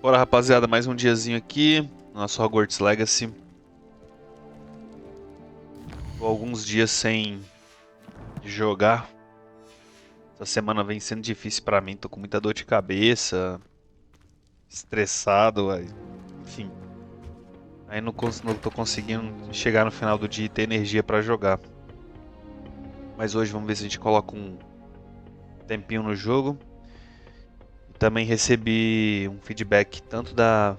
Bora, rapaziada, mais um diazinho aqui no nosso Hogwarts Legacy. Tô alguns dias sem jogar. Essa semana vem sendo difícil pra mim, tô com muita dor de cabeça, estressado, enfim. Aí não tô conseguindo chegar no final do dia e ter energia pra jogar. Mas hoje vamos ver se a gente coloca um tempinho no jogo. E também recebi um feedback tanto da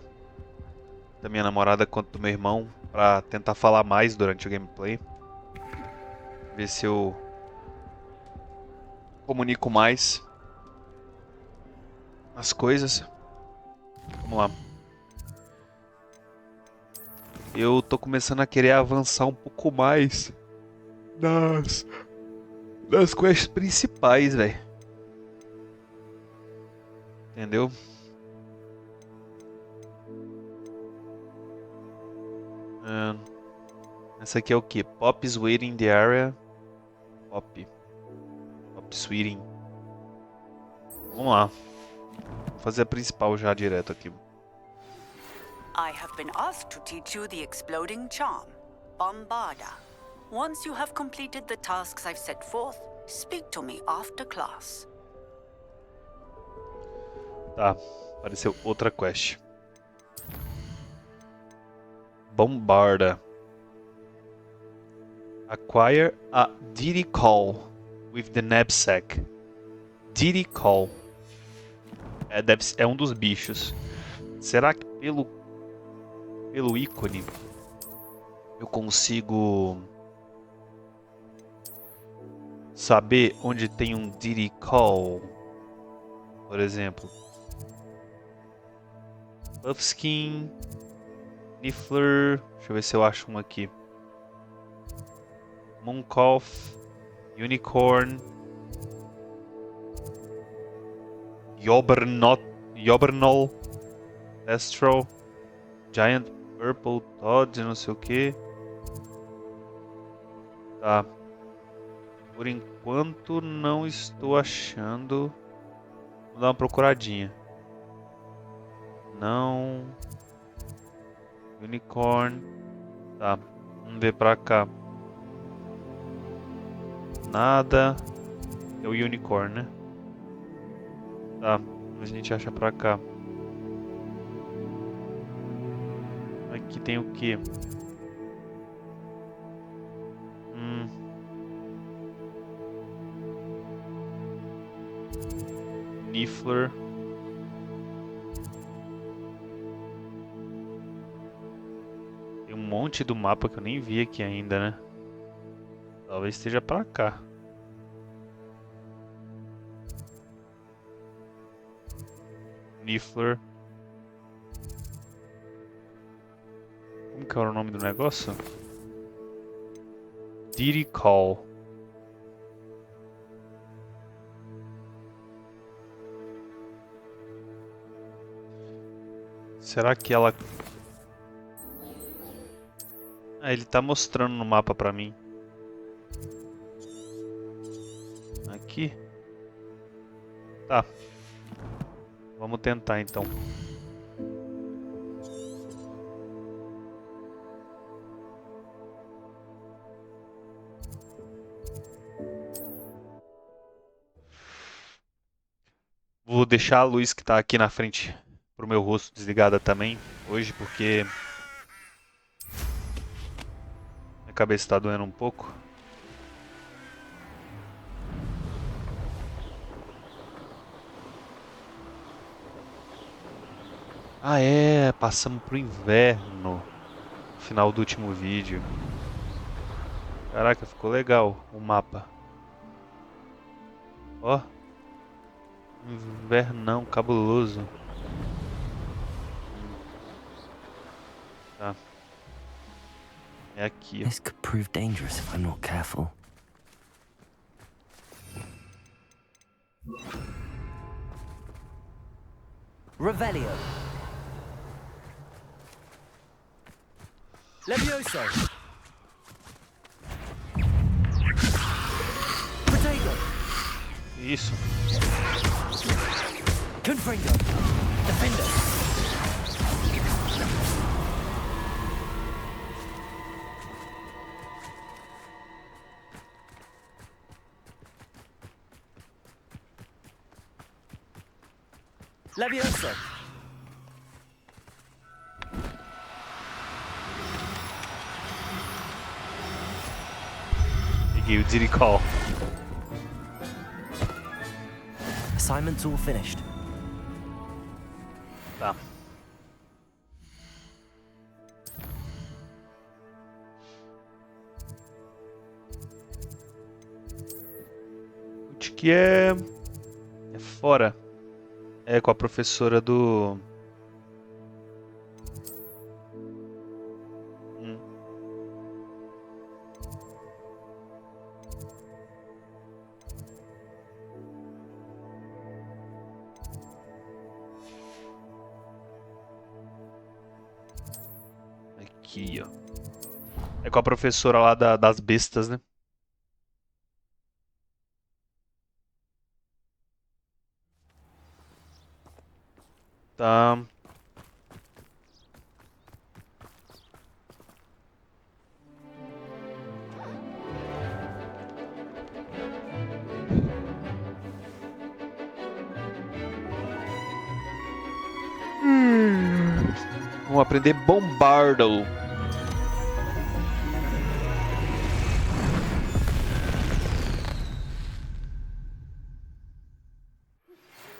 minha namorada quanto do meu irmão pra tentar falar mais durante o gameplay. Ver se eu comunico mais as coisas. Vamos lá. Eu tô começando a querer avançar um pouco mais nas, nas quests principais, velho. Entendeu? Ah, essa aqui é o que? Pop's waiting in the area. Pop's waiting. Vamos lá. Vou fazer a principal já direto aqui. I have been asked to teach you the exploding charm, Bombarda. Once you have completed the tasks I've set forth, speak to me after class. Tá, apareceu outra quest. Bombarda. Acquire a Diddy Call with the knapsack. Diddy Call. É um dos bichos. Será que pelo ícone eu consigo saber onde tem um Diddy Call? Por exemplo, Puffskin, Niffler. Deixa eu ver se eu acho um aqui. Mooncough, Unicorn, Jobernol, Astro, Giant Purple Todd, não sei o que. Tá. Por enquanto não estou achando. Vou dar uma procuradinha. Não. Unicorn. Tá. Vamos ver pra cá. Nada. É o Unicorn, né? Tá. A gente acha pra cá. Aqui tem o que? Niffler. Tem um monte do mapa que eu nem vi aqui ainda, né? Talvez esteja pra cá. Niffler. Como que era o nome do negócio? Diddy Call. Será que ela... Ah, ele tá mostrando no mapa pra mim. Aqui? Tá. Vamos tentar então. Vou deixar a luz que tá aqui na frente pro meu rosto desligada também hoje, porque minha cabeça tá doendo um pouco. Ah, é, passamos pro inverno no final do último vídeo. Caraca, ficou legal o mapa. Ó, invernão cabuloso. Tá. É aqui, ó. This could prove dangerous if I'm not careful. Revelio. Levioso. Protego. Isso. Confringo. Defender. Leviosa. Peguei o Diddy Call. Assignment's all finished. Tá. Onde que é? É fora. É com a professora do... Hum. Aqui, ó. É com a professora lá das bestas, né? Tá. Vamos aprender Bombardo.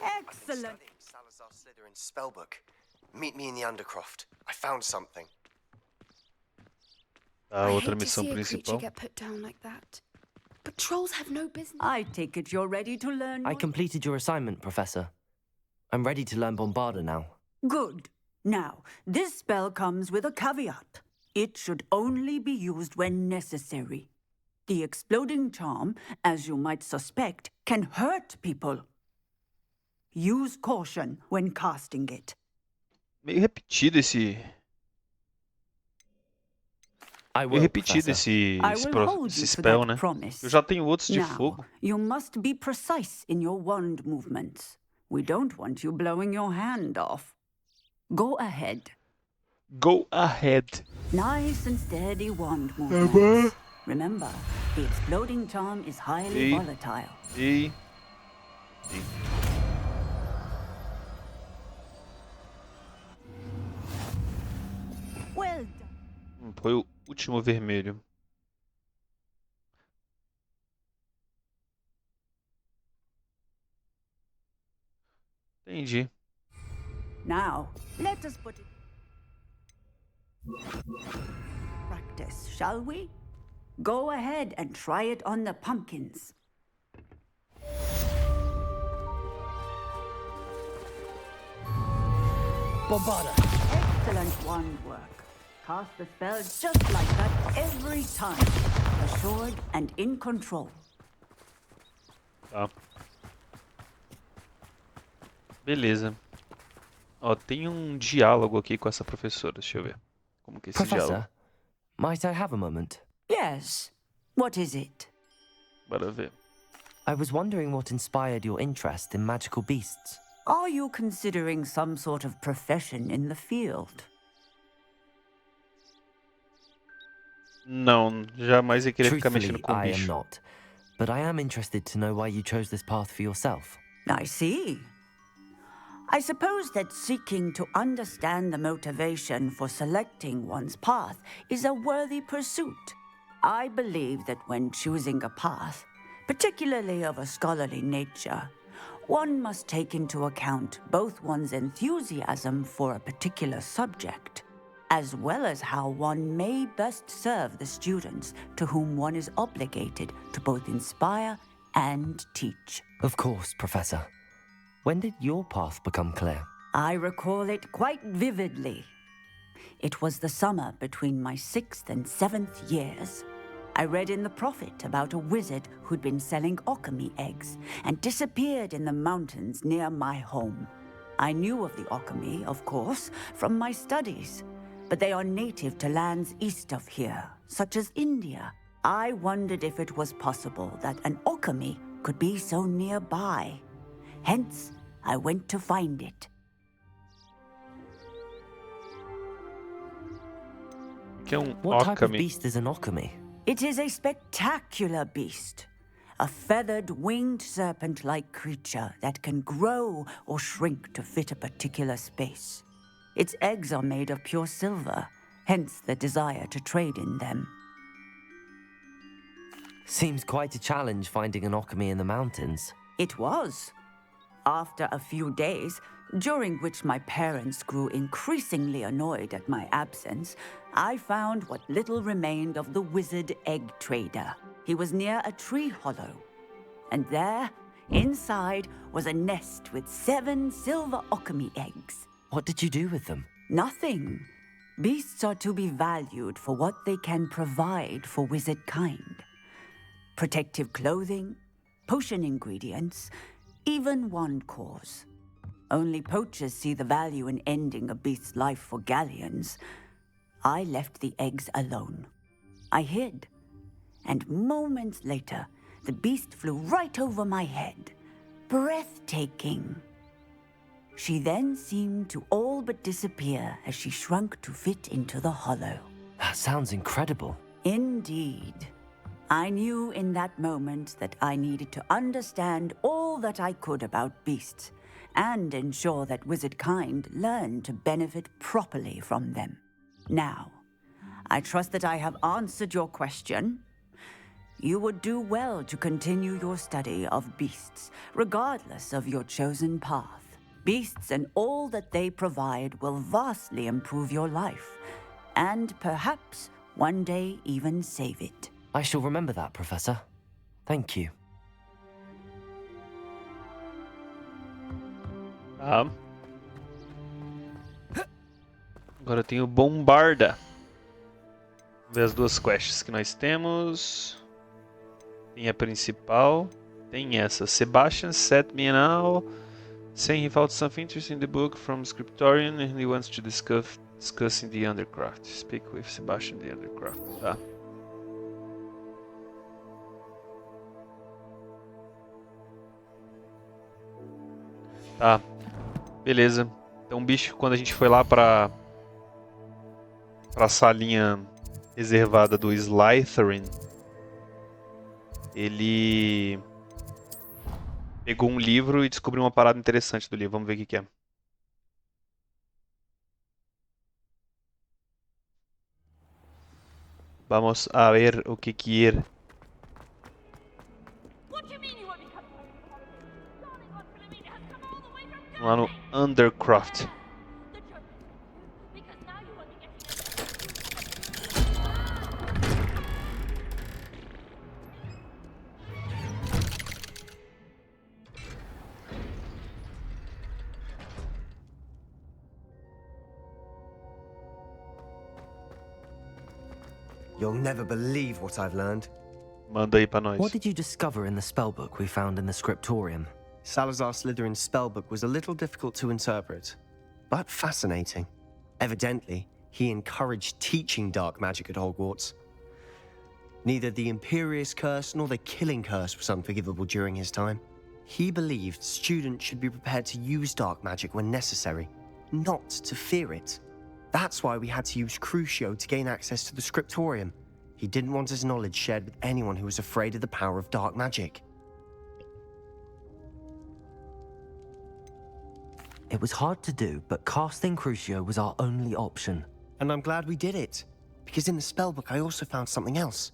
Excellent. Studying Salazar Slytherin's spellbook. Meet me in the Undercroft. I found something. A I outra hate to missão see a creature principal. get put down like that. But trolls have no business. I take it you're ready to learn. I completed your assignment, Professor. I'm ready to learn Bombarda now. Good. Now, this spell comes with a caveat. It should only be used when necessary. The exploding charm, as you might suspect, can hurt people. Use caution when casting it. Meio repetido esse. I Meio will, repetido Professor. I will hold esse you to spell, that né? promise. Eu já tenho outros de Now, fogo. you must be precise in your wand movements. We don't want you blowing your hand off. Go ahead. Go ahead. Nice and steady wand movements. Remember, the exploding charm is highly E- volatile. E. Well done. Foi o último vermelho. Entendi. Now, let us put it. Practice, shall we? Go ahead and try it on the pumpkins. Bombarda. Excellent wand work. Cast the spell just like that every time. Assured and in control. Tá. Beleza. Ó, tem um diálogo aqui com essa professora. Deixa eu ver. Como que é esse diálogo? Professor, might I have a moment? Yes. What is it? Bora ver. I was wondering what inspired your interest in magical beasts. Are you considering some sort of profession in the field? Não, jamais ia querer ficar mexendo Truthfully, com I am bicho. not. But I am interested to know why you chose this path for yourself. I see. I suppose that seeking to understand the motivation for selecting one's path is a worthy pursuit. I believe that when choosing a path, particularly of a scholarly nature, one must take into account both one's enthusiasm for a particular subject, as well as how one may best serve the students to whom one is obligated to both inspire and teach. Of course, Professor. When did your path become clear? I recall it quite vividly. It was the summer between my 6th and 7th years. I read in the Prophet about a wizard who'd been selling alchemy eggs and disappeared in the mountains near my home. I knew of the alchemy, of course, from my studies, but they are native to lands east of here, such as India. I wondered if it was possible that an alchemy could be so nearby. Hence, I went to find it. Que é um What type of alchemy. beast is an alchemy? It is a spectacular beast. a feathered, winged serpent-like creature that can grow or shrink to fit a particular space. Its eggs are made of pure silver, hence the desire to trade in them. Seems quite a challenge finding an Okami in the mountains. It was. After a few days, during which my parents grew increasingly annoyed at my absence, I found what little remained of the wizard egg trader. He was near a tree hollow. And there, inside, was a nest with 7 silver Okami eggs. What did you do with them? Nothing. Beasts are to be valued for what they can provide for wizard kind. Protective clothing, potion ingredients, even wand cores. Only poachers see the value in ending a beast's life for galleons. I left the eggs alone. I hid. And moments later, the beast flew right over my head. Breathtaking. She then seemed to all but disappear as she shrunk to fit into the hollow. That sounds incredible. Indeed. I knew in that moment that I needed to understand all that I could about beasts and ensure that wizard kind learned to benefit properly from them. Now, I trust that I have answered your question. You would do well to continue your study of beasts, regardless of your chosen path. Beasts and all that they provide will vastly improve your life, and perhaps one day even save it. I shall remember that, Professor. Thank you. Tá. Agora tem o Bombarda. Vamos ver as duas quests que nós temos. Tem a principal. Tem essa. Sebastian set me now, saying he found something interesting in the book from Scriptorian and he wants to discussing the Undercraft. Speak with Sebastian the Undercraft. Tá. Tá. Beleza. Então o bicho, quando a gente foi lá pra salinha reservada do Slytherin, ele pegou um livro e descobriu uma parada interessante do livro. Vamos ver o que é. Vamos a ver o que é. Lá no Undercraft. You'll never believe what I've learned. Manda aí pra nós. What did you discover in the spellbook we found in the scriptorium? Salazar Slytherin's spellbook was a little difficult to interpret, but fascinating. Evidently, he encouraged teaching dark magic at Hogwarts. Neither the Imperious Curse nor the Killing Curse was unforgivable during his time. He believed students should be prepared to use dark magic when necessary, not to fear it. That's why we had to use Crucio to gain access to the scriptorium. He didn't want his knowledge shared with anyone who was afraid of the power of dark magic. It was hard to do, but casting Crucio was our only option. And I'm glad we did it, because in the spellbook I also found something else.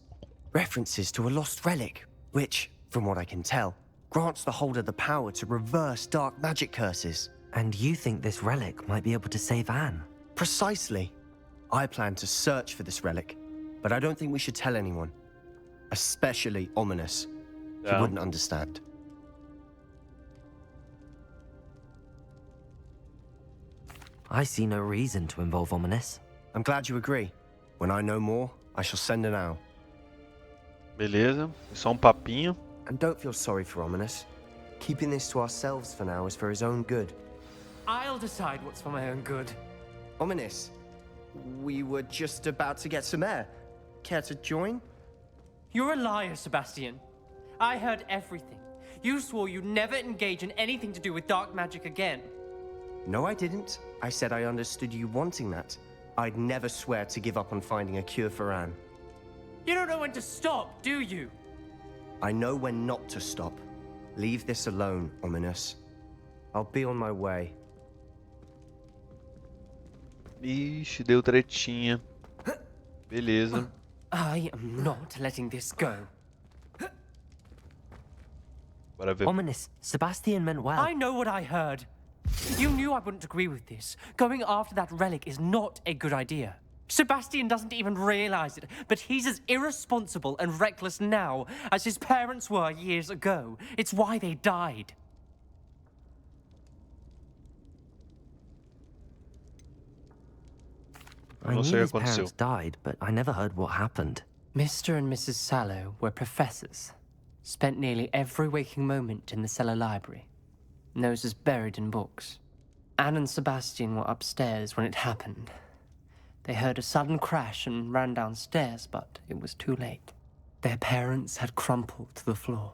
References to a lost relic, which, from what I can tell, grants the holder the power to reverse dark magic curses. And you think this relic might be able to save Anne? Precisely. I plan to search for this relic, but I don't think we should tell anyone. Especially Ominous. He Yeah. wouldn't understand. I see no reason to involve Ominous. I'm glad you agree. When I know more, I shall send an owl. Beleza. Só papinho. And don't feel sorry for Ominous. Keeping this to ourselves for now is for his own good. I'll decide what's for my own good. Ominous, we were just about to get some air. Care to join? You're a liar, Sebastian. I heard everything. You swore you'd never engage in anything to do with dark magic again. No, I didn't. I said I understood you wanting that. I'd never swear to give up on finding a cure for Anne. You don't know when to stop, do you? I know when not to stop. Leave this alone, Ominous. I'll be on my way. Ixi, deu tretinha. Beleza. I am not letting this go. Bora ver. Ominous, Sebastian meant well. I know what I heard. You knew I wouldn't agree with this. Going after that relic is not a good idea. Sebastian doesn't even realize it, but he's as irresponsible and reckless now as his parents were years ago. It's why they died. I Não knew sei o his que aconteceu. parents died, but I never heard what happened. Mr. and Mrs. Sallow were professors. Spent nearly every waking moment in the cellar library. Noses buried in books. Anne and Sebastian were upstairs when it happened. They heard a sudden crash and ran downstairs, but it was too late. Their parents had crumpled to the floor.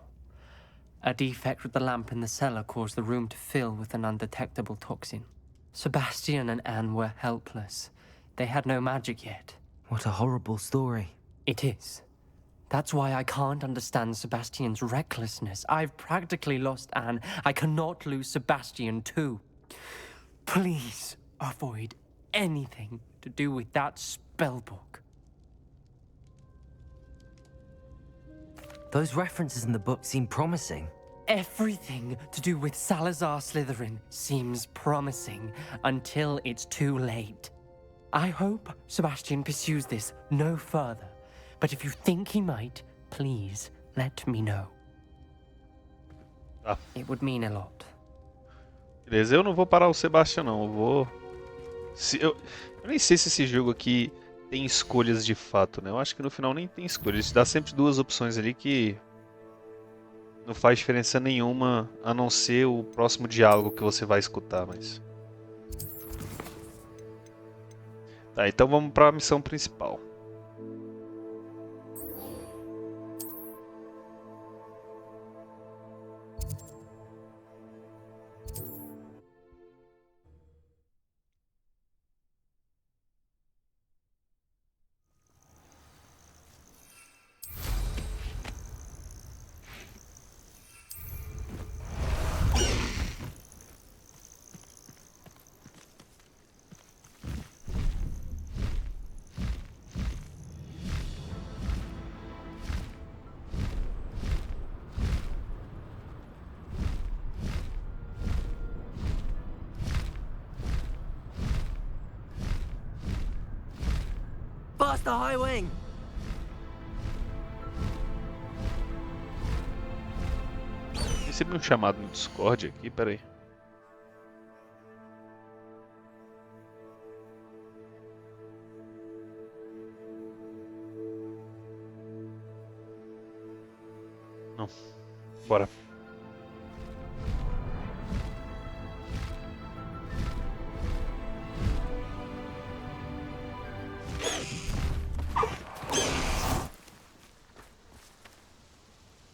A defect with the lamp in the cellar caused the room to fill with an undetectable toxin. Sebastian and Anne were helpless. They had no magic yet. What a horrible story. It is. That's why I can't understand Sebastian's recklessness. I've practically lost Anne. I cannot lose Sebastian too. Please avoid anything to do with that spellbook. Those references in the book seem promising. Everything to do with Salazar Slytherin seems promising until it's too late. I hope Sebastian pursues this no further. But if you think he might, please let me know. Tá. It would mean a lot. Beleza, eu não vou parar o Sebastian não, eu vou... Eu nem sei se esse jogo aqui tem escolhas de fato, né? Eu acho que no final nem tem escolhas, dá sempre duas opções ali que não faz diferença nenhuma, a não ser o próximo diálogo que você vai escutar, mas... Tá, então vamos para a missão principal. Faster, High Wing! Recebi um chamado no Discord aqui, peraí. Não. Bora.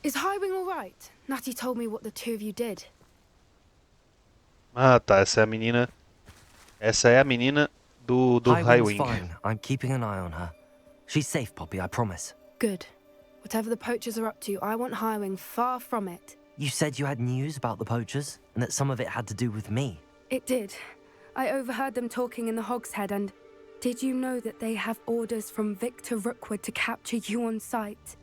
Is Highwing all right? Natty told me what the two of you did. Ah, tá, essa é a menina. Essa é a menina do High Wing's Highwing. fine. I'm keeping an eye on her. She's safe, Poppy, I promise. Good. Whatever the poachers are up to, I want Highwing far from it. You said you had news about the poachers, and that some of it had to do with me. It did. I overheard them talking in the Hogshead, and did you know that they have orders from Victor Rookwood to capture you on sight?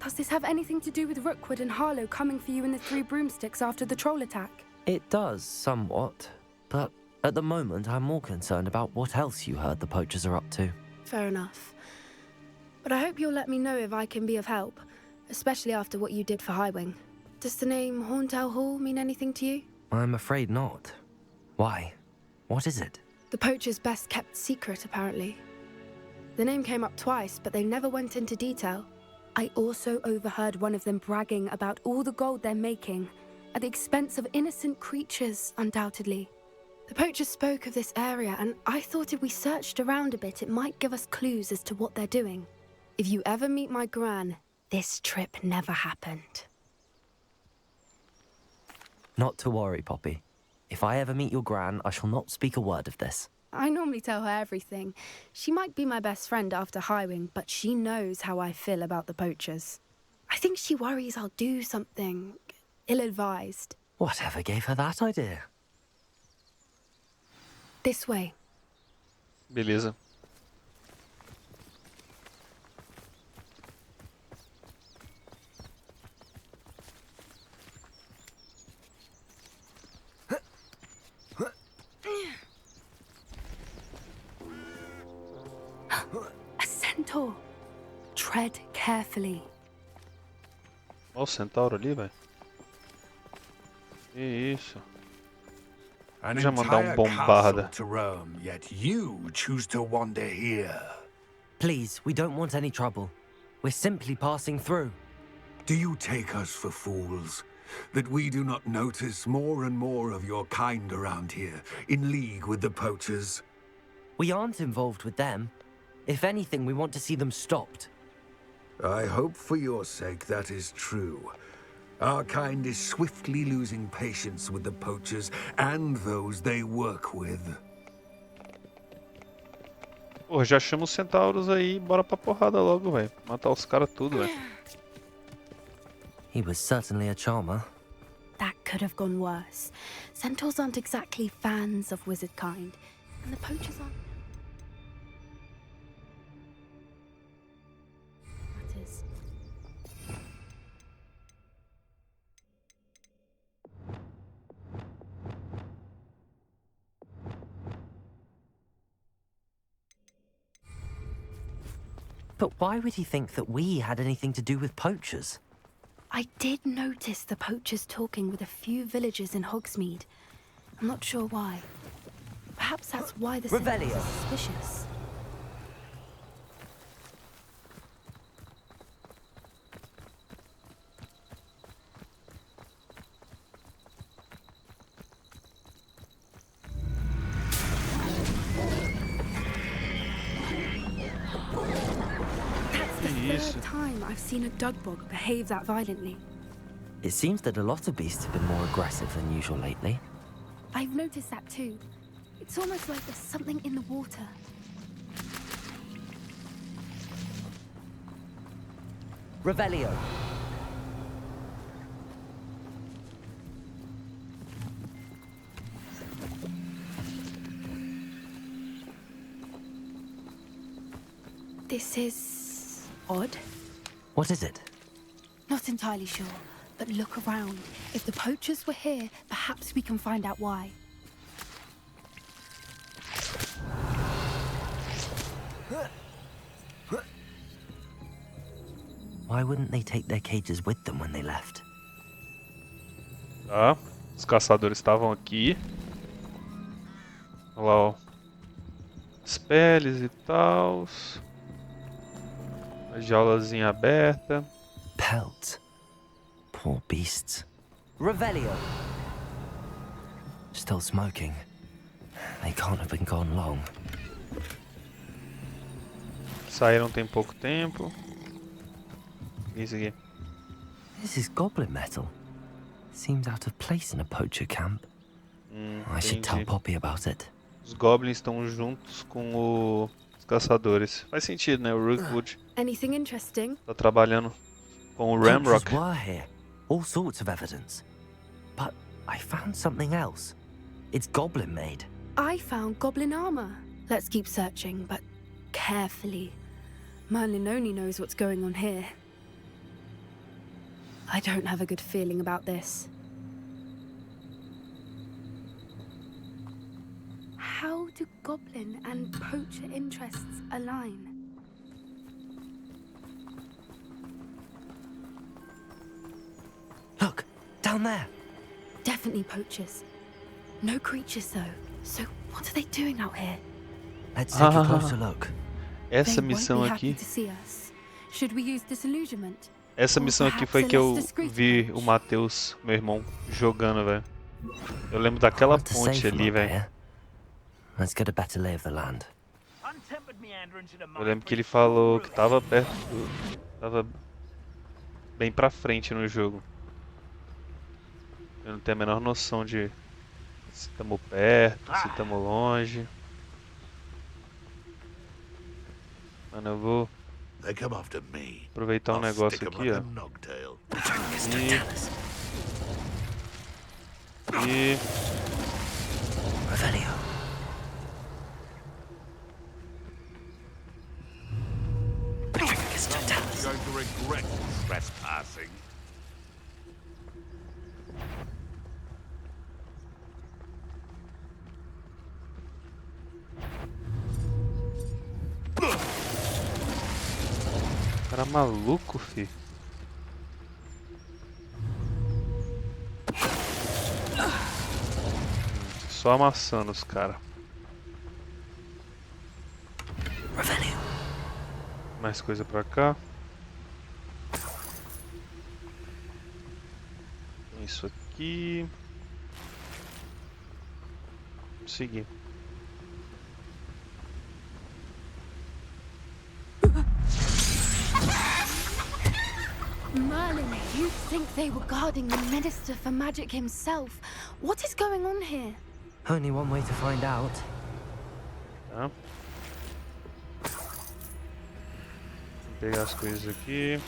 Does this have anything to do with Rookwood and Harlow coming for you in the Three Broomsticks after the troll attack? It does, somewhat. But at the moment, I'm more concerned about what else you heard the poachers are up to. Fair enough. But I hope you'll let me know if I can be of help, especially after what you did for Highwing. Does the name Horntail Hall mean anything to you? I'm afraid not. Why? What is it? The poacher's best kept secret, apparently. The name came up twice, but they never went into detail. I also overheard one of them bragging about all the gold they're making, at the expense of innocent creatures, undoubtedly. The poachers spoke of this area, and I thought if we searched around a bit, it might give us clues as to what they're doing. If you ever meet my gran, this trip never happened. Not to worry, Poppy. If I ever meet your gran, I shall not speak a word of this. I normally tell her everything. She might be my best friend after Highwing, but she knows how I feel about the poachers. I think she worries I'll do something ill-advised. Whatever gave her that idea? This way. Beleza. A centaur. Tread carefully. Olha o centauro ali, velho. Que isso. An Já mandar entire bombarda. castle to roam, yet you choose to wander here. Please, we don't want any trouble. We're simply passing through. Do you take us for fools? That we do not notice more and more of your kind around here, in league with the poachers? We aren't involved with them. If anything, we want to see them stopped. I hope for your sake that is true. Our kind is swiftly losing patience with the poachers and those they work with. Pô, já chama os centauros aí, bora pra porrada logo, velho. Matar os caras tudo, velho. He was certainly a charmer. That could have gone worse. Centaurs aren't exactly fans of wizard kind, and the poachers aren't. That is. But why would he think that we had anything to do with poachers? I did notice the poachers talking with a few villagers in Hogsmeade. I'm not sure why. Perhaps that's why the Centaurs Revelio. are suspicious. That's the Isso. third time I've seen a dugbog behave that violently. It seems that a lot of beasts have been more aggressive than usual lately. I've noticed that too. It's almost like there's something in the water. Revelio. This is odd. What is it? Not entirely sure, but look around. If the poachers were here, perhaps we can find out why. Why wouldn't they take their cages with them when they left? Tá. Os caçadores estavam aqui. Olha lá, ó. As peles e tal. A jaulazinha aberta. Pelts. Poor beasts. Revelio. Still smoking. They can't have been gone long. Saíram tem pouco tempo. Isso aqui. This is goblin metal. Seems out of place in a poacher camp. I should tell Entendi. Poppy about it. Os goblins estão juntos com os caçadores. Faz sentido, né? O Rookwood Anything interesting? tá trabalhando com o Poachers Ramrock. were here. All sorts of evidence. But I found something else. It's goblin made. I found goblin armor. Let's keep searching, but carefully. Merlin only knows what's going on here. I don't have a good feeling about this. How do goblin and poacher interests align? Look, down there. Definitely poachers. No creatures though. So what are they doing out here? Let's take a closer look. Essa They missão won't be happy aqui. to see us. Should we use disillusionment? Essa Ou missão aqui perhaps foi a que eu less discreet vi approach? o Matheus, meu irmão, jogando, velho. Eu lembro daquela Hard to say ponte from ali, up velho. here. Let's get a better lay of the land. Eu lembro que ele falou que tava perto. Tava bem pra frente no jogo. Eu não tenho a menor noção de se estamos perto, se estamos longe. Mano, eu vou They come after me. Aproveitar um I'll negócio stick 'em aqui, like ó. a nogtail. E Revelio. Someone's going to regret trespassing. cara maluco, fi. Só amassando os caras. Revelio. Mais coisa pra cá. Isso aqui. Vamos seguir. Merlin, you'd think they were guarding the Minister for Magic himself. What is going on here? Only one way to find out. Tá. Vou pegar as coisas aqui.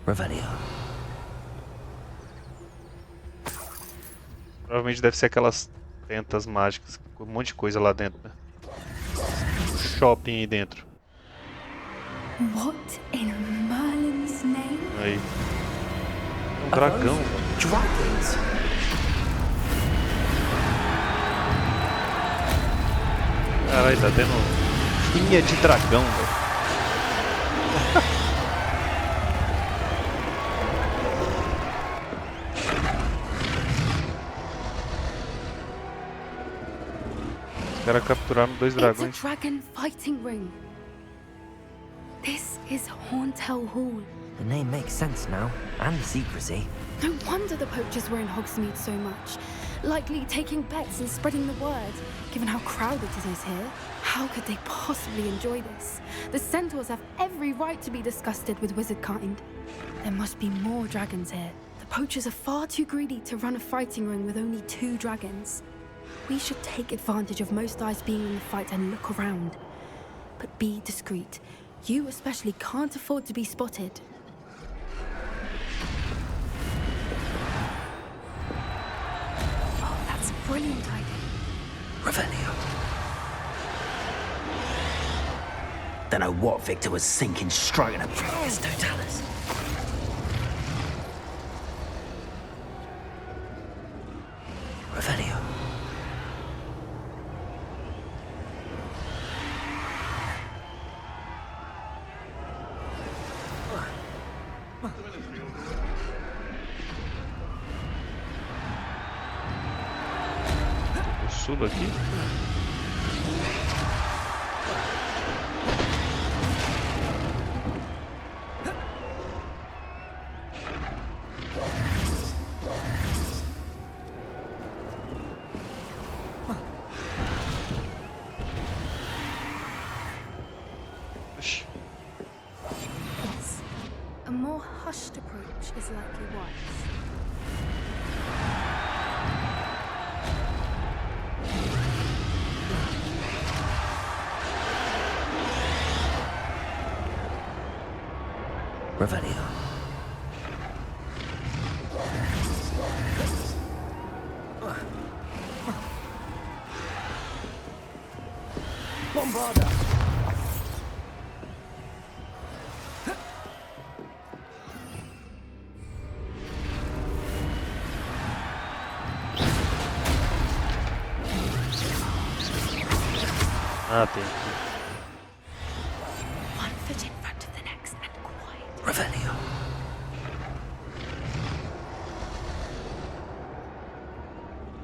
Revelio. Provavelmente deve ser aquelas tentas mágicas com um monte de coisa lá dentro, né? Um shopping aí dentro. What in Merlin's name? Aí. Um dragão. Dragons? Caralho, tá tendo rinha de dragão, velho. Os caras capturaram 2 It's a dragões. dragon fighting ring. This is Hauntel Hall. The name makes sense now, and the secrecy. No wonder the poachers were in Hogsmeade so much. Likely taking bets and spreading the word, given how crowded it is here. How could they possibly enjoy this? The centaurs have every right to be disgusted with wizard kind. There must be more dragons here. The poachers are far too greedy to run a fighting ring with only 2 dragons. We should take advantage of most eyes being in the fight and look around. But be discreet. You especially can't afford to be spotted. Oh, that's brilliant idea. Revelio. Don't know what Victor was thinking, striking a It's Totalis. Revelio. Eu subo aqui. Oxi. Yes. A more hushed approach is likely wise. Revelio. Bombarda! Ah, tem aqui. One foot in front of the next and quiet. Revelio.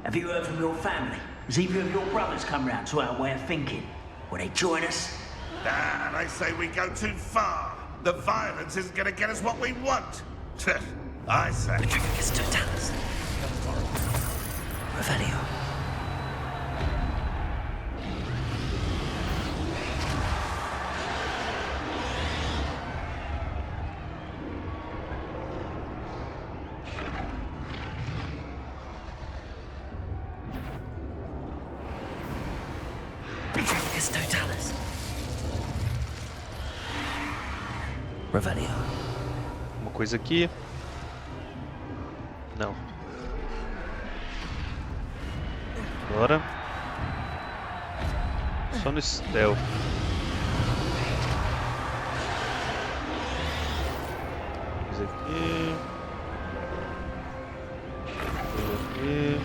Have you heard from your family? Has either of your brothers come round to our way of thinking? Will they join us? Ah, they say we go too far. The violence isn't going to get us what we want. I say. It's Totalis. Revelio. It's Totalis. Revelio. Uma coisa aqui. Não. Bora. Só no stealth. Coisa aqui. Coisa aqui.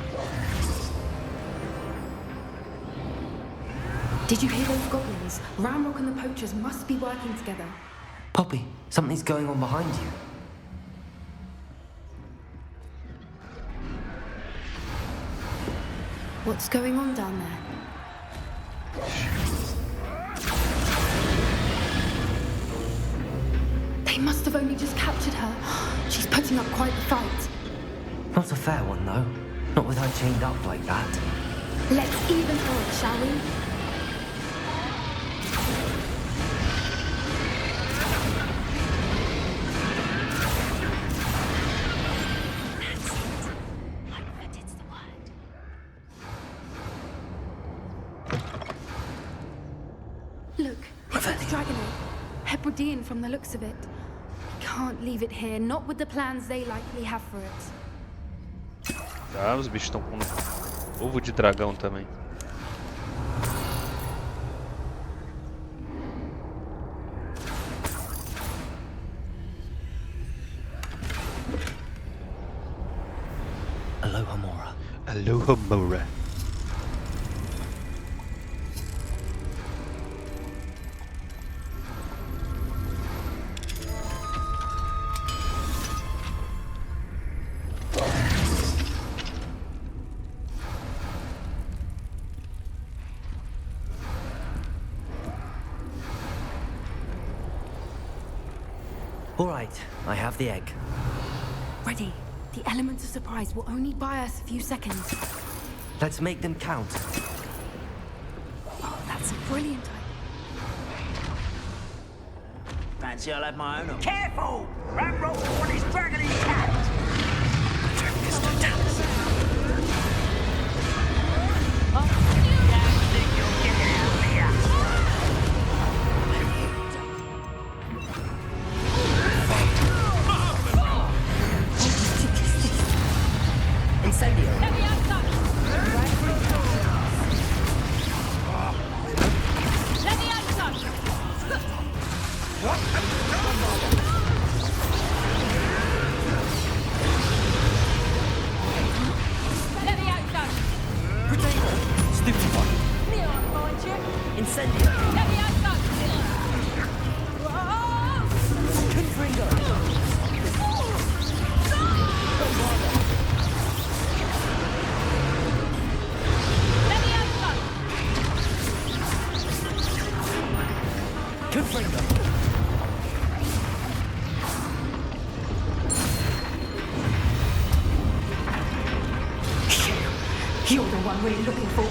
Did you hear those goblins? Ramrock and the poachers must be working together. Poppy, something's going on behind you. What's going on down there? They must have only just captured her. She's putting up quite the fight. Not a fair one, though. Not with her chained up like that. Let's even her, shall we? Look, it's that dragon egg. Hebridean from the looks of it. Can't leave it here, not with the plans they likely have for it. Tá, os bichos estão com ovo de dragão também. Aloha Mora. Aloha Mora. All right, I have the egg. Ready. The elements of surprise will only buy us a few seconds. Let's make them count. Oh, that's a brilliant idea. Fancy I'll have my own. Careful! Ramrock's got his dragon intact!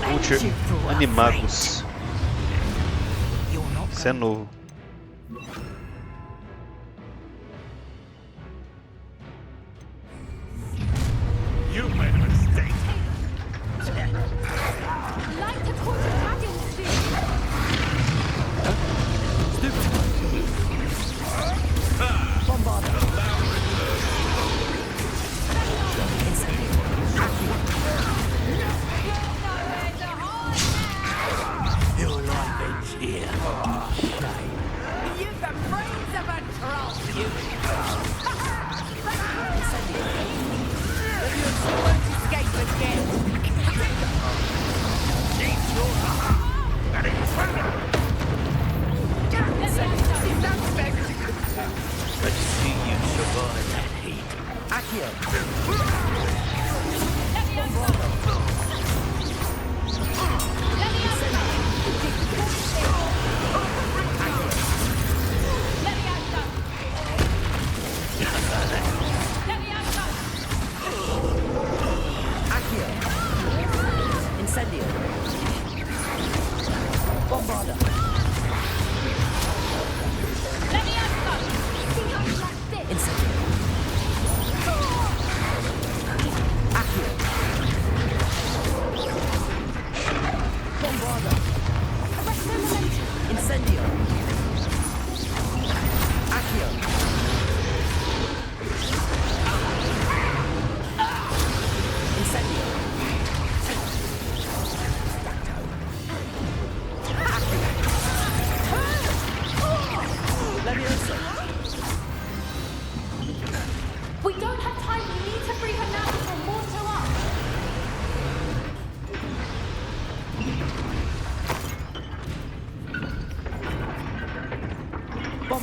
Culture animados. Isso é novo. You made a mistake. Like to torture dragons, Your life ends here. Oh, shame.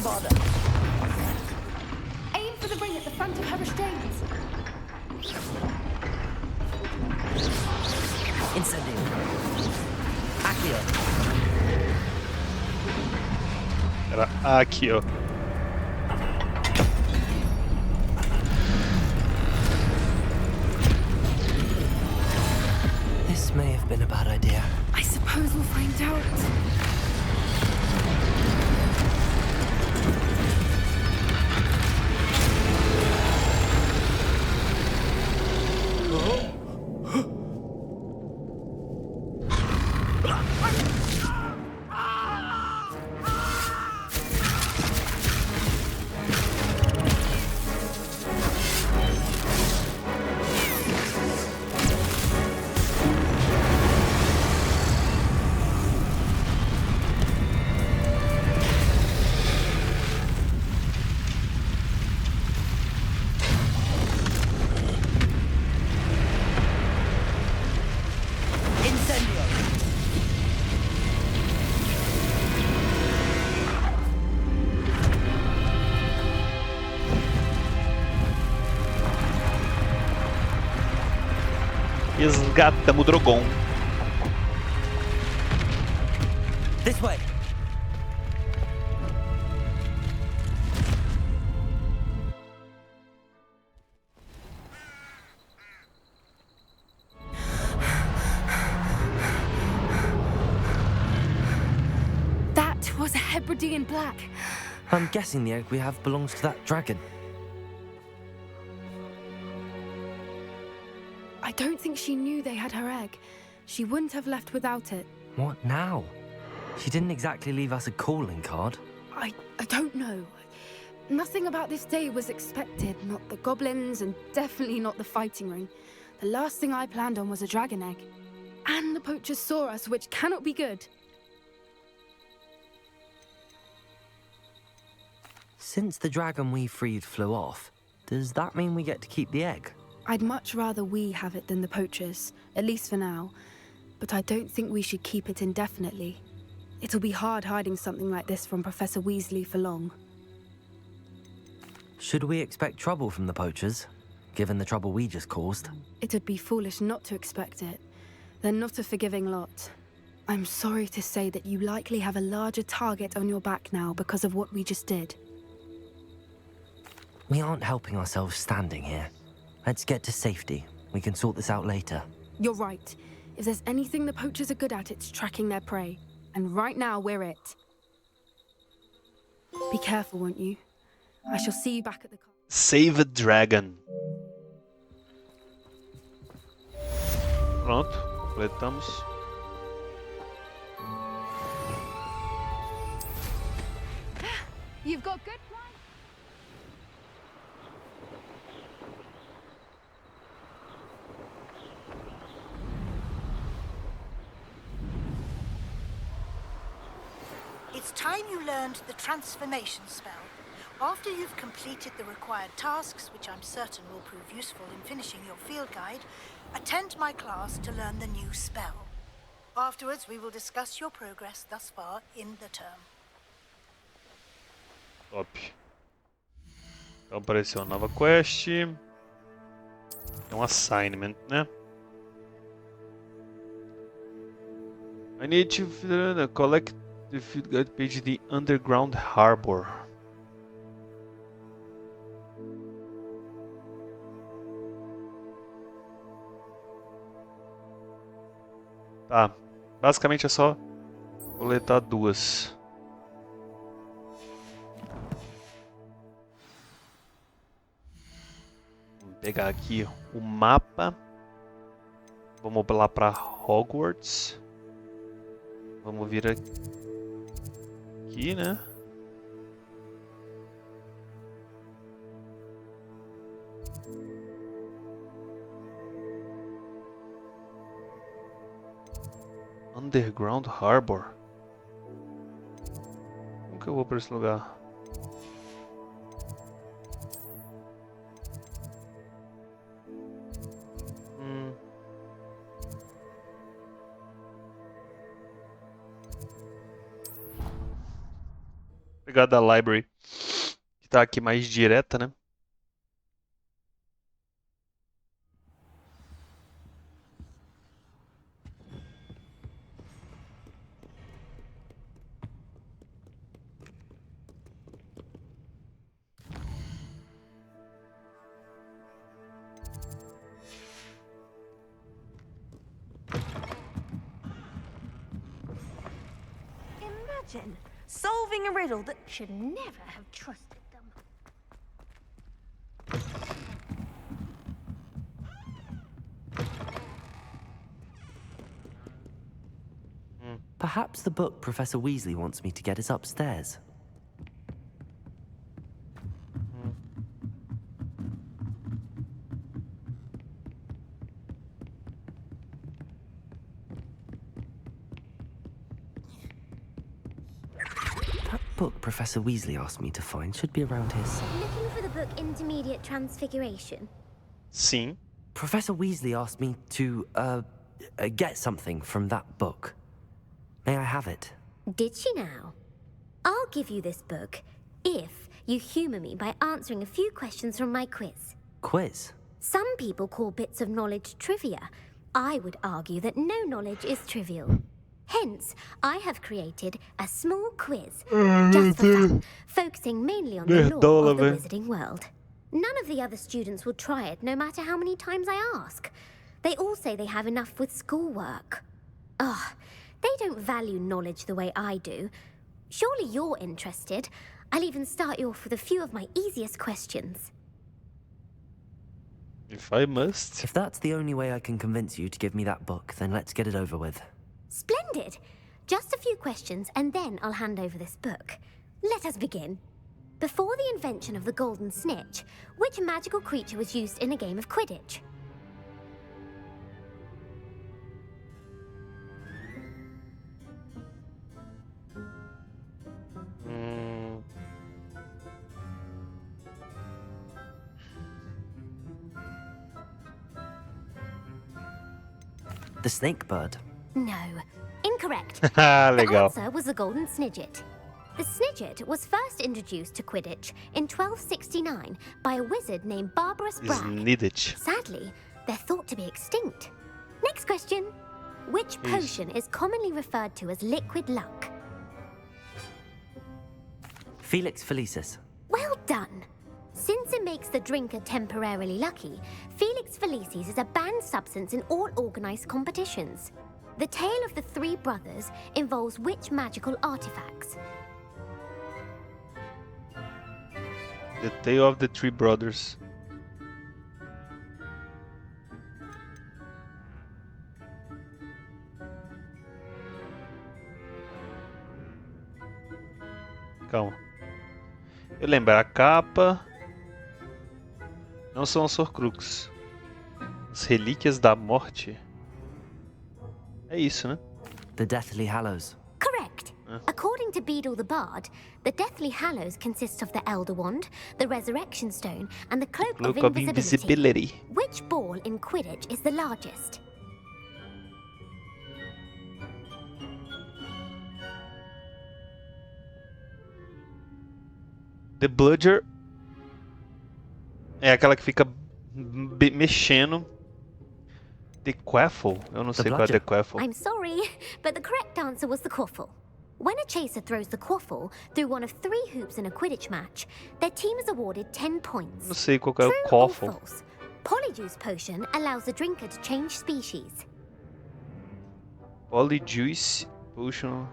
Don't bother. Aim for the ring at the front of her restraints. Incendio. Accio. Era aqui, ó. This may have been a bad idea. I suppose we'll find out. Resgatamos o Drogon. This way. That was a Hebridean black. I'm guessing the egg we have belongs to that dragon. I don't think she knew they had her egg. She wouldn't have left without it. What now? She didn't exactly leave us a calling card. I don't know. Nothing about this day was expected. Not the goblins, and definitely not the fighting ring. The last thing I planned on was a dragon egg. And the poachers saw us, which cannot be good. Since the dragon we freed flew off, does that mean we get to keep the egg? I'd much rather we have it than the poachers, at least for now. But I don't think we should keep it indefinitely. It'll be hard hiding something like this from Professor Weasley for long. Should we expect trouble from the poachers, given the trouble we just caused? It'd be foolish not to expect it. They're not a forgiving lot. I'm sorry to say that you likely have a larger target on your back now because of what we just did. We aren't helping ourselves standing here. Let's get to safety. We can sort this out later. You're right. If there's anything the poachers are good at, it's tracking their prey. And right now, we're it. Be careful, won't you? I shall see you back at the car. Save a Dragon. Pronto, completamos. You've got good plan. It's time you learned the transformation spell. After you've completed the required tasks, which I'm certain will prove useful in finishing your field guide, attend my class to learn the new spell. Afterwards, we will discuss your progress thus far in the term. Top. Então apareceu uma nova quest. É um assignment, né? I need to collect the field guide page the Underground Harbor. Tá, basicamente é só coletar duas. Vamos pegar aqui o mapa. Vamos lá para Hogwarts. Vamos vir aqui, né? Underground Harbor. Como que eu vou para esse lugar? Pegar da library. Que tá aqui mais direta, né? Imagine solving a riddle that should never have trusted them. Perhaps the book Professor Weasley wants me to get is upstairs. That book Professor Weasley asked me to find should be around here somewhere. Looking for the book Intermediate Transfiguration? Sim. Professor Weasley asked me to, get something from that book. May I have it? Did she now? I'll give you this book if you humour me by answering a few questions from my quiz. Quiz? Some people call bits of knowledge trivia. I would argue that no knowledge is trivial. Hence, I have created a small quiz, just for fun, focusing mainly on the lore of the wizarding world. None of the other students will try it, no matter how many times I ask. They all say they have enough with schoolwork. Ugh, they don't value knowledge the way I do. Surely you're interested. I'll even start you off with a few of my easiest questions. If I must. If that's the only way I can convince you to give me that book, then let's get it over with. Splendid! Just a few questions, and then I'll hand over this book. Let us begin. Before the invention of the golden snitch, which magical creature was used in a game of Quidditch? The snake bird. No. Incorrect. Legal. The answer was the golden snidget. The snidget was first introduced to Quidditch in 1269 by a wizard named Barbarous Bragg. Snidget. Sadly, they're thought to be extinct. Next question. Which potion is commonly referred to as liquid luck? Felix Felicis. Well done. Since it makes the drinker temporarily lucky, Felix Felicis is a banned substance in all organized competitions. The tale of the three brothers involves which magical artifacts? The Tale of the Three Brothers. Calma. Eu lembro, a capa não são os Horcruxes. As Relíquias da Morte. É isso, né? The Deathly Hallows. Correct. According to Beedle the Bard, the Deathly Hallows consists of the Elder Wand, the Resurrection Stone, and the Cloak of Invisibility. Which ball in Quidditch is the largest? The Bludger é aquela que fica mexendo. The Quaffle? Eu não sei qual é The Quaffle. I'm sorry, but the correct answer was the Quaffle. When a chaser throws the Quaffle through one of 3 hoops in a Quidditch match, their team is awarded 10 points. Não sei qual é o True or Quaffle. false? Polyjuice Potion allows the drinker to change species. Polyjuice Potion.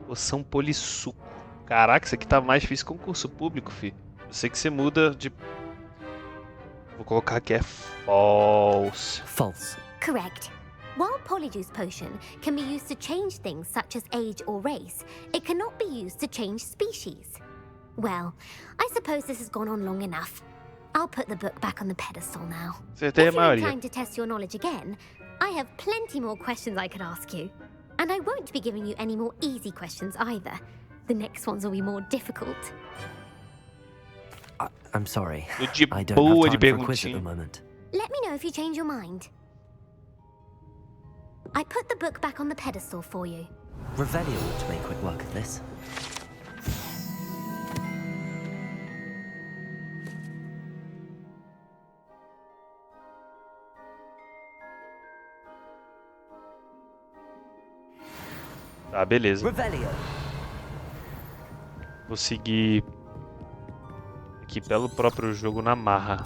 Poção Polissuco. Caraca, isso aqui tá mais difícil que concurso público, fi. Eu sei que você muda de... Vou colocar que é false. False. Correct. While Polyjuice Potion can be used to change things such as age or race, it cannot be used to change species. Well, I suppose this has gone on long enough. I'll put the book back on the pedestal now. Acertei a If you're maioria. inclined to test your knowledge again, I have plenty more questions I could ask you. And I won't be giving you any more easy questions either. The next ones will be more difficult. I'm sorry. De I don't boa have de time for a quiz at the perguntinha. moment. Let me know if you change your mind. I put the book back on the pedestal for you. Revelio ought to make quick work of this. Tá, beleza. Revelio. Vou seguir aqui pelo próprio jogo na marra.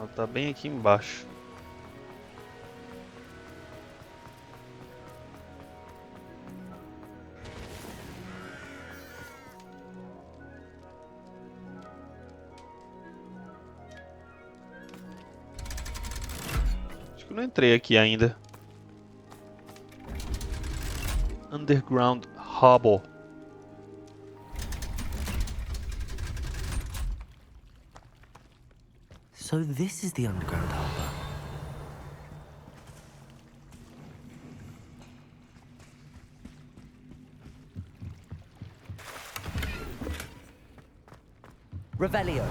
Ela tá bem aqui embaixo. Acho que eu não entrei aqui ainda. Underground Hobble. So this is the underground harbor. Revelio.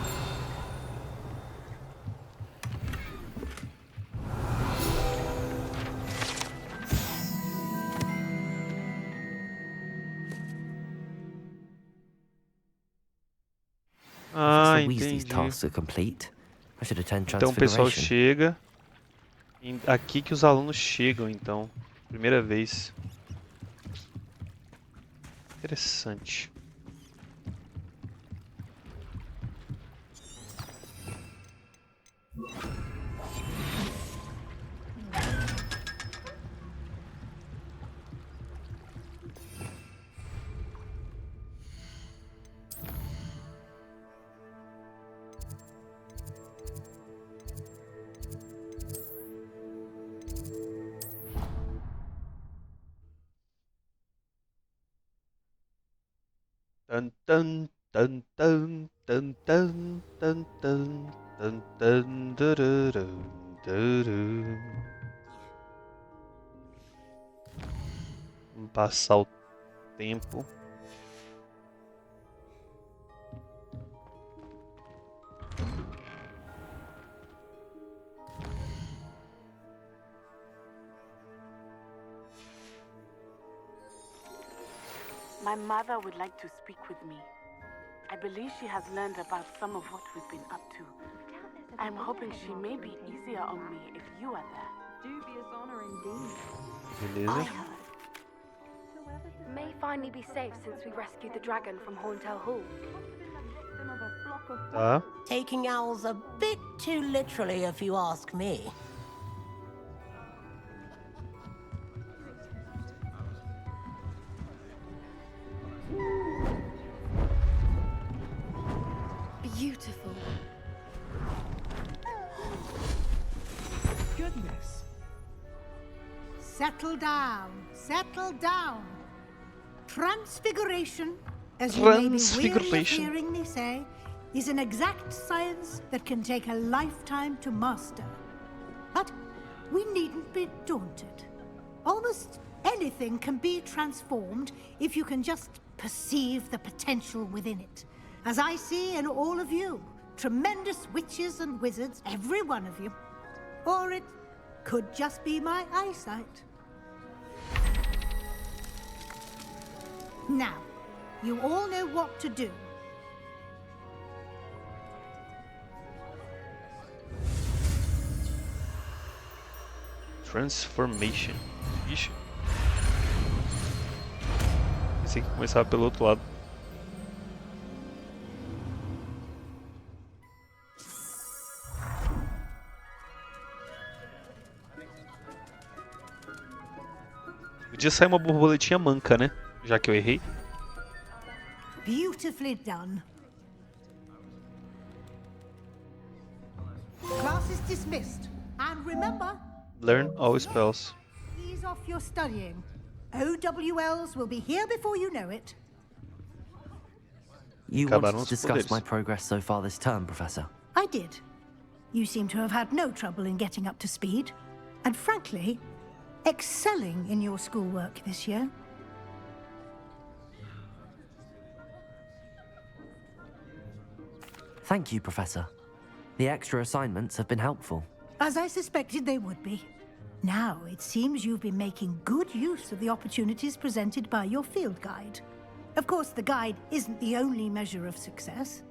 Ah, The Weasley's entendi. tasks are complete. I should attend Então o pessoal transfiguration. chega. Aqui que os alunos chegam, então. Primeira vez. Interessante. Tan tan tan tan tan tan tan tan tan tan dararam, dararam. Vamos passar o tempo. My mother would like to speak with me. I believe she has learned about some of what we've been up to. I'm hoping she may be easier on me if you are there. Dubious honor indeed. Beleza. May finally be safe since we rescued the dragon from Hauntel Hall. Tá. Taking owls a bit too literally, if you ask me. Beautiful. Goodness. Settle down. Settle down. Transfiguration, as you may be weary of hearing me say, is an exact science that can take a lifetime to master. But we needn't be daunted. Almost anything can be transformed if you can just perceive the potential within it. As I see in all of you, tremendous witches and wizards, every one of you. Or it could just be my eyesight. Now, you all know what to do. Transformation. Ixi. Pensei que começava pelo outro lado. Podia sair uma borboletinha manca, né? Já que eu errei. Beautifully done. Class is dismissed. And remember, Learn all spells. Ease off your studying. OWLs will be here before you know it. You Acabaram wanted os to discuss poderes. my progress so far this term, Professor. I did. You seem to have had no trouble in getting up to speed. And frankly, excelling in your schoolwork this year. Thank you, Professor. The extra assignments have been helpful. As I suspected they would be. Now, it seems you've been making good use of the opportunities presented by your field guide. Of course, the guide isn't the only measure of success.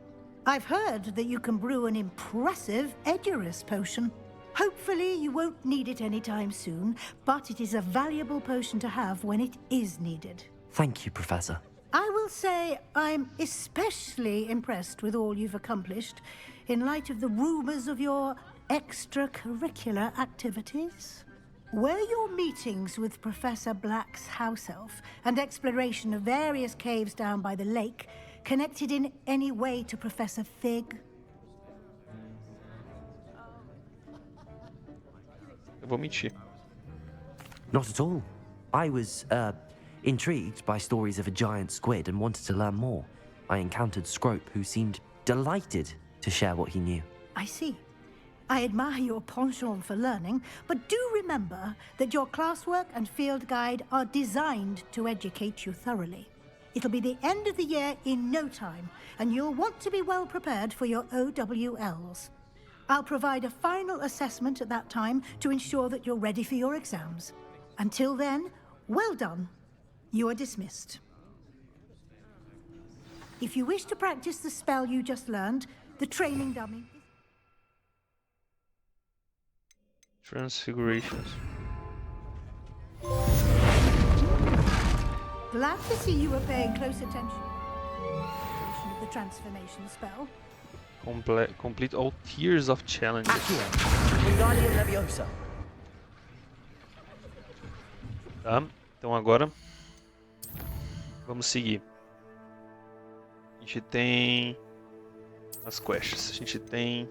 I've heard that you can brew an impressive Edurus potion. Hopefully, you won't need it anytime soon, but it is a valuable potion to have when it is needed. Thank you, Professor. I will say I'm especially impressed with all you've accomplished in light of the rumors of your extracurricular activities. Were your meetings with Professor Black's house elf and exploration of various caves down by the lake connected in any way to Professor Fig? Eu vou mentir. Not at all. I was, intrigued by stories of a giant squid and wanted to learn more. I encountered Scrope, who seemed delighted to share what he knew. I see. I admire your penchant for learning, but do remember that your classwork and field guide are designed to educate you thoroughly. It'll be the end of the year in no time, and you'll want to be well prepared for your OWLs. I'll provide a final assessment at that time to ensure that you're ready for your exams. Until then, well done. You are dismissed. If you wish to practice the spell you just learned, the training dummy... Transfigurations. Glad to see you were paying close attention to the transformation spell. Complete all tiers of challenges. Tá, então agora vamos seguir. A gente tem as quests. A gente tem...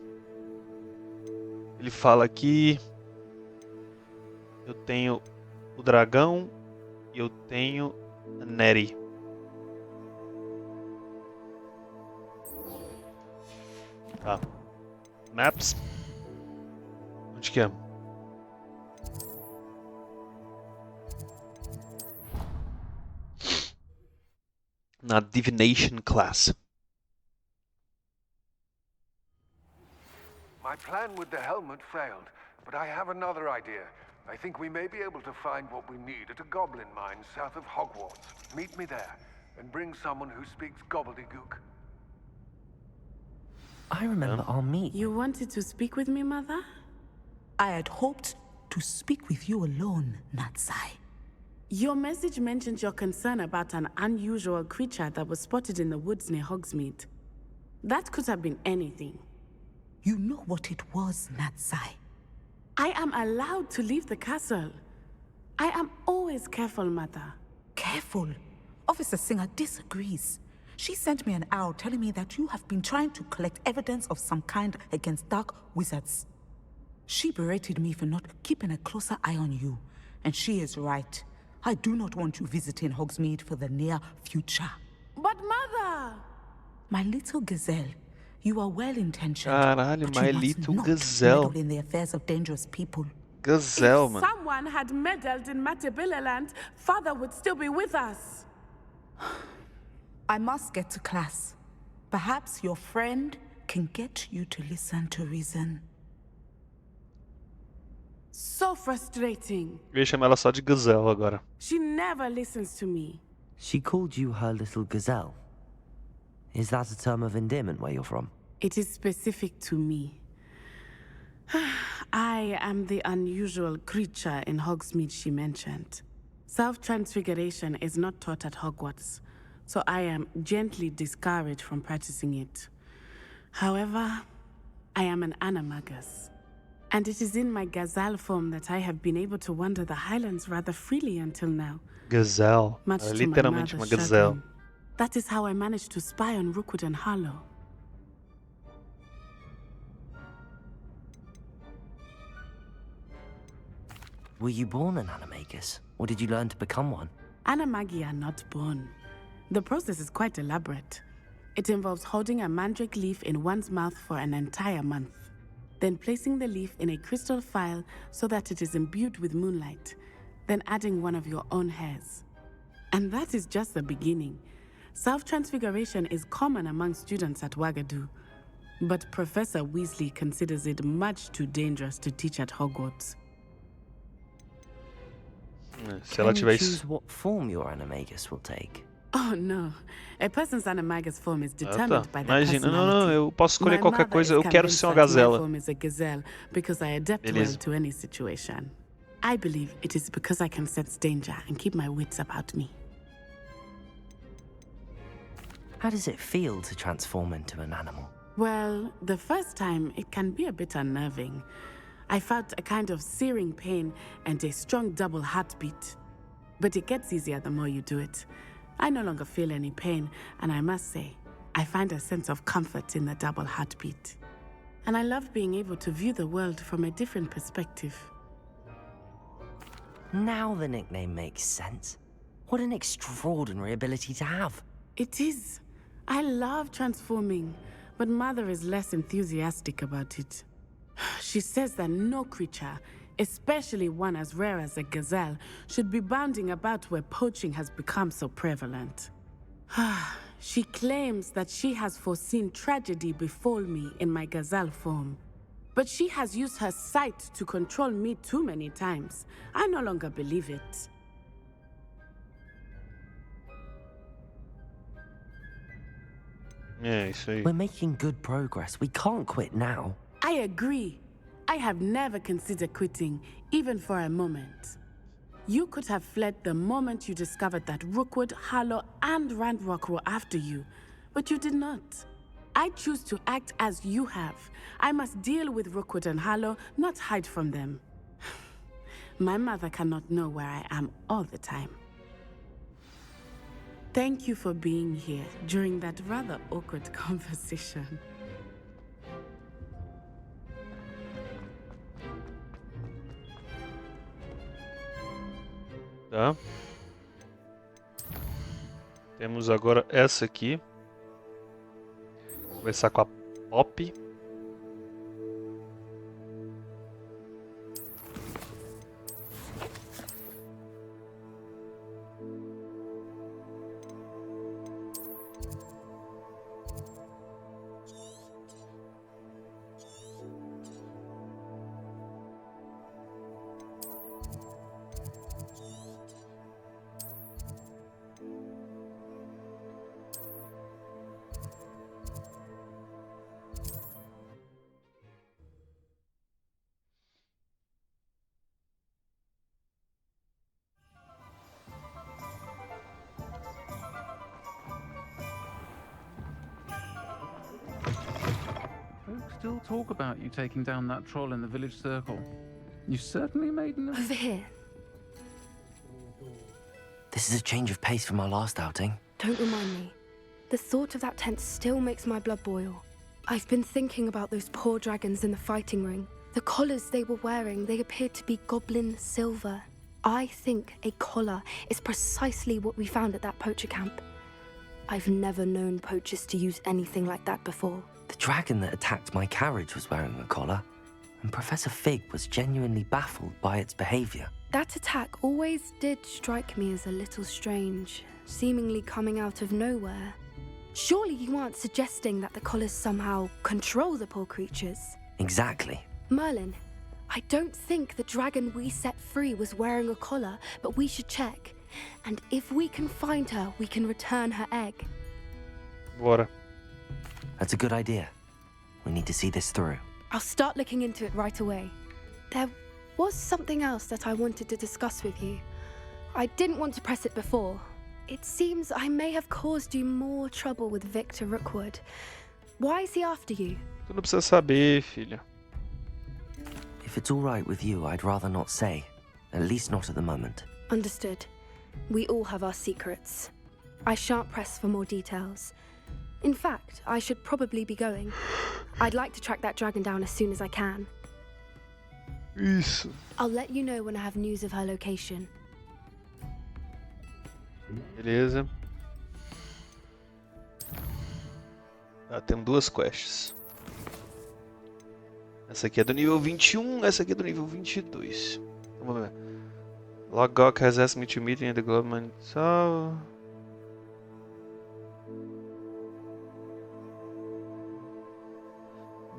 Ele fala aqui... Eu tenho o dragão e eu tenho a Neri. Tá. Maps. Onde que é? Na Divination class. My plan with the helmet failed, but I have another idea. I think we may be able to find what we need at a goblin mine south of Hogwarts. Meet me there, and bring someone who speaks gobbledygook. I remember our meet. You wanted to speak with me, Mother? I had hoped to speak with you alone, Natsai. Your message mentioned your concern about an unusual creature that was spotted in the woods near Hogsmeade. That could have been anything. You know what it was, Natsai. I am allowed to leave the castle. I am always careful, Mother. Careful. Officer Singer disagrees. She sent me an owl telling me that you have been trying to collect evidence of some kind against dark wizards. She berated me for not keeping a closer eye on you, and she is right. I do not want you visiting Hogsmeade for the near future. But Mother! My little gazelle, you are well-intentioned. Caralho, but my you must little not gazelle. meddle in the affairs of dangerous people. Gazelle, If mano. someone had meddled in Matabeleland, Father would still be with us. I must get to class. Perhaps your friend can get you to listen to reason. So frustrating. Eu ia chamar ela só de Gazelle agora. She never listens to me. She called you her little gazelle. Is that a term of endearment where you're from? It is specific to me. I am the unusual creature in Hogsmeade she mentioned. Self-transfiguration is not taught at Hogwarts, so I am gently discouraged from practicing it. However, I am an animagus, and it is in my gazelle form that I have been able to wander the Highlands rather freely until now. Gazelle. Much Ela é to my literalmente uma mother's gazelle. chagrin. That is how I managed to spy on Rookwood and Harlow. Were you born an animagus, or did you learn to become one? Animagi are not born. The process is quite elaborate. It involves holding a mandrake leaf in one's mouth for an entire month, then placing the leaf in a crystal phial so that it is imbued with moonlight, then adding one of your own hairs. And that is just the beginning. Self-transfiguration is common among students at Wagadu, but Professor Weasley considers it much too dangerous to teach at Hogwarts. Se ela Can tiver you isso. choose what form your animagus will take? Oh, no. A person's animagus form is Ah, tá. determined by their Imagina, não, personality. eu posso escolher My qualquer mother coisa, is eu quero convinced ser uma that my gazela. form is a gazelle because I adapt well Beleza. to any situation. I believe it is because I can sense danger and keep my wits about me. How does it feel to transform into an animal? Well, the first time it can be a bit unnerving. I felt a kind of searing pain and a strong double heartbeat. But it gets easier the more you do it. I no longer feel any pain, and I must say, I find a sense of comfort in the double heartbeat. And I love being able to view the world from a different perspective. Now the nickname makes sense. What an extraordinary ability to have. It is. I love transforming, but Mother is less enthusiastic about it. She says that no creature, especially one as rare as a gazelle, should be bounding about where poaching has become so prevalent. She claims that she has foreseen tragedy befall me in my gazelle form. But she has used her sight to control me too many times. I no longer believe it. É, isso aí. We're making good progress. We can't quit now. I agree. I have never considered quitting, even for a moment. You could have fled the moment you discovered that Rookwood, Harlow, and Randrock were after you, but you did not. I choose to act as you have. I must deal with Rookwood and Harlow, not hide from them. My mother cannot know where I am all the time. Thank you for being here during that rather awkward conversation. Tá. Temos agora essa aqui. Vou conversar com a Pop. Folks still talk about you taking down that troll in the village circle. You certainly made an... Over here. This is a change of pace from our last outing. Don't remind me. The thought of that tent still makes my blood boil. I've been thinking about those poor dragons in the fighting ring. The collars they were wearing, they appeared to be goblin silver. I think a collar is precisely what we found at that poacher camp. I've never known poachers to use anything like that before. The dragon that attacked my carriage was wearing a collar, and Professor Fig was genuinely baffled by its behavior. That attack always did strike me as a little strange, seemingly coming out of nowhere. Surely you aren't suggesting that the collars somehow control the poor creatures? Exactly. Merlin, I don't think the dragon we set free was wearing a collar, but we should check. And if we can find her, we can return her egg. Bora. That's a good idea. We need to see this through. I'll start looking into it right away. There was something else that I wanted to discuss with you. I didn't want to press it before. It seems I may have caused you more trouble with Victor Rookwood. Why is he after you? Tu não precisa saber, filha. If it's all right with you, I'd rather not say. At least not at the moment. Understood. We all have our secrets. I shan't press for more details. In fact, I should probably be going. I'd like to track that dragon down as soon as I can. Isso. I'll let you know when I have news of her location. Beleza. Tá, temos duas quests. Essa aqui é do nível 21, essa aqui é do nível 22. Então, vamos ver. Logok has asked me to meet in the government. So...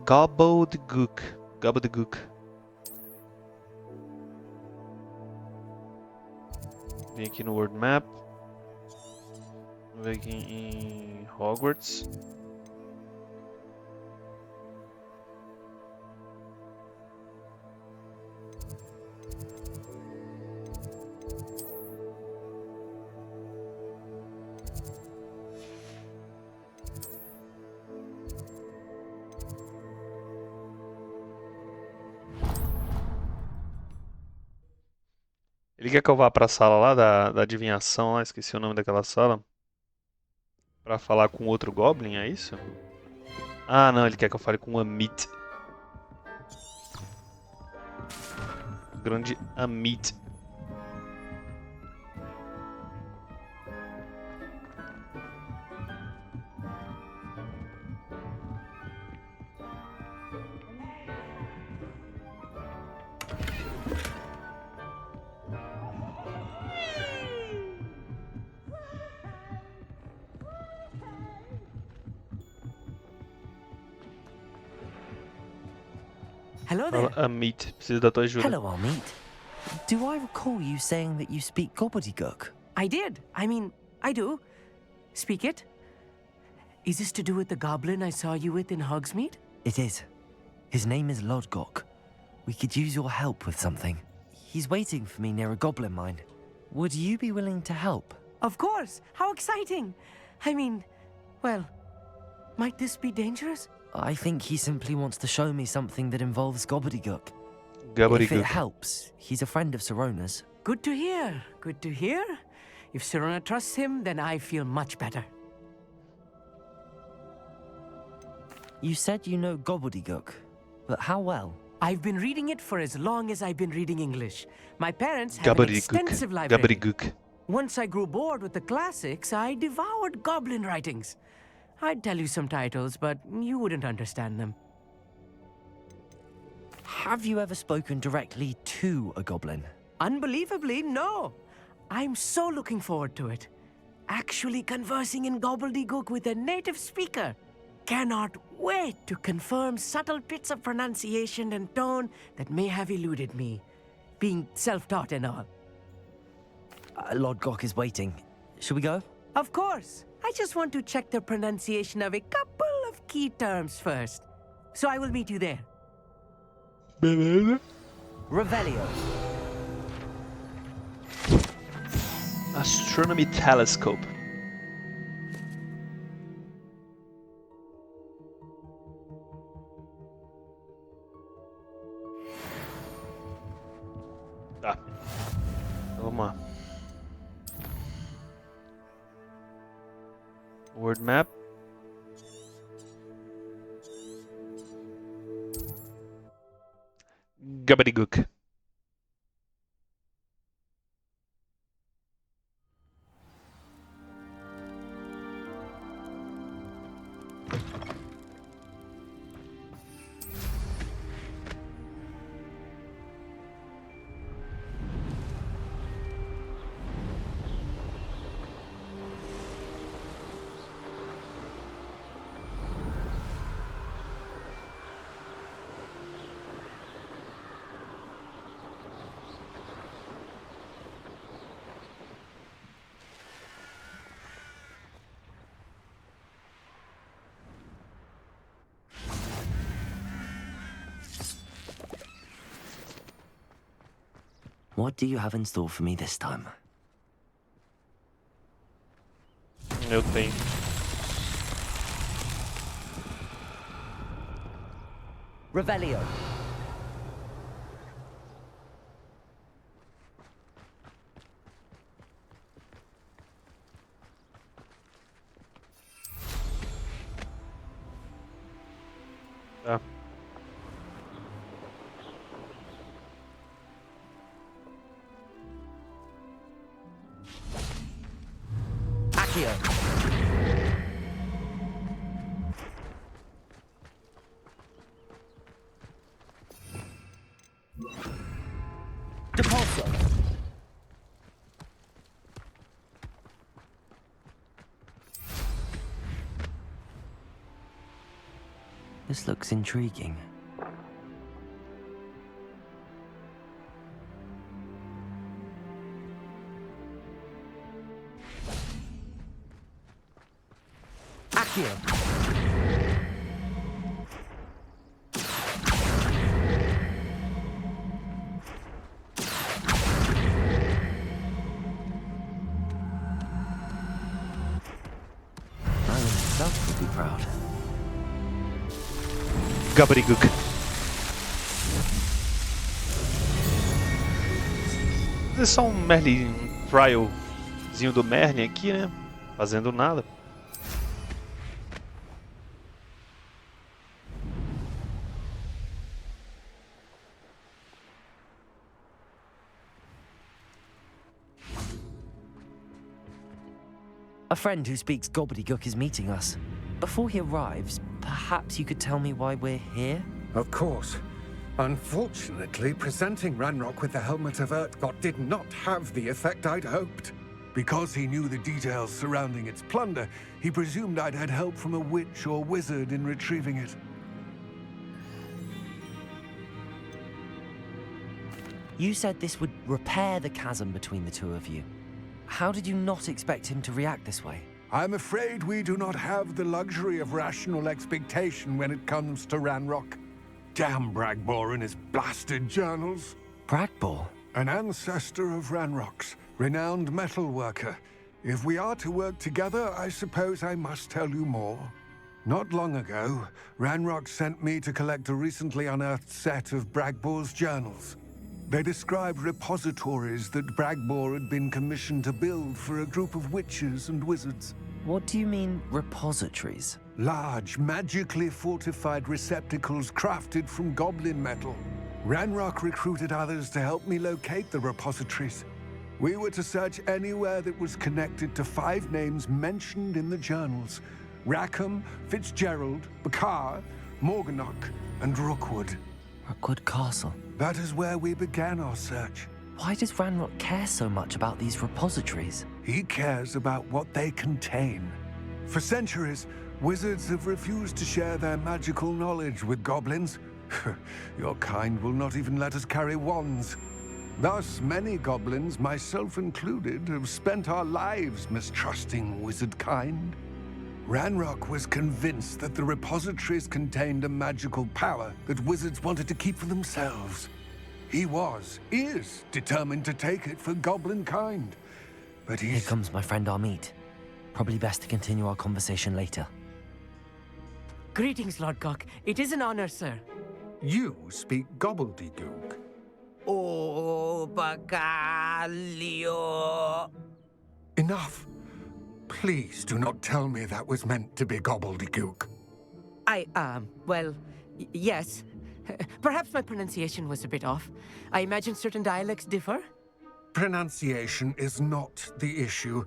Gobbledygook. Gobbledygook. Vem aqui no World Map. Vamos ver aqui em Hogwarts. Ele quer que eu vá pra sala lá da adivinhação, lá, esqueci o nome daquela sala. Pra falar com outro Goblin, é isso? Ah, não, ele quer que eu fale com o Amit. O grande Amit. Hello there. Fala, Amit, preciso da tua ajuda. Hello, Amit. Do I recall you saying that you speak gobbledygook? I did. I mean, I do. Speak it. Is this to do with the goblin I saw you with in Hogsmeade? It is. His name is Lodgok. We could use your help with something. He's waiting for me near a goblin mine. Would you be willing to help? Of course. How exciting. I mean, well, might this be dangerous? I think he simply wants to show me something that involves gobbledygook. Gobbledygook. If it helps, he's a friend of Sirona's. Good to hear. Good to hear. If Sirona trusts him, then I feel much better. You said you know gobbledygook, but how well? I've been reading it for as long as I've been reading English. My parents have an extensive library. Gobbledygook. Once I grew bored with the classics, I devoured goblin writings. I'd tell you some titles, but you wouldn't understand them. Have you ever spoken directly to a goblin? Unbelievably, no. I'm so looking forward to it. Actually conversing in gobbledygook with a native speaker. Cannot wait to confirm subtle bits of pronunciation and tone that may have eluded me, being self-taught and all. Lodgok is waiting. Shall we go? Of course. I just want to check the pronunciation of a couple of key terms first. So I will meet you there. Beleza. Revelio. Astronomy telescope. Tá. Então vamos lá. World map. Gobbledygook. What do you have in store for me this time? Eu tenho. Revelio. Tá. This looks intriguing. Accio! Iron himself would be proud. Gobbledygook. Fazer só um Merlin, um trialzinho do Merlin aqui, né? Fazendo nada. A friend who speaks gobbledygook is meeting us. Before he arrives, perhaps you could tell me why we're here? Of course. Unfortunately, presenting Ranrock with the Helmet of Urtkot did not have the effect I'd hoped. Because he knew the details surrounding its plunder, he presumed I'd had help from a witch or wizard in retrieving it. You said this would repair the chasm between the two of you. How did you not expect him to react this way? I'm afraid we do not have the luxury of rational expectation when it comes to Ranrock. Damn Bragbor and his blasted journals. Bragbor? An ancestor of Ranrock's, renowned metal worker. If we are to work together, I suppose I must tell you more. Not long ago, Ranrock sent me to collect a recently unearthed set of Bragbor's journals. They described repositories that Bragbor had been commissioned to build for a group of witches and wizards. What do you mean, repositories? Large, magically fortified receptacles crafted from goblin metal. Ranrock recruited others to help me locate the repositories. We were to search anywhere that was connected to 5 names mentioned in the journals: Rackham, Fitzgerald, Bakar, Morganach, and Rookwood. Rookwood Castle. That is where we began our search. Why does Ranrock care so much about these repositories? He cares about what they contain. For centuries, wizards have refused to share their magical knowledge with goblins. Your kind will not even let us carry wands. Thus, many goblins, myself included, have spent our lives mistrusting wizard kind. Ranrock was convinced that the repositories contained a magical power that wizards wanted to keep for themselves. He is determined to take it for goblin kind. But Here comes my friend Amit. Probably best to continue our conversation later. Greetings, Lord Cock. It is an honor, sir. You speak gobbledygook. Oh, Bacalio. Enough. Please do not tell me that was meant to be gobbledygook. Well, yes. Perhaps my pronunciation was a bit off. I imagine certain dialects differ? Pronunciation is not the issue.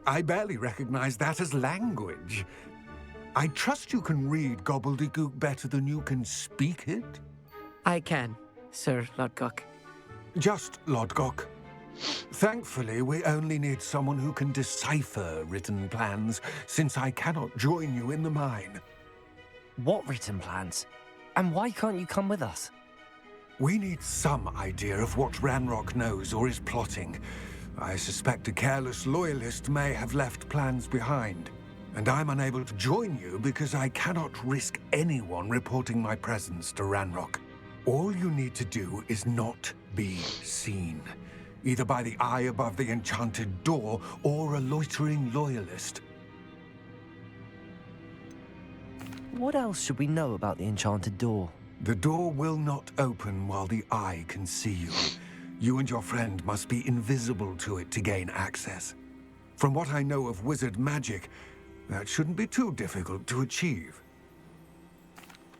I barely recognize that as language. I trust you can read gobbledygook better than you can speak it? I can, Sir Lodgok. Just Lodgok. Thankfully, we only need someone who can decipher written plans, since I cannot join you in the mine. What written plans? And why can't you come with us? We need some idea of what Ranrock knows or is plotting. I suspect a careless loyalist may have left plans behind. And I'm unable to join you because I cannot risk anyone reporting my presence to Ranrock. All you need to do is not be seen, either by the eye above the enchanted door or a loitering loyalist. What else should we know about the enchanted door? The door will not open while the eye can see you. You and your friend must be invisible to it to gain access. From what I know of wizard magic, that shouldn't be too difficult to achieve.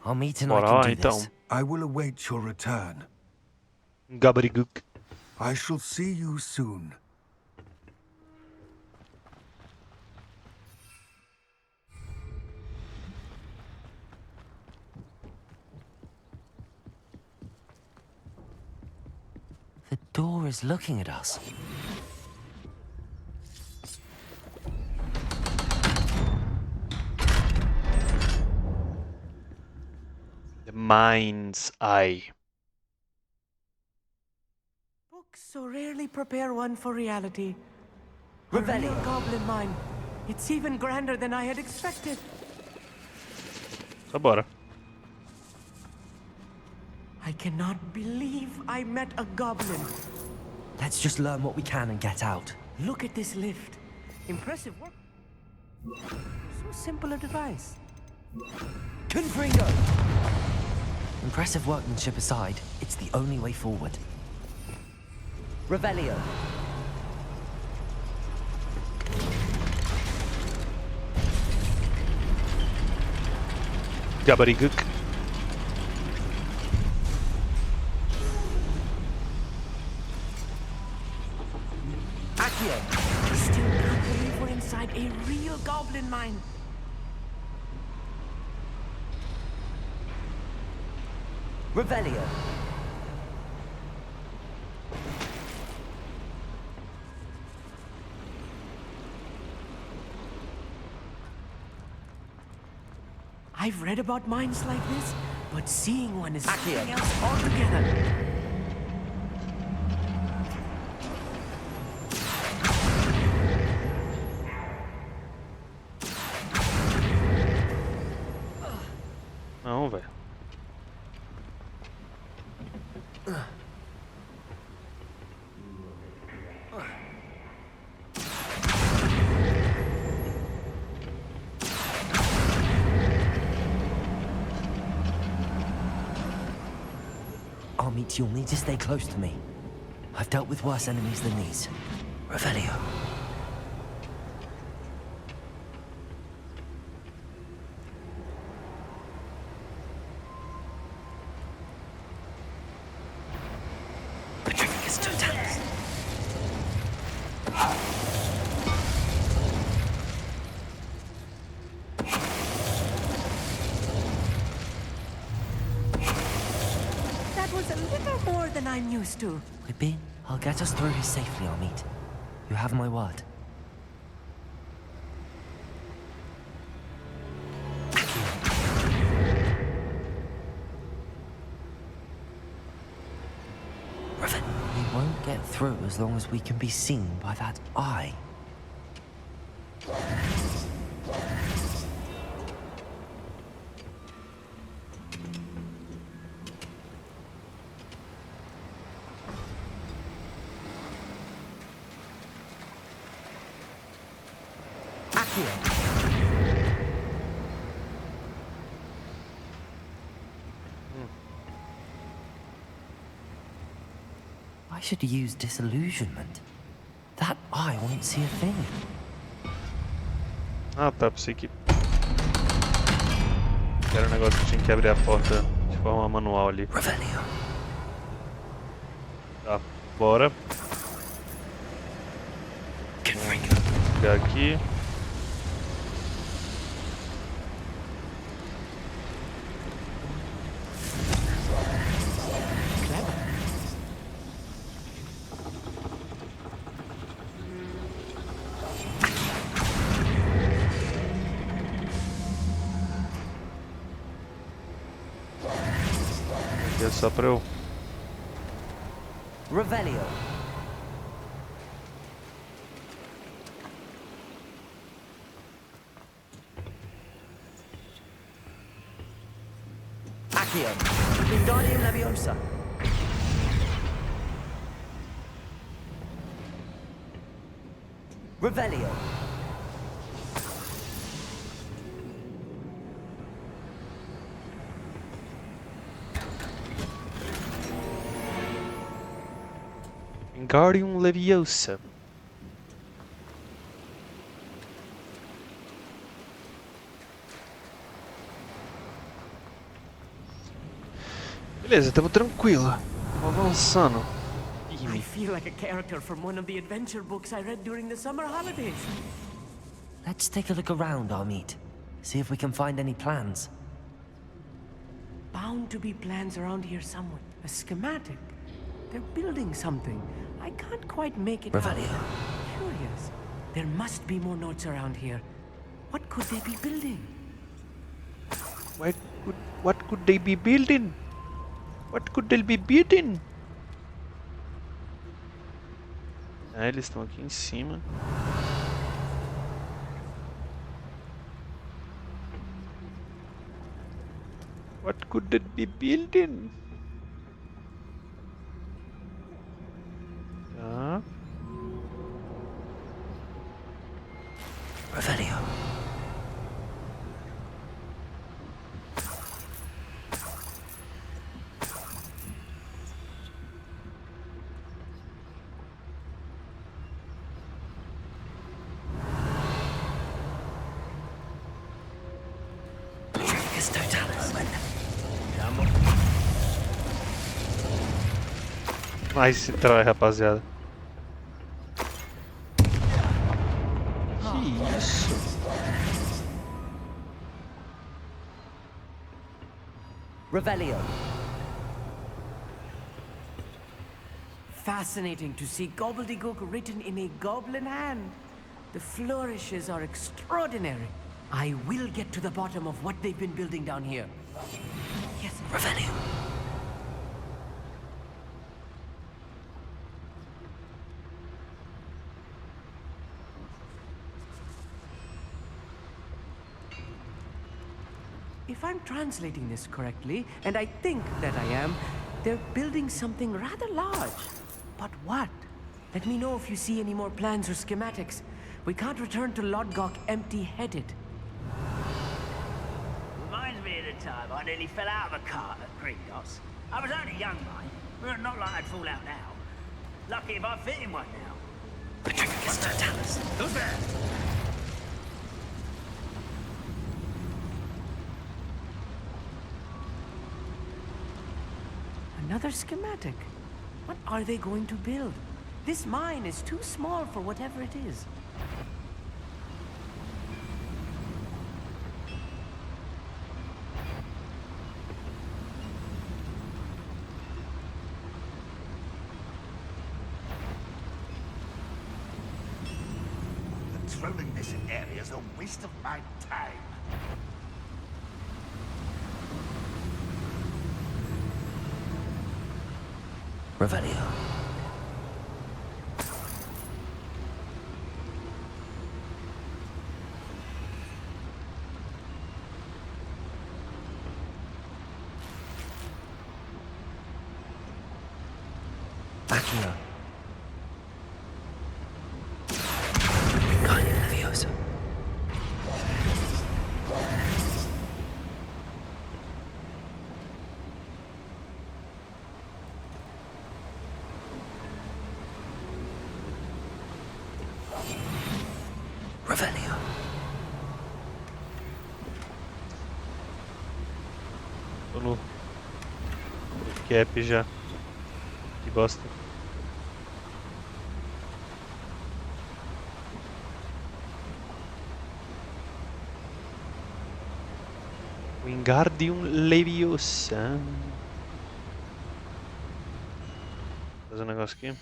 I'll meet and I can do this. I will await your return. Gobbledygook. I shall see you soon. The door is looking at us. The mind's eye. Books so rarely prepare one for reality. A Revelio. real goblin mine. It's even grander than I had expected. Só bora. I cannot believe I met a goblin. Let's just learn what we can and get out. Look at this lift. Impressive work. So simple a device. Confringo! Impressive workmanship aside, it's the only way forward. Revelio. Gobbledygook. Accio. I still can't believe we're inside a real goblin mine. Revelio. I've read about mines like this, but seeing one is something else altogether. Não, velho. Armit, you'll need to stay close to me. I've dealt with worse enemies than these. Revelio. Petrificus totalis. That was a little more than I'm used to. Whippy, I'll get us through here safely, Armit. You have my word. We won't get through as long as we can be seen by that eye. I should use disillusionment. That eye won't see a thing. Ah, tá, pensei que era um negócio que tinha que abrir a porta de forma manual ali. Revelio. Tá, bora. Pegar aqui. Aqui é só pra eu... Revelio. Accio. Wingardium Leviosa. Revelio. Wingardium Leviosa. Beleza, estamos tranquilo. Vamos avançando. I feel like a character from one of the adventure books I read during the summer holidays. Let's take a look around, Armit. See if we can find any plans. Bound to be plans around here somewhere. A schematic. They're building something. I can't quite make it out. Revelio. Curious. There must be more notes around here. What could they be building? What What could they be building? What could they be building? Ah, eles estão aqui em cima. What could they be building? Tá. Revelio. Mas se trai, rapaziada. Que isso? Revelio. Fascinating to see gobbledygook written in a goblin hand. The flourishes are extraordinary. I will get to the bottom of what they've been building down here. Yes, Revelio. If I'm translating this correctly, and I think that I am, they're building something rather large. But what? Let me know if you see any more plans or schematics. We can't return to Lodgok empty-headed. Reminds me of the time I nearly fell out of a cart at Gringotts. I was only young, mate. But not like I'd fall out now. Lucky if I fit in one now. Patricius Totalis. Who's there? Another schematic. What are they going to build? This mine is too small for whatever it is. Patrolling this area is a waste of my time. Revelio. Accio. Campanha Leviosa. Revelio. Tô no cap já. Que bosta. Wingardium Leviosa. Fazer um negócio aqui.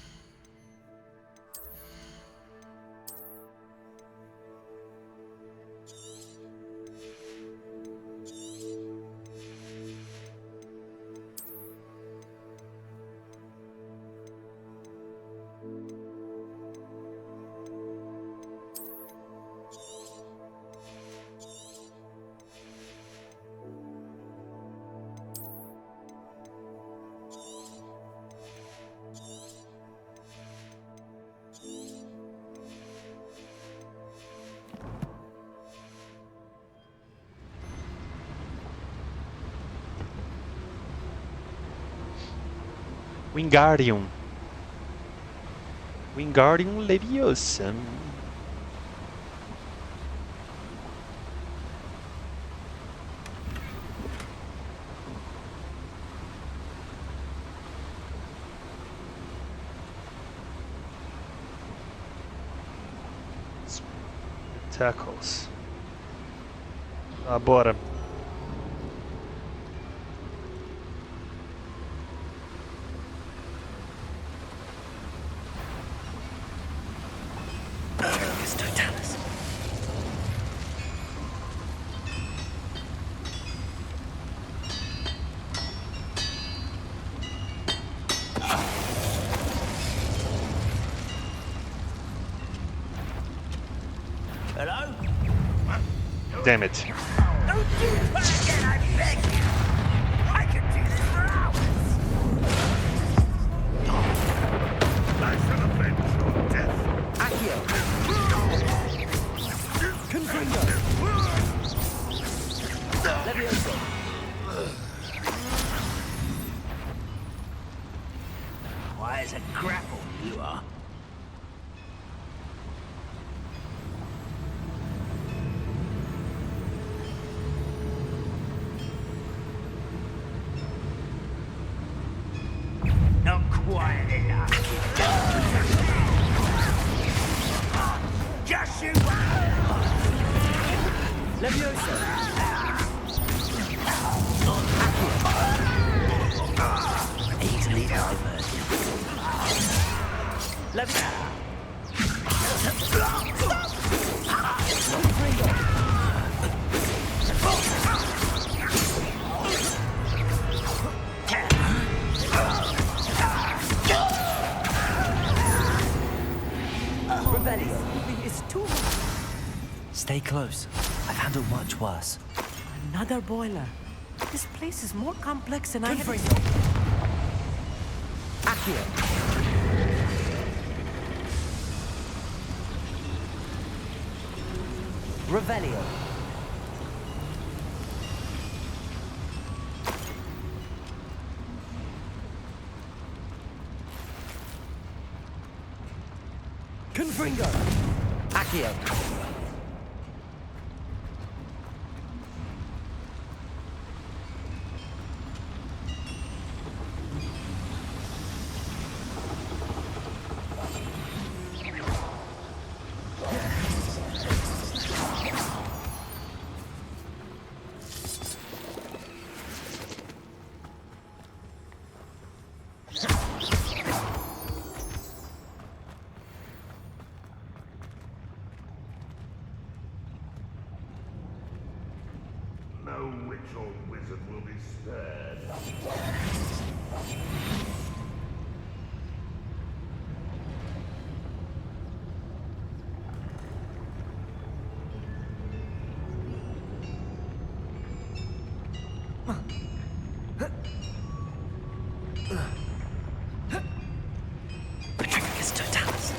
Wingardium. Wingardium Leviosa. Tackles. Ah, bora. Damn it. Don't do that again, I beg you! I could do this for hours! I shall avenge your death. Accio! Confringo! Levioso! Why, it's a grapple, you are. Not quite enough. Just you Levioso! Easily diverted. Levioso! Revelio! It's too much. Stay close. I've handled much worse. Another boiler. This place is more complex than I had. Accio! Revelio! Confringo! Accio! No witch or wizard will be spared. Patricus Totalis.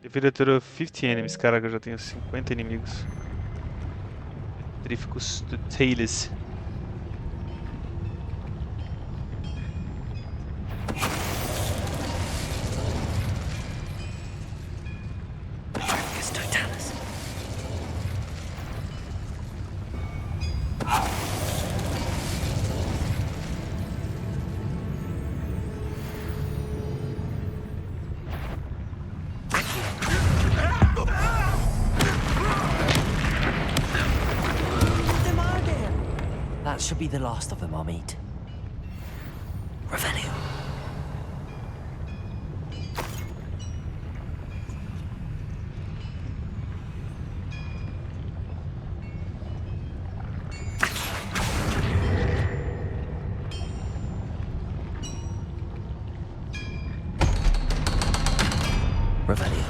Deveria ter 50 enemies. Caraca, eu já tenho 50 inimigos. Petrificus Totalis. Patricus Totalis. That should be the last of them I'll meet. Revelio. Revelio.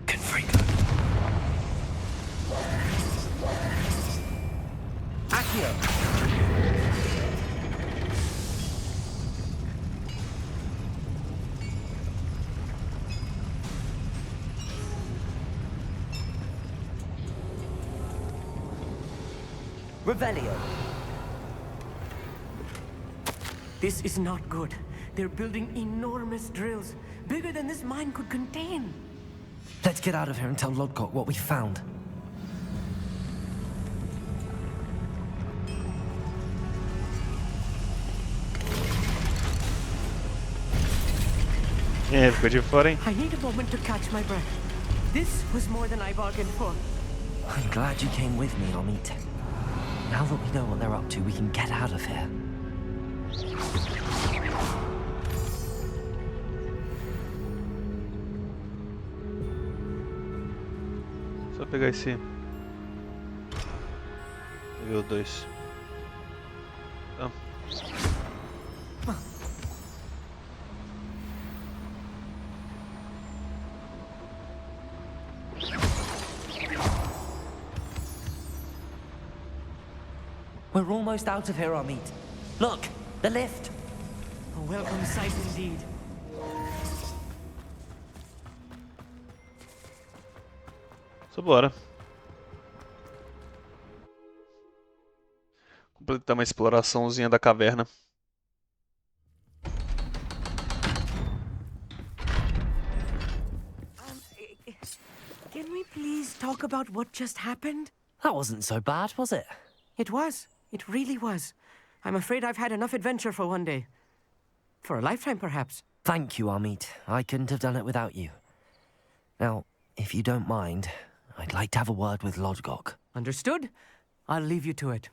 Confringo. Accio! Revelio! This is not good. They're building enormous drills, bigger than this mine could contain. Let's get out of here and tell Lodgok what we found. É, ficou de fora, hein? I need a moment to catch my breath. This was more than I bargained for. I'm glad you came with me, Amit. Now that we know what they're up to, we can get out of here. pegar esse nível 2. Tá. We're almost out of here, Amit. Look, the lift. A welcome sight indeed. Só bora. Completar uma exploraçãozinha da caverna. Can we please talk about what just happened? That wasn't so bad, was it? It was. It really was. I'm afraid I've had enough adventure for one day. For a lifetime, perhaps. Thank you, Amit. I couldn't have done it without you. Now, if you don't mind, I'd like to have a word with Lodgok. Understood? I'll leave you to it.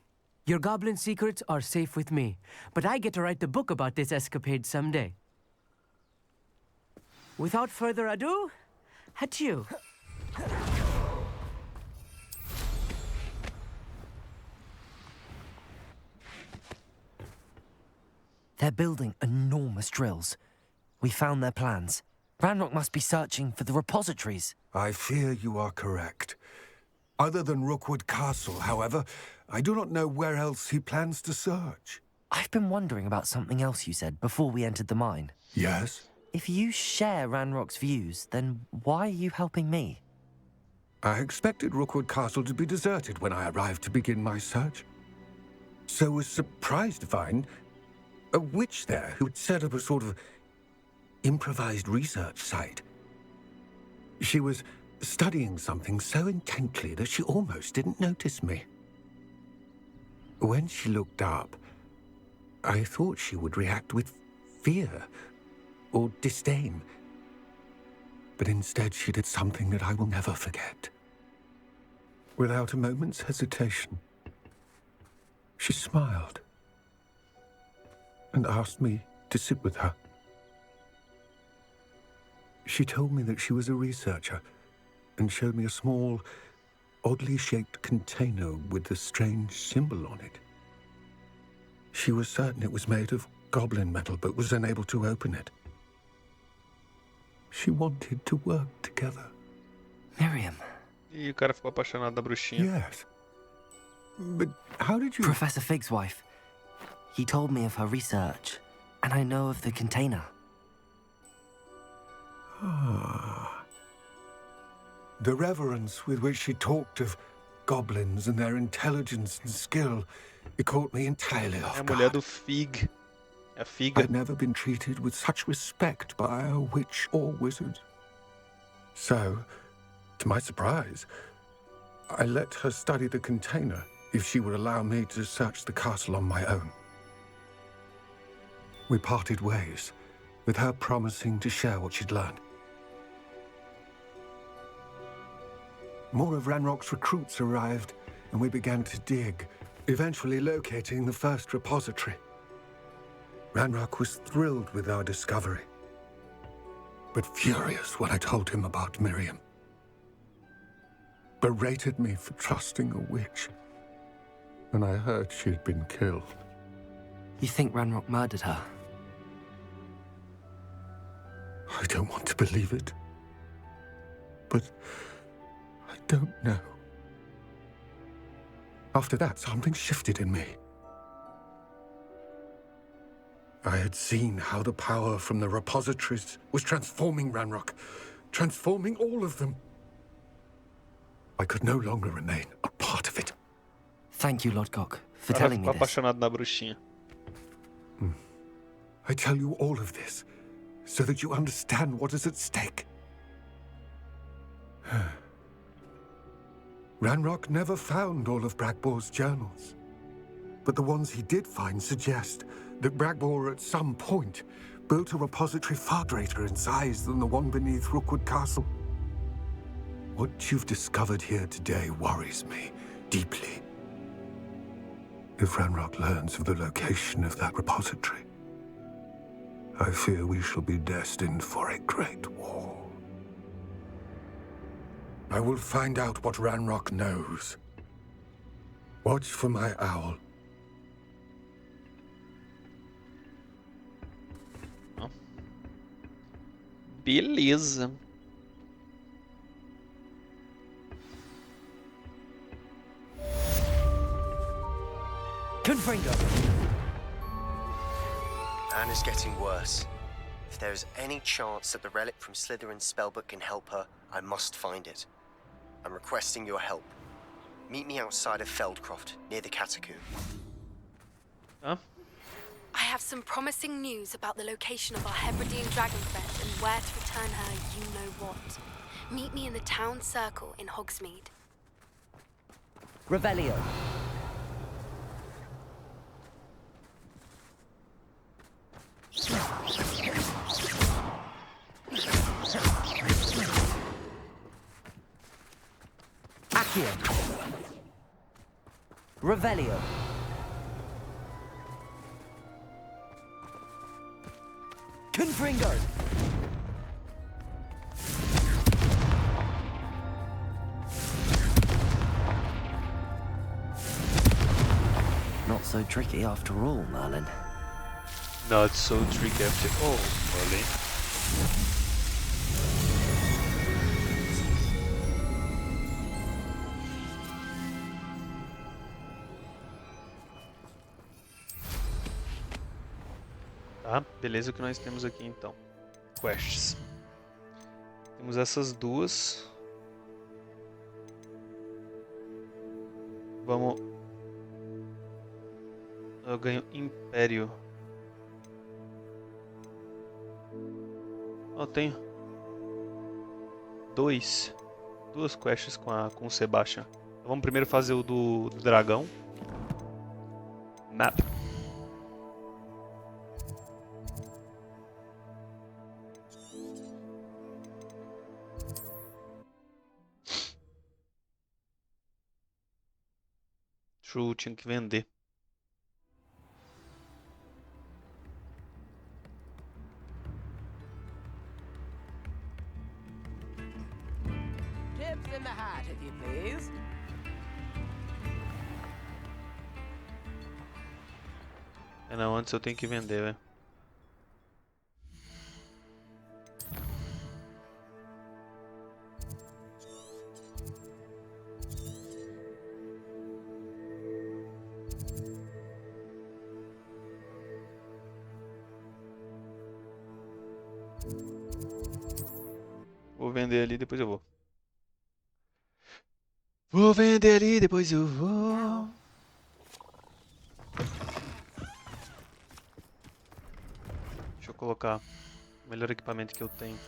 Your goblin secrets are safe with me, but I get to write the book about this escapade someday. Without further ado, adieu. They're building enormous drills. We found their plans. Ranrock must be searching for the repositories. I fear you are correct. Other than Rookwood Castle, however, I do not know where else he plans to search. I've been wondering about something else you said before we entered the mine. Yes? If you share Ranrock's views, then why are you helping me? I expected Rookwood Castle to be deserted when I arrived to begin my search. So was surprised to find a witch there who had set up a sort of improvised research site. She was studying something so intently that she almost didn't notice me. When she looked up, I thought she would react with fear or disdain. But instead she did something that I will never forget. Without a moment's hesitation, she smiled and asked me to sit with her. She told me that she was a researcher and showed me a small, oddly shaped container with a strange symbol on it. She was certain it was made of goblin metal, but was unable to open it. She wanted to work together. Miriam. E o cara ficou apaixonado da bruxinha. Yes. But how did you... Professor Fig's wife. He told me of her research, and I know of the container. Ah. The reverence with which she talked of goblins and their intelligence and skill, it caught me entirely off É a guard. mulher do Fig. É a Figa. I'd never been treated with such respect by a witch or wizard. So, to my surprise, I let her study the container if she would allow me to search the castle on my own. We parted ways, with her promising to share what she'd learned. More of Ranrock's recruits arrived, and we began to dig, eventually locating the first repository. Ranrock was thrilled with our discovery, but furious when I told him about Miriam. Berated me for trusting a witch, and I heard she'd been killed. You think Ranrock murdered her? I don't want to believe it, but I don't know. After that, something shifted in me. I had seen how the power from the repositories was transforming Ranrock, transforming all of them. I could no longer remain a part of it. Thank you, Lodgok, for Ela telling me ficou this. apaixonado na bruxinha. I tell you all of this so that you understand what is at stake. Ranrock never found all of Bragbor's journals, but the ones he did find suggest that Bragbor at some point built a repository far greater in size than the one beneath Rookwood Castle. What you've discovered here today worries me deeply. If Ranrock learns of the location of that repository, I fear we shall be destined for a great war. I will find out what Ranrock knows. Watch for my owl. Beleza. Confringo! Anna's getting worse. If there is any chance that the relic from Slytherin's spellbook can help her, I must find it. I'm requesting your help. Meet me outside of Feldcroft, near the Catacomb. Huh? I have some promising news about the location of our Hebridean dragonfriend and where to return her you-know-what. Meet me in the town circle in Hogsmeade. Revelio. Accio. Revelio. Confringo. Not so tricky after all, Merlin. Not so tricky after all, Merlin. Tá, beleza, o que nós temos aqui então? Quests. Temos essas duas. Vamos... Eu ganho Império. Eu tenho duas quests com o Sebastian. Então, vamos primeiro fazer o do dragão. Map. True, tinha que vender. Tips in the hat, if you please. Não, antes eu tenho que vender, velho. Vou vender ali, depois eu vou. Vou vender ali, depois eu vou. Deixa eu colocar o melhor equipamento que eu tenho.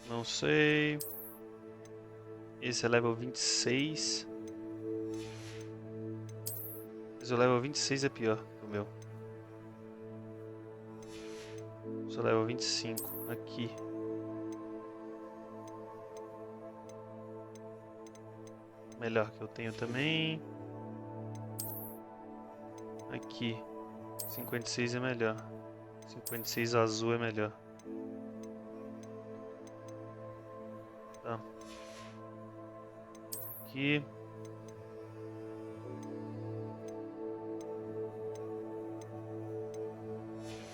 Não sei. Esse é level 26. Mas o level 26 é pior que o meu. Sou level 25. Aqui. Melhor que eu tenho também. Aqui. 56 é melhor. 56 azul é melhor. Tá. Aqui.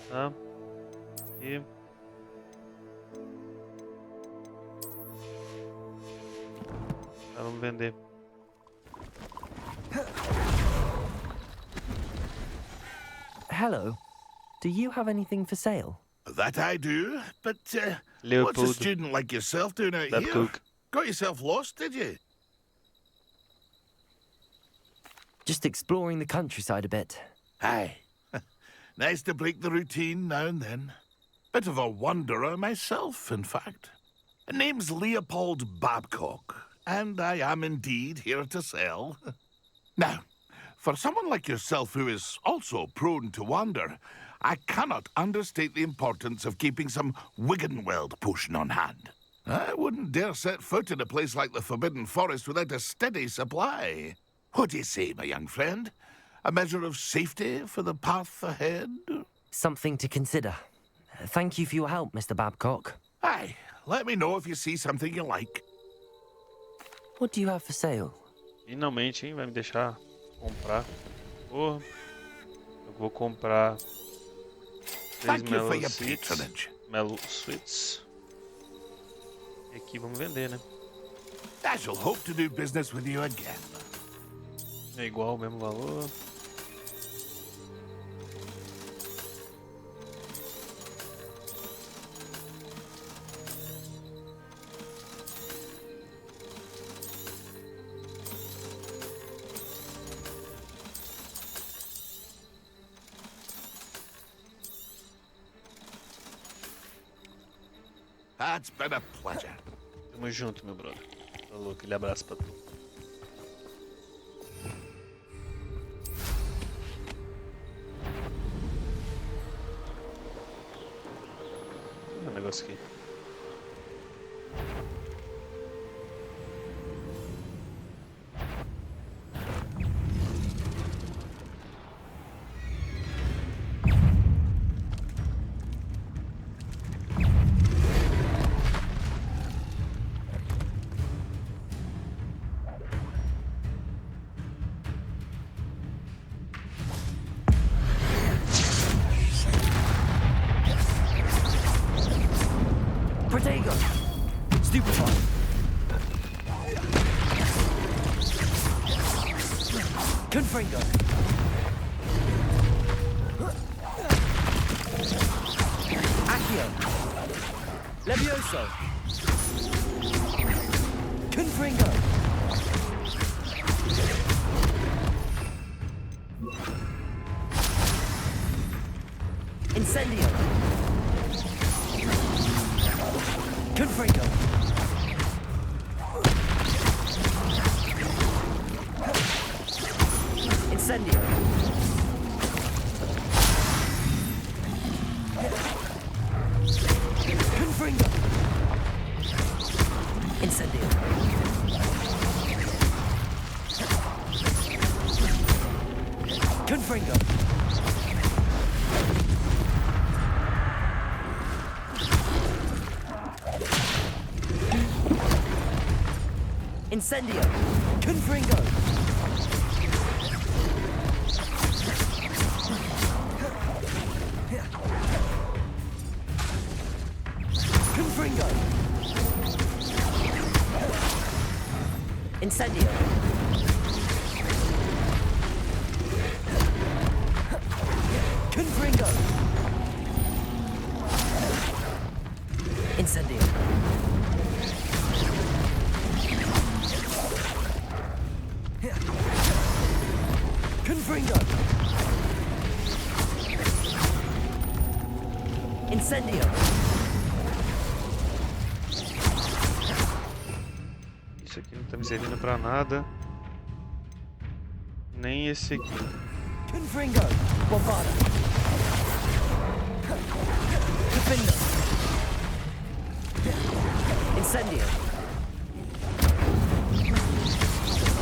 Tá. Aqui. Tá, vamos vender. Hello. Do you have anything for sale? That I do, but what's a Leopold. student like yourself doing out here? Cook. Got yourself lost, did you? Just exploring the countryside a bit. Aye. Nice to break the routine now and then. Bit of a wanderer myself, in fact. Name's Leopold Babcock, and I am indeed here to sell. Now, for someone like yourself who is also prone to wander, I cannot understate the importance of keeping some Wiggenweld potion on hand. I wouldn't dare set foot in a place like the Forbidden Forest without a steady supply. What do you say, my young friend? A measure of safety for the path ahead? Something to consider. Thank you for your help, Mr. Babcock. Aye, Let me know if you see something you like. What do you have for sale? Finalmente, hein? Vai me deixar comprar. Porra. Eu vou comprar 3 Thank you for Mellow your Sweets. patronage. Mellow Sweets. E aqui vamos vender, né? I shall hope to do business with you again. É igual o mesmo valor. It's been a pleasure. Tamo junto, meu brother. Falou, aquele abraço pra tu. Olha o negócio aqui. Protego! Stupefy! Confringo! Accio! Levioso! Confringo! Incendio! Confringo! Incendio! Confringo! Incendio! Confringo! Incendio! Confringo! Confringo! Incendio! Confringo! Incendio! Confringo! Incendio! Isso aqui não tá me servindo pra nada. Nem esse aqui. Confringo! Bombada! Defender! Incendio!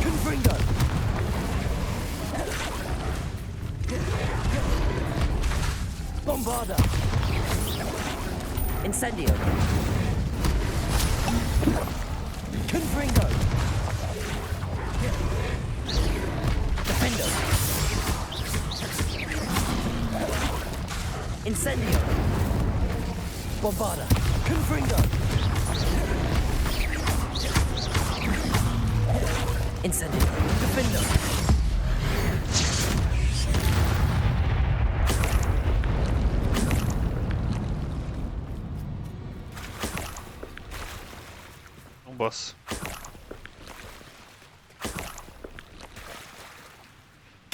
Confringo! Bombarda! Incendio! Confringo! Defender! Incendio! Bombarda! Confringo! Incendio! Defender! Boss.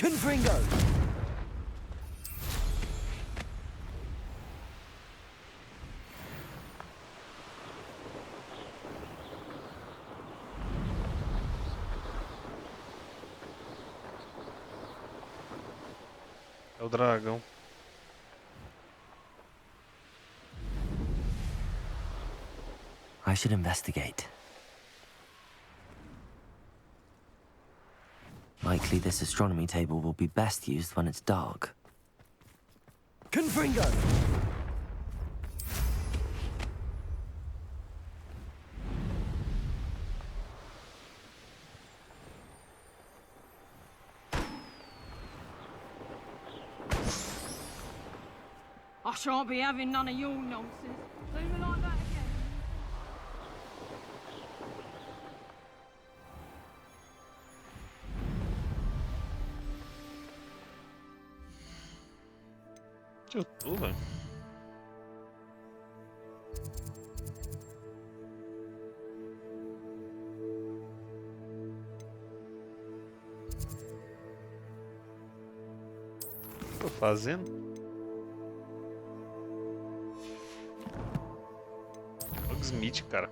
Confringo! É o dragão. I should investigate. Likely this astronomy table will be best used when it's dark. Confringo! I shan't be having none of your nonsense. Leave it like that again. Onde eu tô, velho? O que eu tô fazendo? Hogsmeade, cara.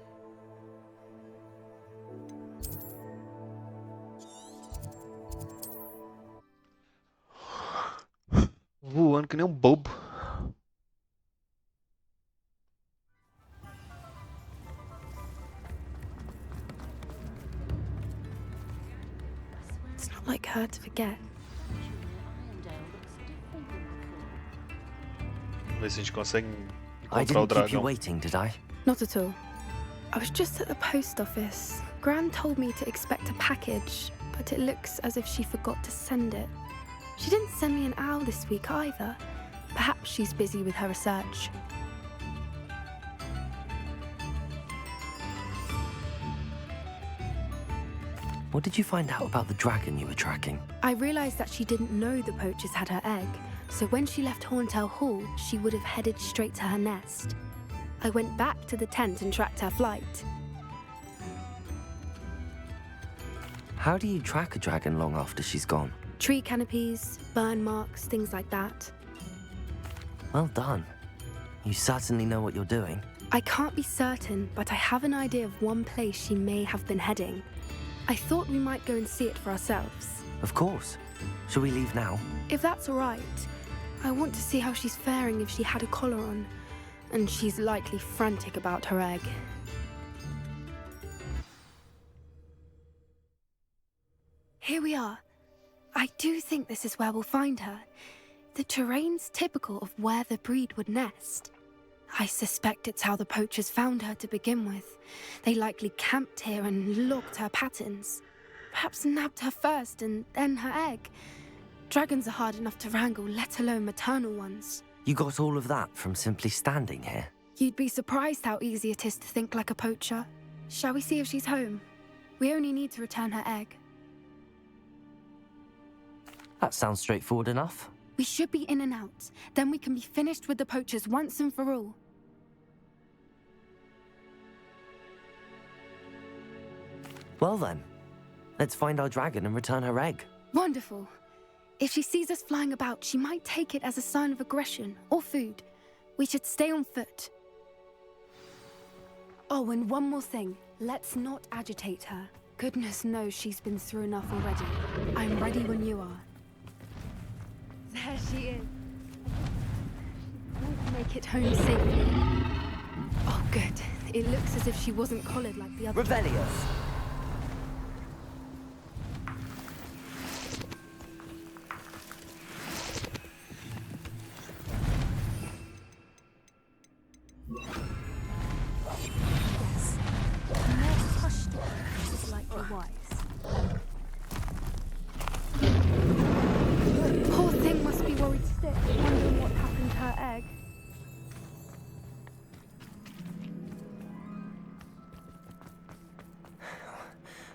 Voando que nem um bobo. It's not like her to forget. Vamos ver se a gente consegue I encontrar o didn't keep you dragão. waiting, did I? Not at all. I was just at the post office. Gran told me to expect a package, but it looks as if she forgot to send it. She didn't send me an owl this week either. Perhaps she's busy with her research. What did you find out about the dragon you were tracking? I realized that she didn't know the poachers had her egg, so when she left Horntail Hall, she would have headed straight to her nest. I went back to the tent and tracked her flight. How do you track a dragon long after she's gone? Tree canopies, burn marks, things like that. Well done. You certainly know what you're doing. I can't be certain, but I have an idea of one place she may have been heading. I thought we might go and see it for ourselves. Of course. Shall we leave now? If that's all right. I want to see how she's faring if she had a collar on. And she's likely frantic about her egg. Here we are. I do think this is where we'll find her. The terrain's typical of where the breed would nest. I suspect it's how the poachers found her to begin with. They likely camped here and logged her patterns. Perhaps nabbed her first and then her egg. Dragons are hard enough to wrangle, let alone maternal ones. You got all of that from simply standing here? You'd be surprised how easy it is to think like a poacher. Shall we see if she's home? We only need to return her egg. That sounds straightforward enough. We should be in and out. Then we can be finished with the poachers once and for all. Well then, let's find our dragon and return her egg. Wonderful. If she sees us flying about, she might take it as a sign of aggression or food. We should stay on foot. Oh, and one more thing. Let's not agitate her. Goodness knows she's been through enough already. I'm ready when you are. There she is. Let's make it home safely. Oh, good. It looks as if she wasn't collared like the other. Revelio. Yes. The more hushed it is likely wise. Poor thing must be worried sick, wondering what happened to her egg.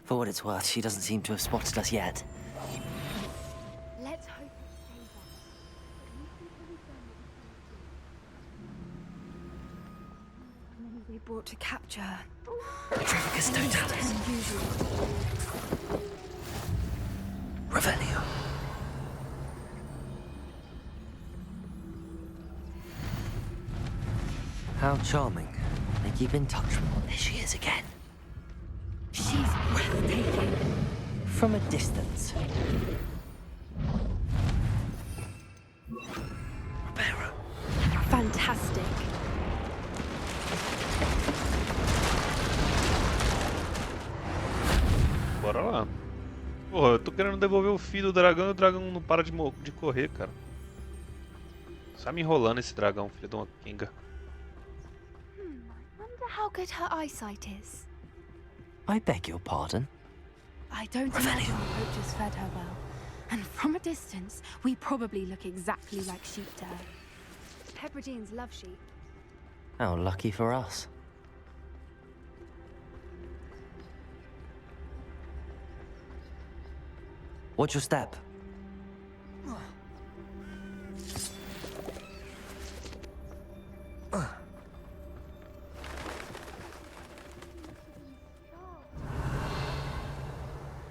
For what it's worth, she doesn't seem to have spotted us yet. Let's hope it stays on. We brought to capture her. Trevicus Totalis. Unusual. Revelio. How charming. They keep in touch with her. There she is again. She's breathtaking. From a distance. Ribeiro. Fantastic. Bora lá. Porra, eu tô querendo devolver o filho do dragão e o dragão não para de correr, cara. Só me enrolando esse dragão, filho de uma kinga. Wonder how good her eyesight is. I beg your pardon? I don't imagine the poachers fed her well. And from a distance, we probably look exactly like sheep to her. Hebrideans love sheep. How lucky for us. Watch your step.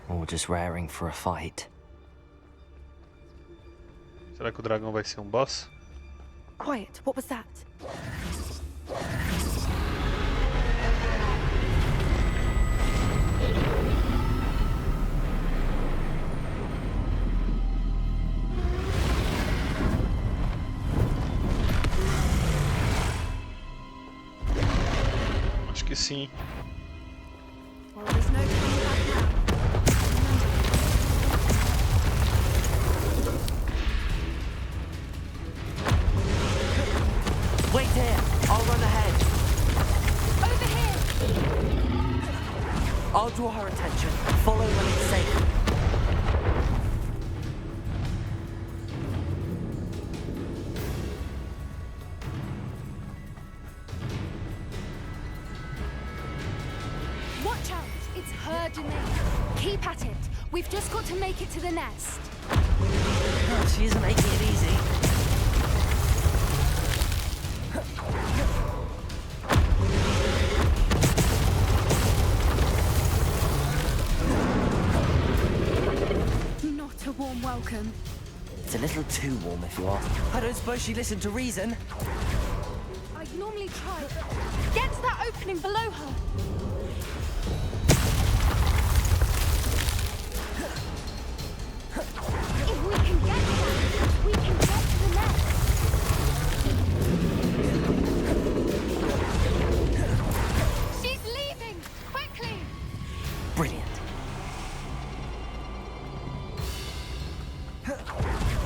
Or just raring for a fight. Será que o dragão vai ser um boss? Quiet, what was that? Acho que sim. Well, there's no turning back now. Wait here. I'll run ahead. Over here! I'll draw her attention. Follow when it's safe. Watch out! It's her domain. Keep at it. We've just got to make it to the nest. She isn't making it easy. Not a warm welcome. It's a little too warm if you ask. I don't suppose she listened to reason. I'd normally try, but get to that opening below her. If we can get to that, we can get to the nest. She's leaving! Quickly! Brilliant.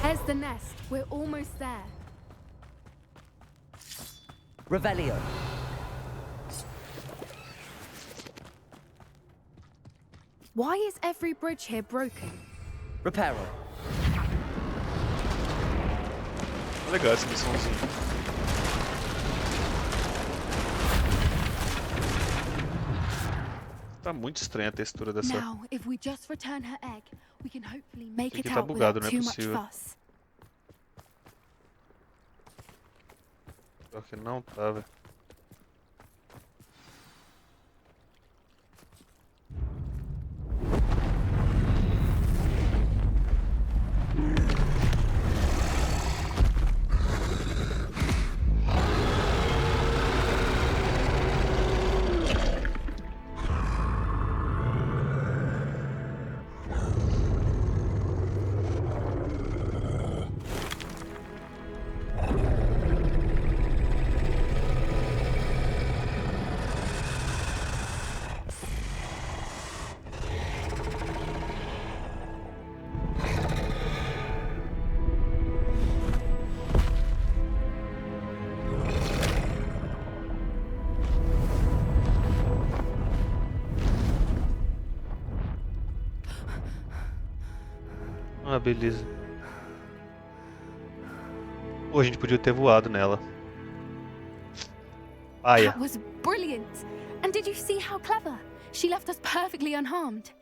There's the nest. We're almost there. Revelio. Why is every bridge here broken? Reparo. Legal essa missãozinha. Tá muito estranha a textura dessa. Now, if we just return her egg, we can hopefully make Aqui it tá out bugado, without não é too much possível. fuss. Pior que não tá, velho. Ah, beleza. Pô, a gente podia ter voado nela. Paia. That was brilliant! And did you see how clever? She left us perfectly unharmed.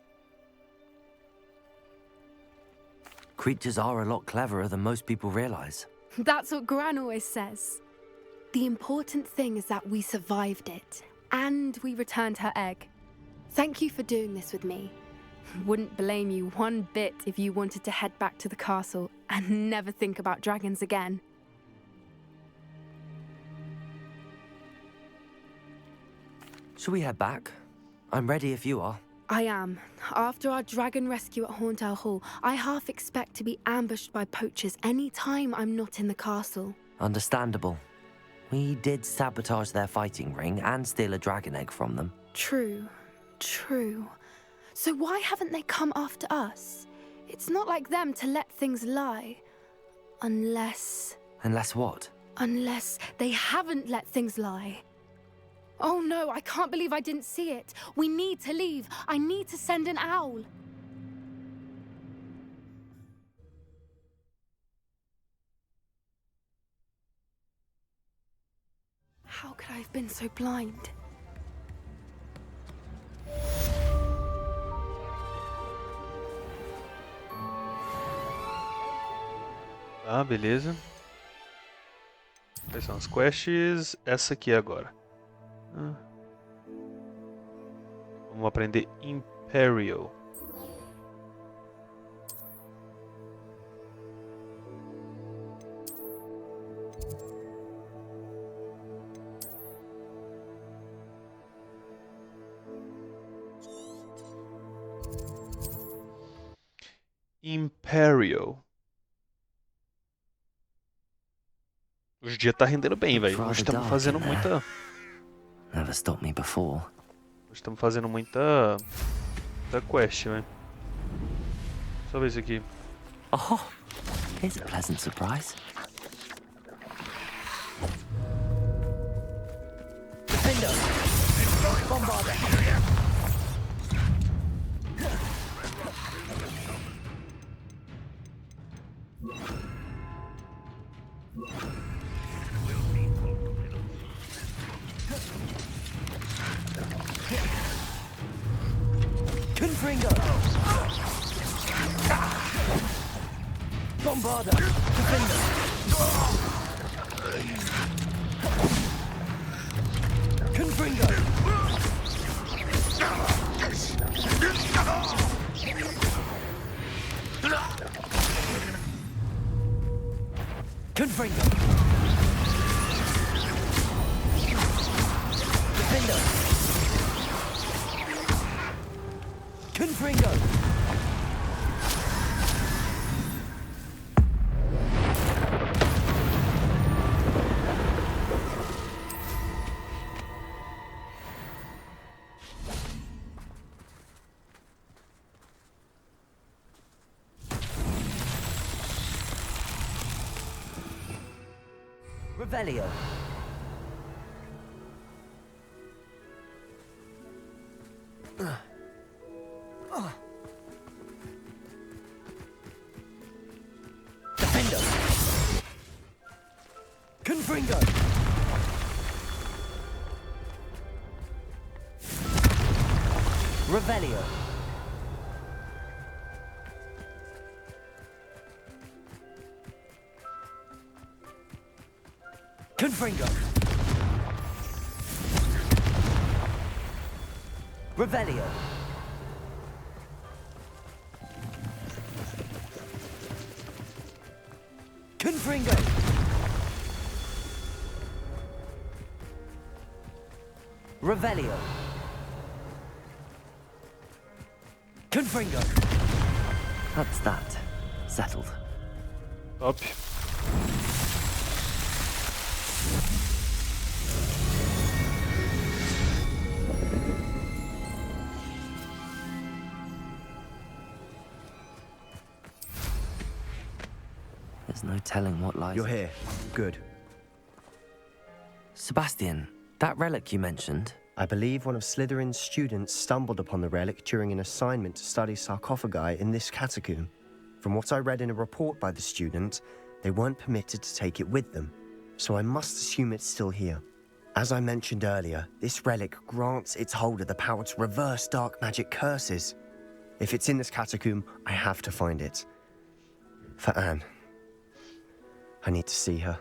Creatures are a lot cleverer than most people realize. That's what Gran always says. The important thing is that we survived it, and we returned her egg. Thank you for doing this with me. Wouldn't blame you one bit if you wanted to head back to the castle and never think about dragons again. Shall we head back? I'm ready if you are. I am. After our dragon rescue at Hauntel Hall, I half expect to be ambushed by poachers any time I'm not in the castle. Understandable. We did sabotage their fighting ring and steal a dragon egg from them. True. True. So why haven't they come after us? It's not like them to let things lie. Unless Unless what? Unless they haven't let things lie. Oh no, I can't believe I didn't see it. We need to leave. I need to send an owl. How could I have been so blind? Tá, beleza. Quais são as quests? Essa aqui agora. Vamos aprender Imperial. Imperial. Hoje o dia tá rendendo bem, velho. Hoje estamos fazendo muita. Never stopped me before. Hoje estamos fazendo muita quest, velho. Só ver isso aqui. Oh, here's a pleasant surprise. Defender! Bombarder! Confringo! Bombarder! Defender! Confringo! Confringo! Defender! Confringo! Revelio. Defender. Confringo. Revelio. Confringo. Revelio. Confringo. Revelio. Confringo. That's that. Settled. Top. There's no telling what lies. You're here. Good. Sebastian, that relic you mentioned. I believe one of Slytherin's students stumbled upon the relic during an assignment to study sarcophagi in this catacomb. From what I read in a report by the student, they weren't permitted to take it with them, so I must assume it's still here. As I mentioned earlier, this relic grants its holder the power to reverse dark magic curses. If it's in this catacomb, I have to find it. For Anne. I need to see her.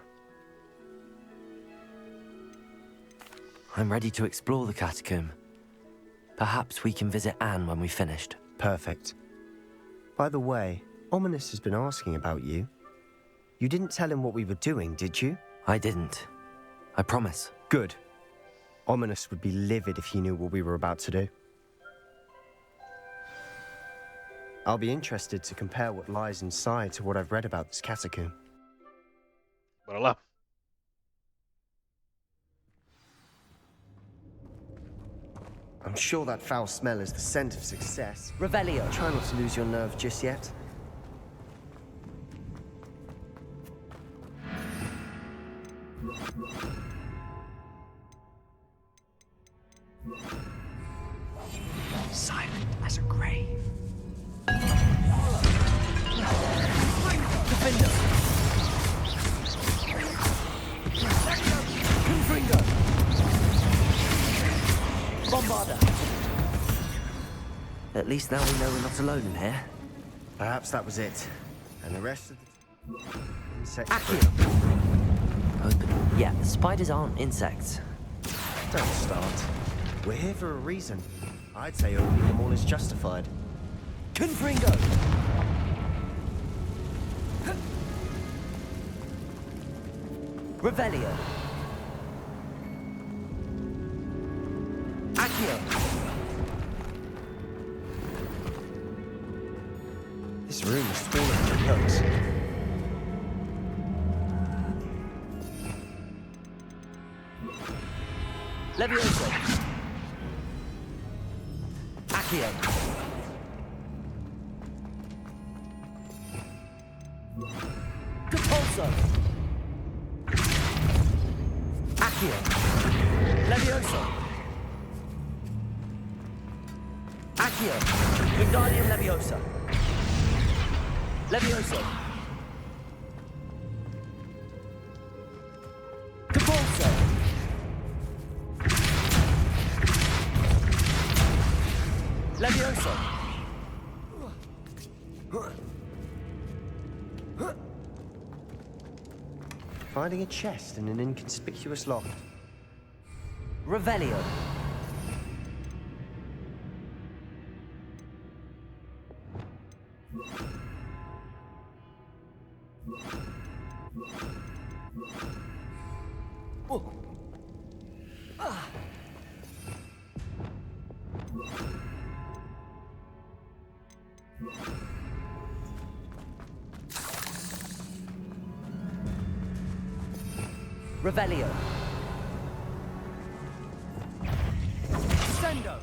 I'm ready to explore the catacomb. Perhaps we can visit Anne when we've finished. Perfect. By the way, Ominous has been asking about you. You didn't tell him what we were doing, did you? I didn't. I promise. Good. Ominous would be livid if he knew what we were about to do. I'll be interested to compare what lies inside to what I've read about this catacomb. Bora lá. I'm sure that foul smell is the scent of success. Revelio. Try not to lose your nerve just yet. Silent as a grave. Defender. Confringo. At least now we know we're not alone in here. Perhaps that was it. And the rest of the insect. Open. Yeah, the spiders aren't insects. Don't start. We're here for a reason. I'd say opening them all is justified. Confringo! Revelio. Accio. This room is taller than it looks. Levioso. Accio. Capulso. Accio. Levioso. Accio. Wingardium Leviosa. Levioso. Capulso. Levioso. Finding a chest in an inconspicuous loft. Revelio. Revelio. Sendo.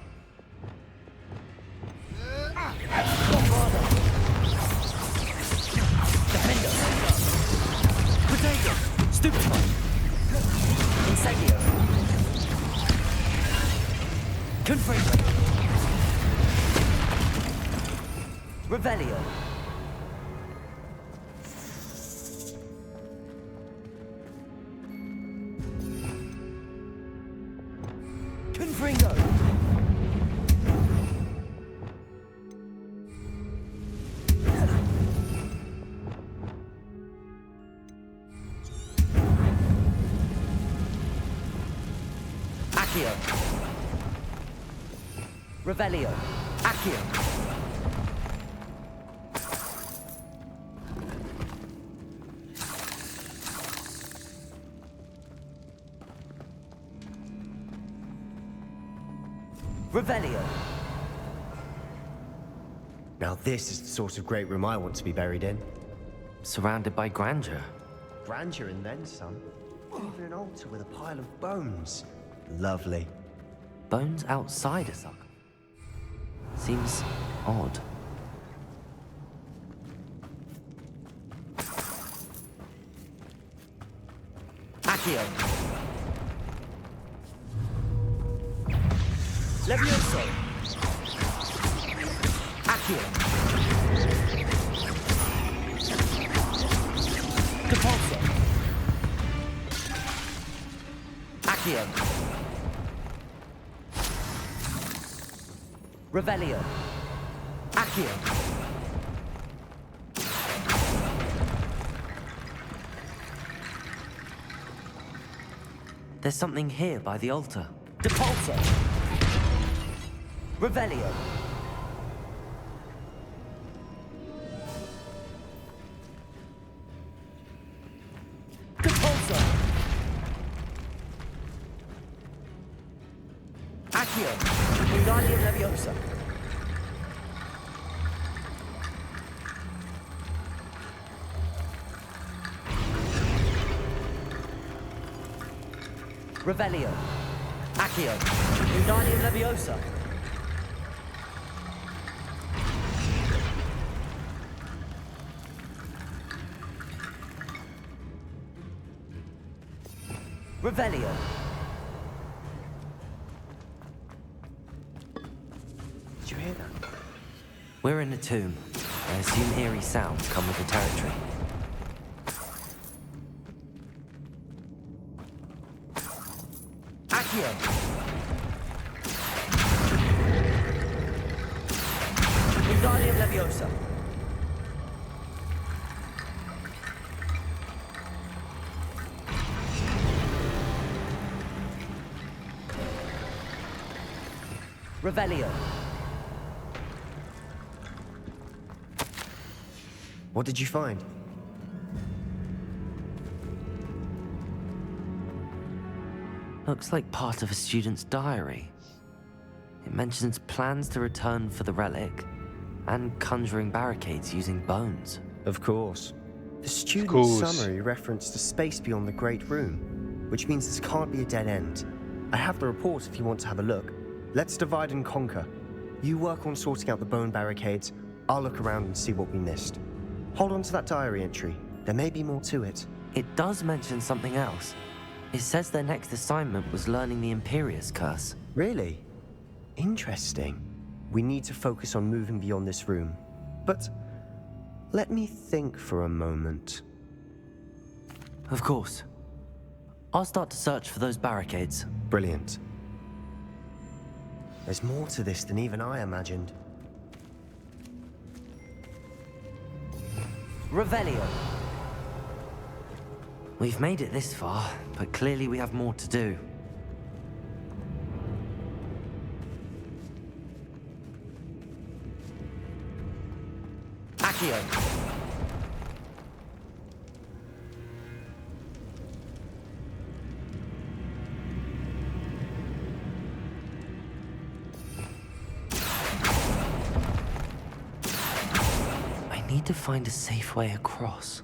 Bombardo. Defendo. Potato. Stupefy. Incendio. Confringo. Revelio. Confringo. Accio. Revelio. Accio. Revelio. Now this is the sort of great room I want to be buried in. Surrounded by grandeur. Grandeur and then some. Even an altar with a pile of bones. Lovely. Bones outside a sarcophagus. Seems odd. Accio. Levioso. Accio. Capulso. Accio. Revelio. Accio. There's something here by the altar. Depulso. Revelio. Depulso. Accio. Wingardium Leviosa. Revelio. Accio. Wingardium Leviosa. Revelio. Did you hear that? We're in a tomb. I assume eerie sounds come with the territory. Accio. Leviosa. Revelio. What did you find? Looks like part of a student's diary. It mentions plans to return for the relic and conjuring barricades using bones. Of course. The student's summary referenced a space beyond the Great Room, which means this can't be a dead end. I have the report if you want to have a look. Let's divide and conquer. You work on sorting out the bone barricades. I'll look around and see what we missed. Hold on to that diary entry. There may be more to it. It does mention something else. It says their next assignment was learning the Imperius Curse. Really? Interesting. We need to focus on moving beyond this room. But let me think for a moment. Of course. I'll start to search for those barricades. Brilliant. There's more to this than even I imagined. Revelio. We've made it this far, but clearly we have more to do. Accio. I need to find a safe way across.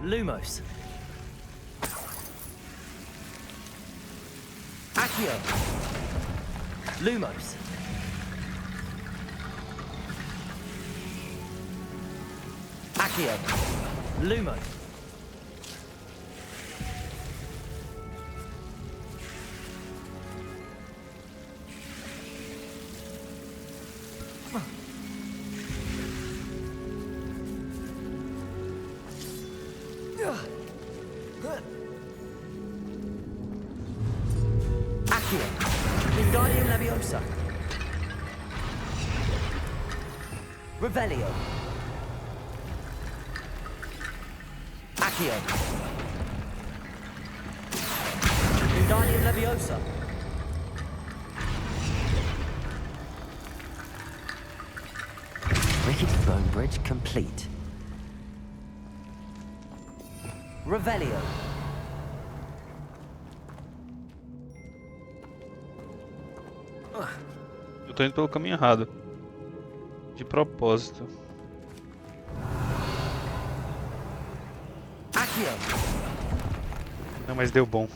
Lumos. Accio. Lumos. Accio. Lumos. Accio. Wingardium Leviosa. Revelio. Accio. Wingardium Leviosa. Rickety bone bridge complete. Revelio. Eu tô indo pelo caminho errado. De propósito. Não, mas deu bom.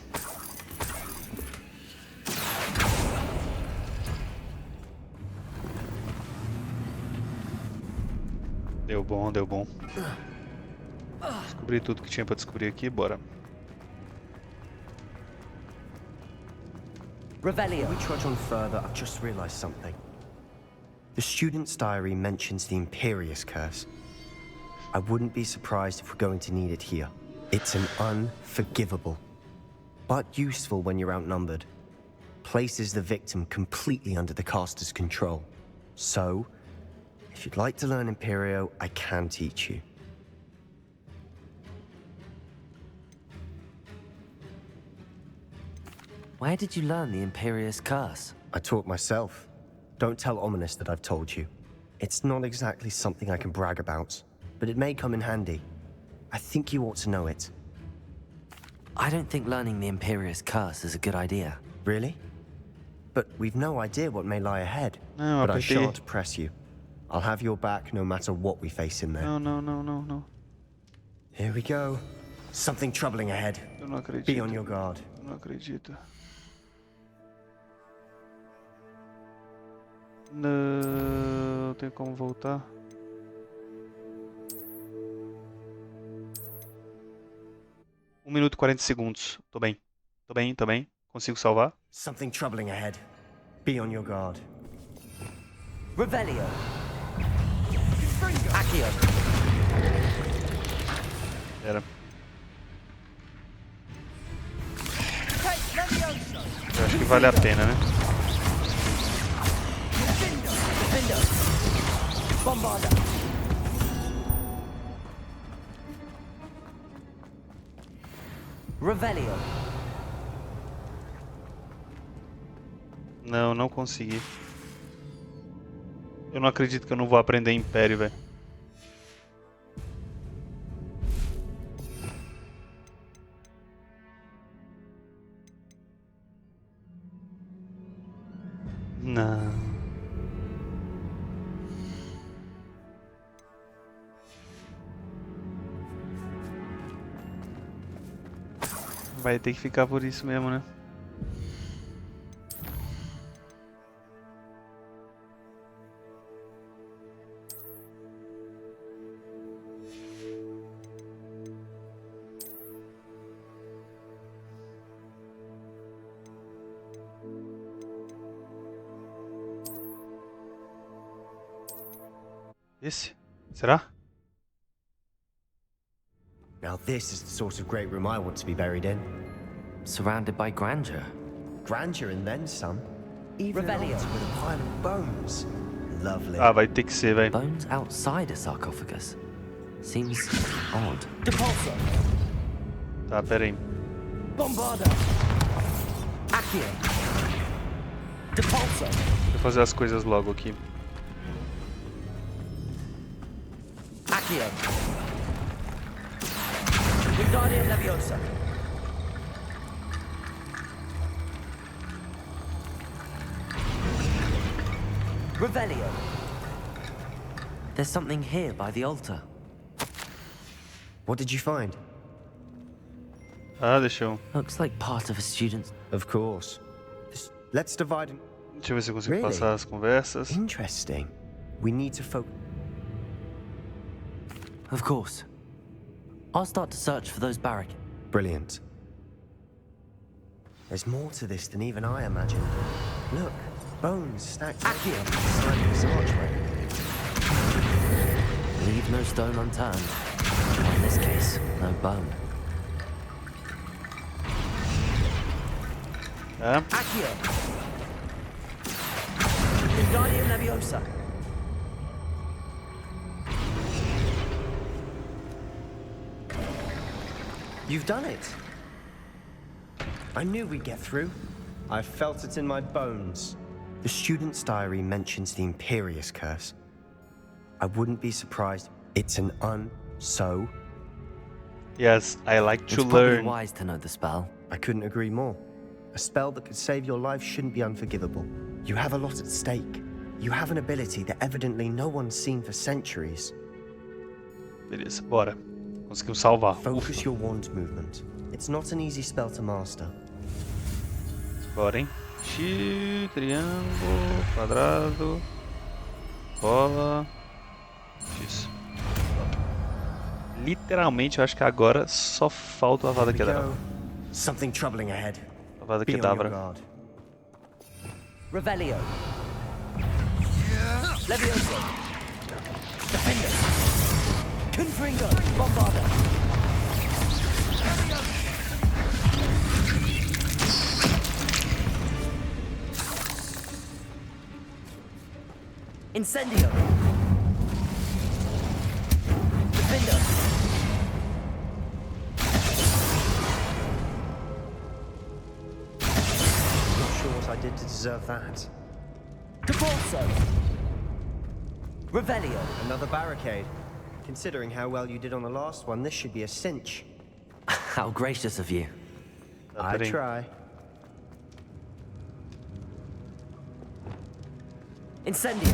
Deu bom, deu bom. Descobri tudo que tinha pra descobrir aqui, bora. Revelio. We trudge on further, I've just realized something. The student's diary mentions the Imperius Curse. I wouldn't be surprised if we're going to need it here. It's an unforgivable, but useful when you're outnumbered. Places the victim completely under the caster's control. So, if you'd like to learn Imperio, I can teach you. Where did you learn the Imperius Curse? I taught myself. Don't tell Ominous that I've told you. It's not exactly something I can brag about, but it may come in handy. I think you ought to know it. I don't think learning the Imperius Curse is a good idea. Really? But we've no idea what may lie ahead. No, but I shan't press you. I'll have your back no matter what we face in there. No. Here we go. Something troubling ahead. Eu não acredito. Be on your guard. Eu não acredito. Não tem como voltar. Um minuto e 40 segundos. Tô bem. Tô bem. Consigo salvar? Something troubling ahead. Be on your guard. Revelio. Accio. Era. Take Leviosa. Acho que vale a pena, né? Revelio. Não, não consegui. Eu não acredito que eu não vou aprender Império, velho. Não. Vai ter que ficar por isso mesmo, né? Esse? Será? Now this is the sort of great room I want to be buried in. Surrounded by grandeur. Grandeur and then some. Even Revelio. an altar with a pile of bones. Lovely. Ah, vai ter que ser, velho. Bones outside a sarcophagus. Seems odd. Depulso. Tá, pera aí. Bombarda. Accio. Depulso. Deixa eu fazer as coisas logo aqui. Accio. Wingardium Leviosa. Revelio. There's something here by the altar. What did you find? Ah, deixa eu... Looks like part of a student's... Of course. Let's divide and... Deixa eu ver se eu consigo Really? passar as conversas. Interesting. We need to focus... Of course. I'll start to search for those barricades. Brilliant. There's more to this than even I imagined. Look, bones stacked up here beside this archway. Leave no stone unturned. Or in this case, no bone. Accio. Wingardium Leviosa. You've done it. I knew we'd get through. I felt it in my bones. The student's diary mentions the Imperious Curse. I wouldn't be surprised. It's an so. Yes, I like to It's probably learn. wise to know the spell. I couldn't agree more. A spell that could save your life shouldn't be unforgivable. You have a lot at stake. You have an ability that evidently no one's seen for centuries. Beleza, bora. Conseguiu salvar. Focus Ufa. your wand movement. It's not an easy spell to master. Bora, hein? X, triângulo, quadrado, bola, X. Literalmente, eu acho que agora só falta a Avada Here we Kedavra. go. Something troubling ahead. Avada Be on your Kedavra. guard. Revelio. Levioso. Defender. Confringo. Bombarda. Incendio. Defender. Not sure what I did to deserve that. Depulso. Revelio. Another barricade. Considering how well you did on the last one, this should be a cinch. How gracious of you. I try. Incendio.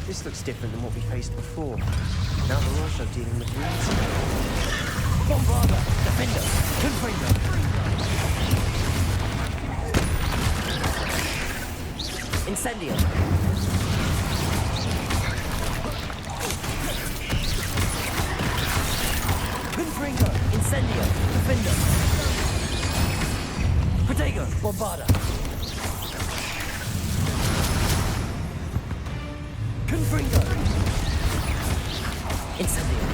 This looks different than what we faced before. Now we're also dealing with weeds. Bombarda. Defender. Confringo. Incendio. Confringo. Incendio. Defender. Protego. Bombarda. Confringo. Incendio.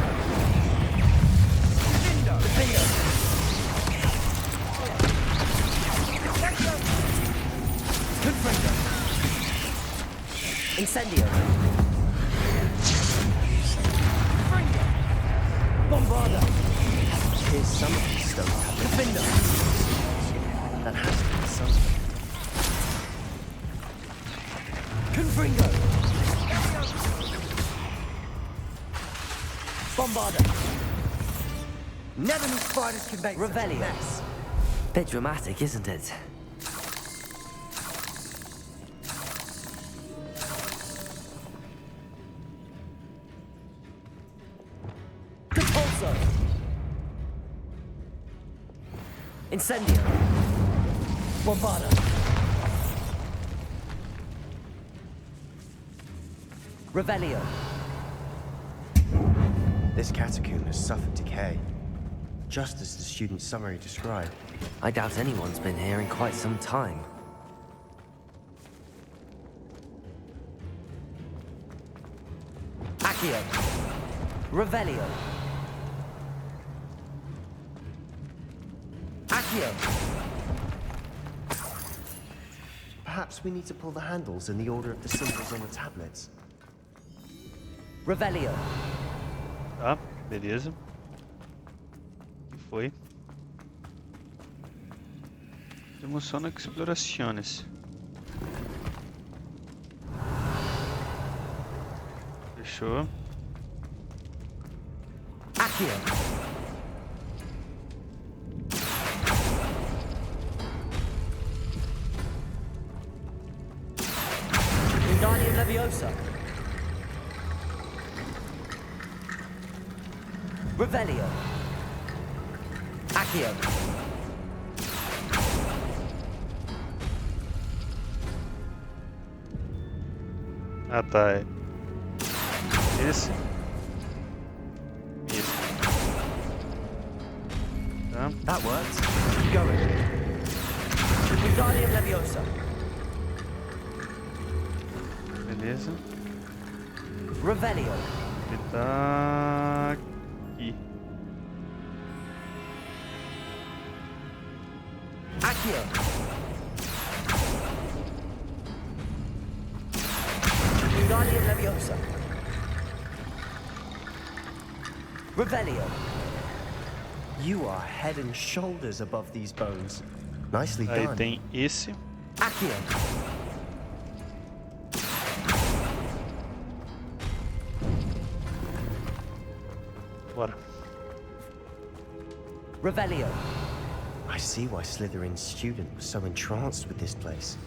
Defender. Confringo. Incendio. Bombarda. Here's some of these stone tablets. Defender. That has to be something. Confringo. Bombarda. Never knew spiders could make such a Revelio. mess. Bit dramatic, isn't it? Repulso. Incendio. Bombarda. Revelio. This catacomb has suffered decay, just as the student summary described. I doubt anyone's been here in quite some time. Accio. Revelio. Accio. Perhaps we need to pull the handles in the order of the symbols on the tablets. Revelio. Tá, beleza. Que foi? Emoção explorações. Fechou. Accio. Wingardium Leviosa. Revelio. Accio. Ah tá, é. Esse. Esse. Tá. That works. Keep going. Wingardium Leviosa. Beleza. Revelio. Ele tá aqui. Accio. Wingardium Leviosa. Revelio. You are head and shoulders above these bones. Nicely Aí done. tem esse. Accio. Bora. Revelio. I see why Slytherin's student was so entranced with this place.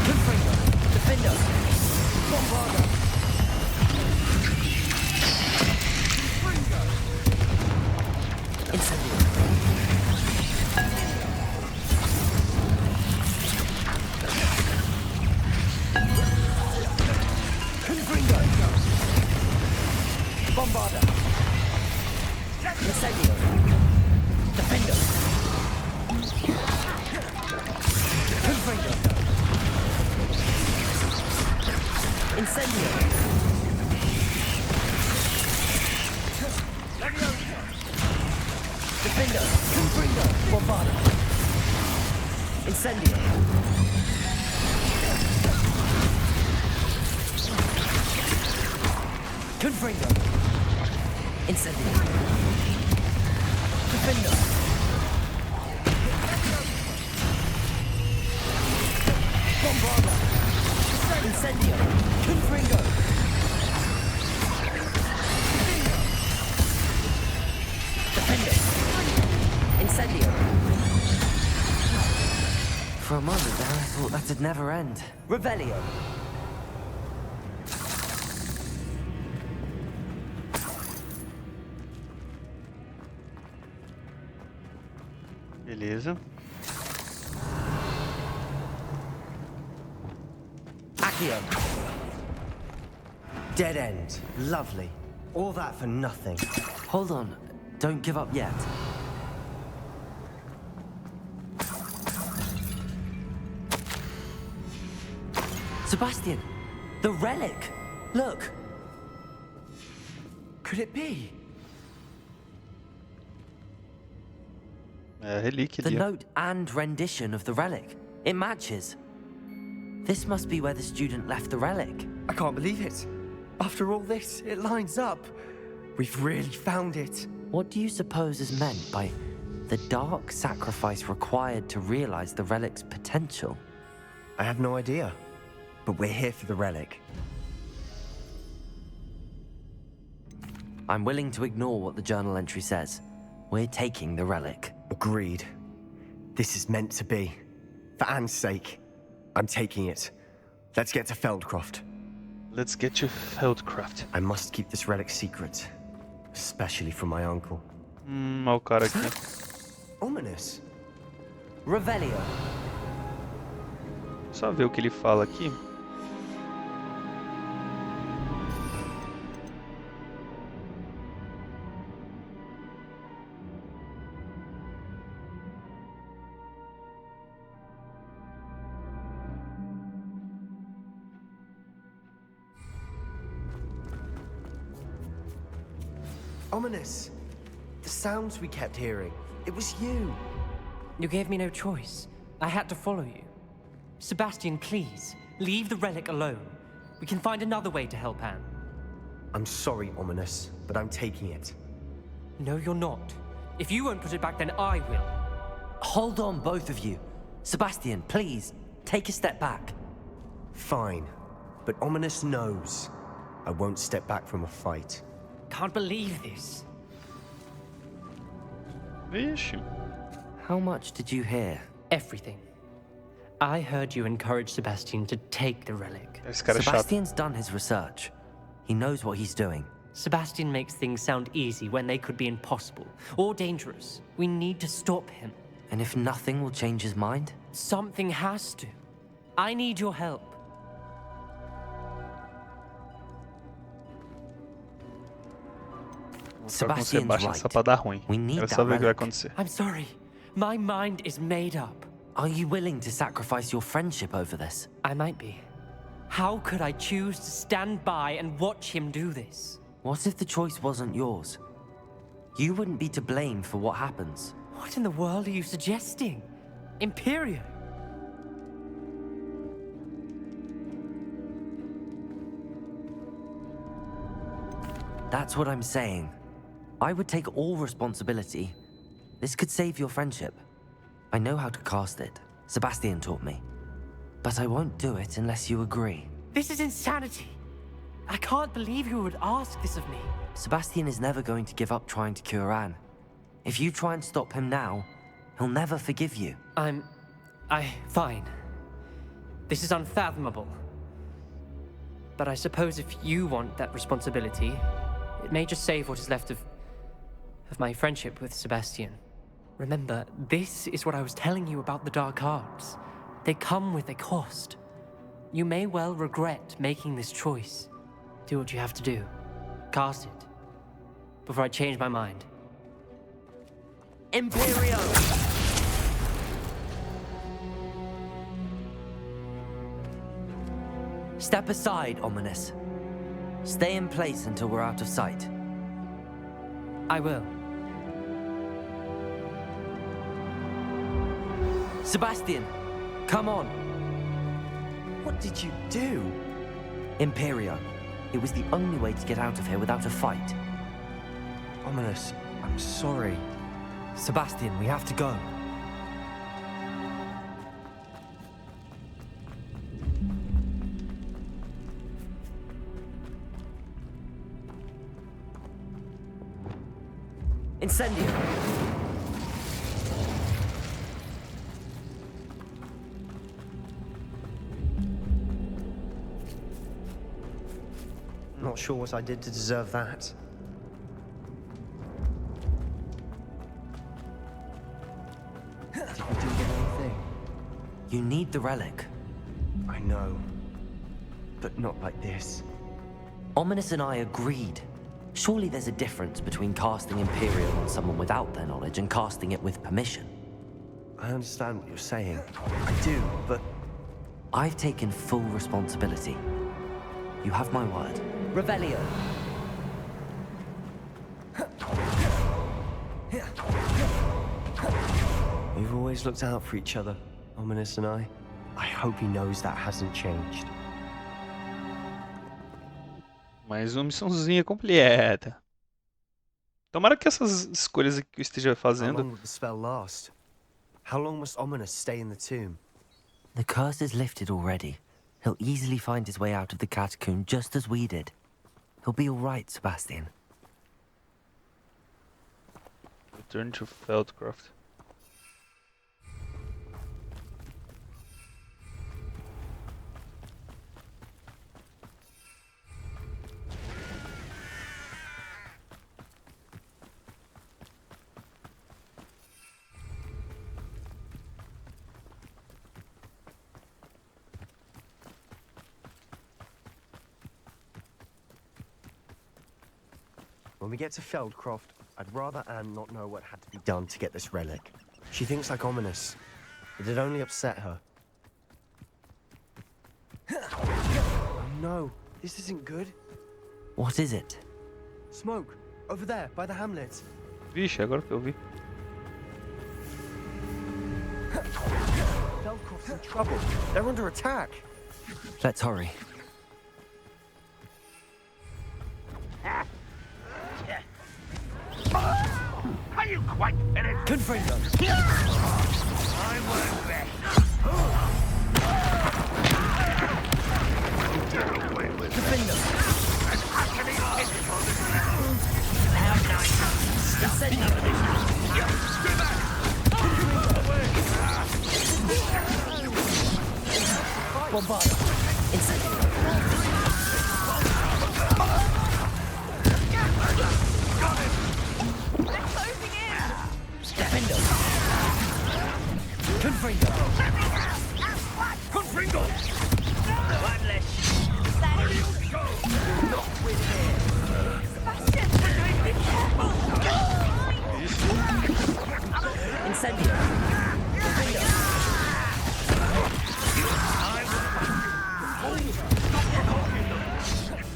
Confringo. Defender. Bombarda. Incendio. Confringo. Bombarda. Incendio. Defender. Confringo. Incendio. Defender. Confringo. Bombarda. Incendio. Confringo. Incendio. Defender. Bombarda. Incendio. Confringo. Defender. Incendio. For a moment there, I thought that'd never end. Revelio. Beleza. Accio. Dead end. Lovely. All that for nothing. Hold on. Don't give up yet. Sebastian! The relic! Look! Could it be? É a relíquia The ali. note and rendition of the relic. It matches. This must be where the student left the relic. I can't believe it. After all this, it lines up. We've really found it. What do you suppose is meant by the dark sacrifice required to realize the relic's potential? I have no idea. But we're here for the relic. I'm willing to ignore what the journal entry says. We're taking the relic. Agreed. This is meant to be. For Anne's sake. I'm taking it. Let's get to Feldcroft. Let's get to Feldcroft. I must keep this relic secret. Especially from my uncle. Olha o cara aqui. Ominous. Revelio. Só ver o que ele fala aqui. Ominous. The sounds we kept hearing. It was you. You gave me no choice. I had to follow you. Sebastian, please, leave the relic alone. We can find another way to help Anne. I'm sorry, Ominous, but I'm taking it. No, you're not. If you won't put it back, then I will. Hold on, both of you. Sebastian, please, take a step back. Fine. But Ominous knows I won't step back from a fight. Can't believe this. Vixe. How much did you hear? Everything. I heard you encourage Sebastian to take the relic. Esse cara é chato. Sebastian's done his research. He knows what he's doing. Sebastian makes things sound easy when they could be impossible or dangerous. We need to stop him. And if nothing will change his mind? Something has to. I need your help. Vou ficar com Sebastian só pra dar ruim. Quero só ver o que vai acontecer. I'm sorry. My mind is made up. Are you willing to sacrifice your friendship over this? I might be. How could I choose to stand by and watch him do this? What if the choice wasn't yours? You wouldn't be to blame for what happens. What in the world are you suggesting? Imperio? That's what I'm saying. I would take all responsibility. This could save your friendship. I know how to cast it. Sebastian taught me. But I won't do it unless you agree. This is insanity. I can't believe you would ask this of me. Sebastian is never going to give up trying to cure Anne. If you try and stop him now, he'll never forgive you. Fine. This is unfathomable. But I suppose if you want that responsibility, it may just save what is left of my friendship with Sebastian. Remember, this is what I was telling you about the dark arts. They come with a cost. You may well regret making this choice. Do what you have to do. Cast it. Before I change my mind. Imperio! Step aside, Ominous. Stay in place until we're out of sight. I will. Sebastian, come on. What did you do? Imperio. It was the only way to get out of here without a fight. Ominous, I'm sorry. Sebastian, we have to go. Incendio! Not sure what I did to deserve that. Did we do the wrong thing? You need the relic. I know. But not like this. Ominous and I agreed. Surely there's a difference between casting Imperial on someone without their knowledge and casting it with permission. I understand what you're saying. I do, but... I've taken full responsibility. You have my word. Revelio! We've always looked out for each other, Ominous and I. I hope he knows that hasn't changed. Mais uma missãozinha completa. Tomara que essas escolhas que eu esteja How fazendo. long will the spell last? How long must Ominous stay in the tomb? The curse is lifted already. He'll easily find his way out of the catacomb just as we did. He'll be all right, Sebastian. Return to Feldcroft. When we get to Feldcroft, I'd rather Anne not know what had to be done to get this relic. She thinks like Ominous, but it only upset her. Oh no, this isn't good. What is it? Smoke, over there, by the hamlet. Vixe, agora que eu vi. Feldcroft's in trouble. They're under attack. Let's hurry. Are you quite finished? Confringo. I won't rest. Confringo. As utterly pitiful as How nice. Incendio. Stay back! Bombardo. Incendio. Got it! They're closing in! Defendo. Confringo. Confringo! One less. Where do you go? Not with him. Sebastian! Be careful! Incendio. Confringo.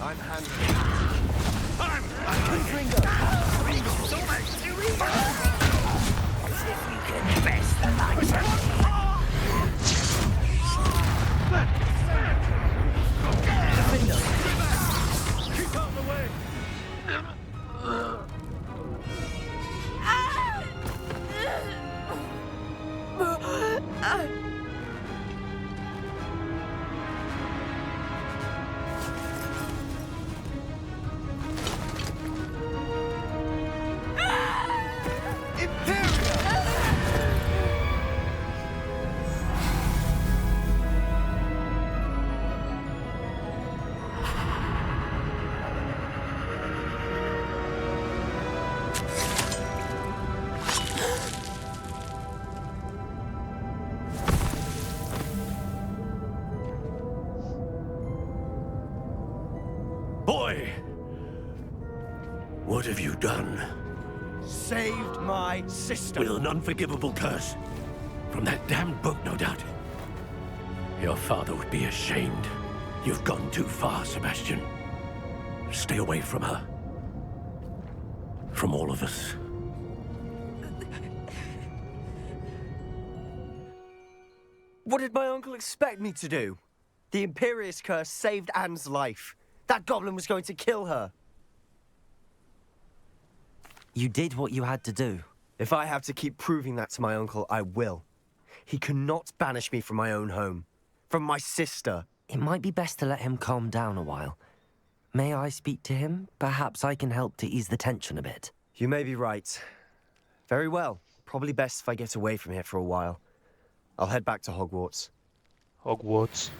I'm handling it. Confringo. So much to read! As if you can best the likes of me. Confringo. Keep out of the way! Boy! What have you done? Saved my sister. With an unforgivable curse. From that damned book, no doubt. Your father would be ashamed. You've gone too far, Sebastian. Stay away from her. From all of us. What did my uncle expect me to do? The Imperious curse saved Anne's life. That goblin was going to kill her. You did what you had to do. If I have to keep proving that to my uncle, I will. He cannot banish me from my own home. From my sister. It might be best to let him calm down a while. May I speak to him? Perhaps I can help to ease the tension a bit. You may be right. Very well. Probably best if I get away from here for a while. I'll head back to Hogwarts. Hogwarts.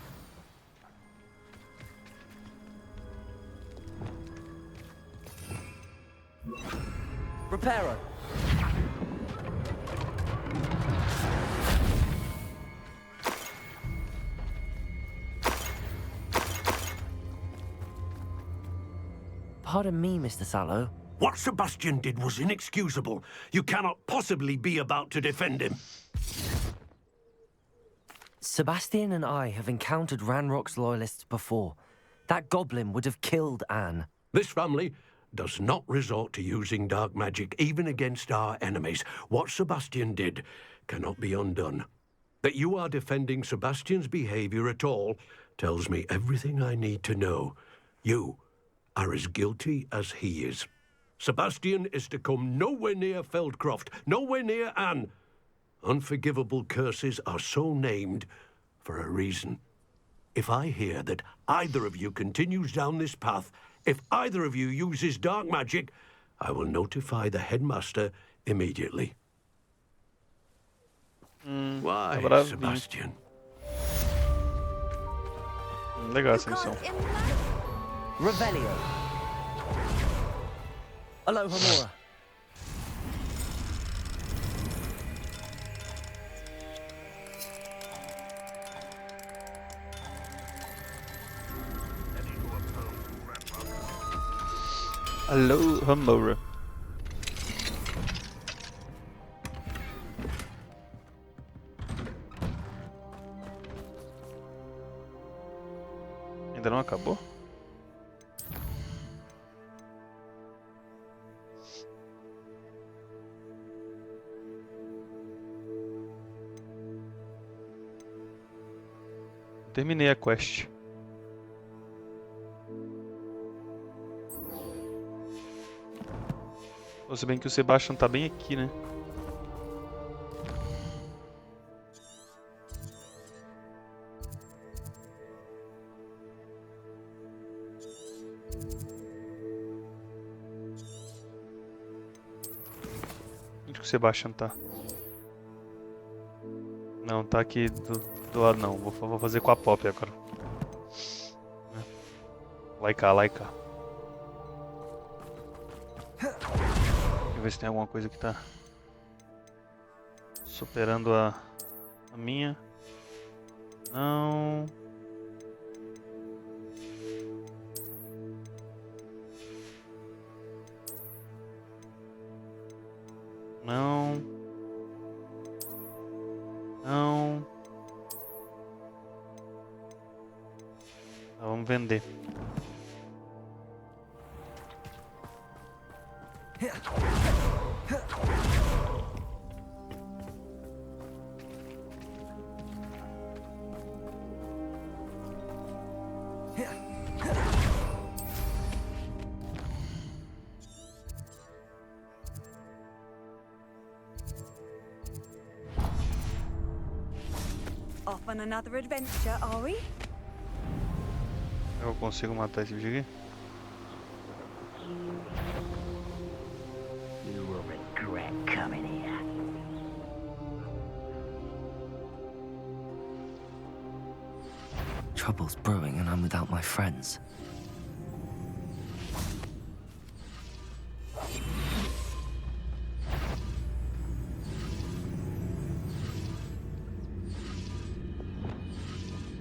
Reparo. Pardon me, Mr. Sallow. What Sebastian did was inexcusable. You cannot possibly be about to defend him. Sebastian and I have encountered Ranrock's loyalists before. That goblin would have killed Anne. This family does not resort to using dark magic even against our enemies. What Sebastian did cannot be undone. That you are defending Sebastian's behavior at all tells me everything I need to know. You are as guilty as he is. Sebastian is to come nowhere near Feldcroft, nowhere near Anne. Unforgivable curses are so named for a reason. If I hear that either of you continues down this path, if either of you uses dark magic, I will notify the headmaster immediately. Why, Sebastian? Legal essa missão. Revelio. Alohomora. Alohomora. Ainda não acabou? Terminei a quest. Se bem que o Sebastian tá bem aqui, né? Onde que o Sebastian tá? Não, tá aqui do lado não. Vou fazer com a Pop agora. Lá e cá, lá e cá. Deixa eu ver se tem alguma coisa que tá superando a minha. Não. Não. Não. Tá, vamos vender. Off on another adventure, are we? Eu consigo matar esse bicho aqui? You will regret coming here. Trouble's brewing and I'm without my friends.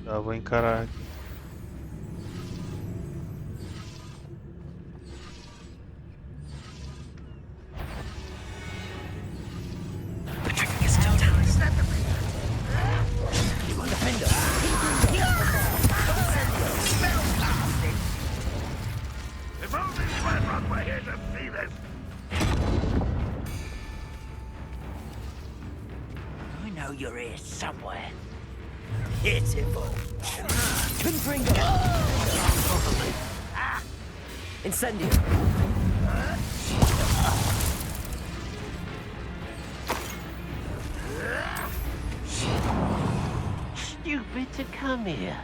Tá, vou encarar aqui. I know you're here somewhere. Pitiful. Confringo! Probably. Incendio! Stupid to come here.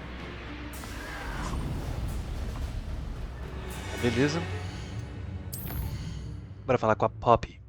Beleza. Bora falar com a Pop.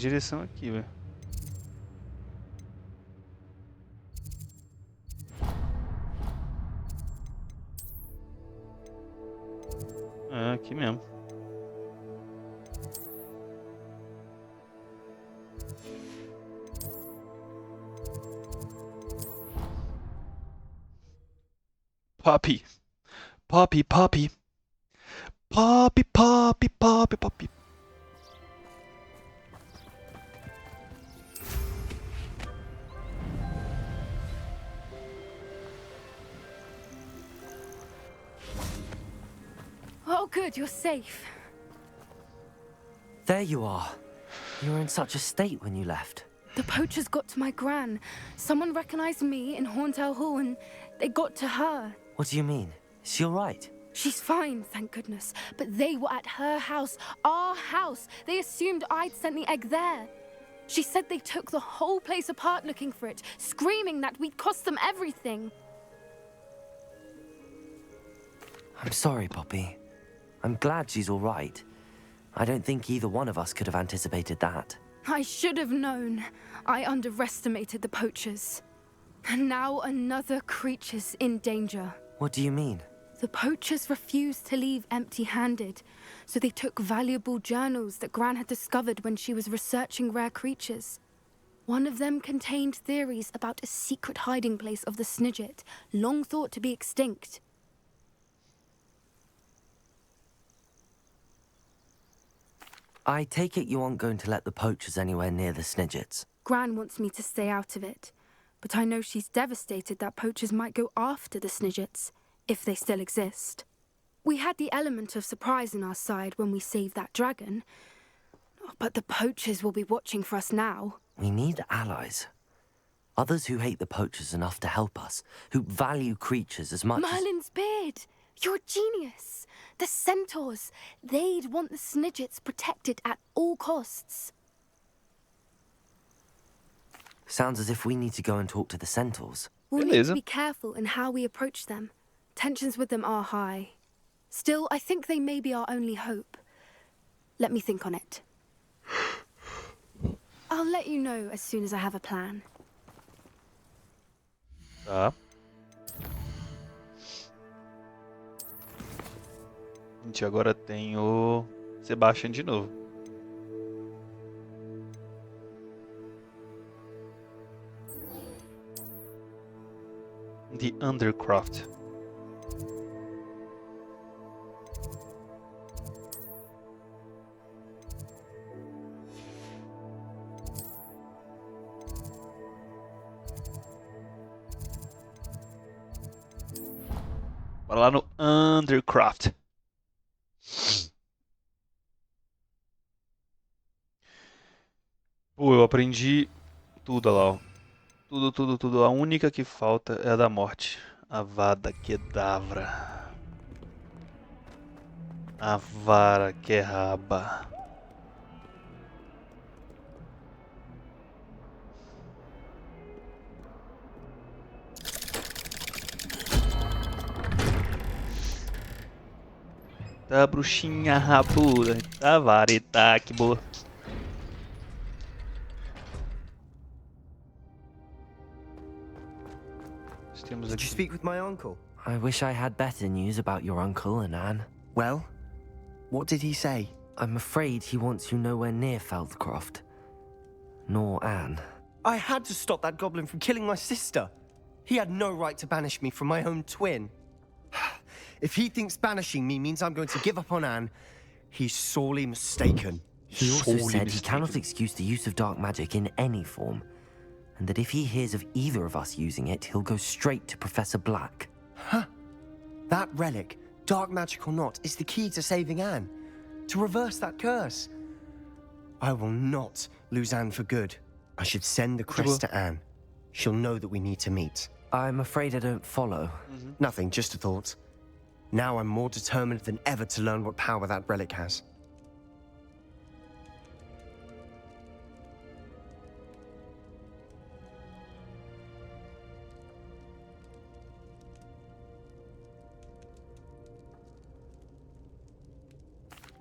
direção aqui, velho. É, aqui mesmo. Poppy. Poppy, Poppy. Poppy, Poppy, Poppy, Poppy. Oh, good, you're safe. There you are. You were in such a state when you left. The poachers got to my gran. Someone recognized me in Horntail Hall and they got to her. What do you mean? Is she all right? She's fine, thank goodness. But they were at her house, our house. They assumed I'd sent the egg there. She said they took the whole place apart looking for it, screaming that we'd cost them everything. I'm sorry, Poppy. I'm glad she's all right. I don't think either one of us could have anticipated that. I should have known. I underestimated the poachers. And now another creature's in danger. What do you mean? The poachers refused to leave empty-handed, so they took valuable journals that Gran had discovered when she was researching rare creatures. One of them contained theories about a secret hiding place of the Snidget, long thought to be extinct. I take it you aren't going to let the poachers anywhere near the Snidgets. Gran wants me to stay out of it, but I know she's devastated that poachers might go after the Snidgets, if they still exist. We had the element of surprise on our side when we saved that dragon, but the poachers will be watching for us now. We need allies. Others who hate the poachers enough to help us, who value creatures as much Merlin's beard! You're a genius! The centaurs! They'd want the Snidgets protected at all costs. Sounds as if we need to go and talk to the centaurs. We'll need to be careful in how we approach them. Tensions with them are high. Still, I think they may be our only hope. Let me think on it. I'll let you know as soon as I have a plan. Tá. A gente agora tem o Sebastian de novo. The Undercroft. Bora lá no Undercroft. Pô, eu aprendi tudo lá, ó. Tudo. A única que falta é a da morte. Avada Kedavra. Avara Kerraba. Da bruxinha rabuda. Da vareta, que boa. Did you speak with my uncle? I wish I had better news about your uncle and Anne. Well, what did he say? I'm afraid he wants you nowhere near Feldcroft. Nor Anne. I had to stop that goblin from killing my sister. He had no right to banish me from my own twin. If he thinks banishing me means I'm going to give up on Anne, he's sorely mistaken. He also said he cannot excuse the use of dark magic in any form, and that if he hears of either of us using it, he'll go straight to Professor Black. Huh. That relic, dark magic or not, is the key to saving Anne. To reverse that curse. I will not lose Anne for good. I should send the crest to Anne. She'll know that we need to meet. I'm afraid I don't follow. Nothing, just a thought. Now I'm more determined than ever to learn what power that relic has.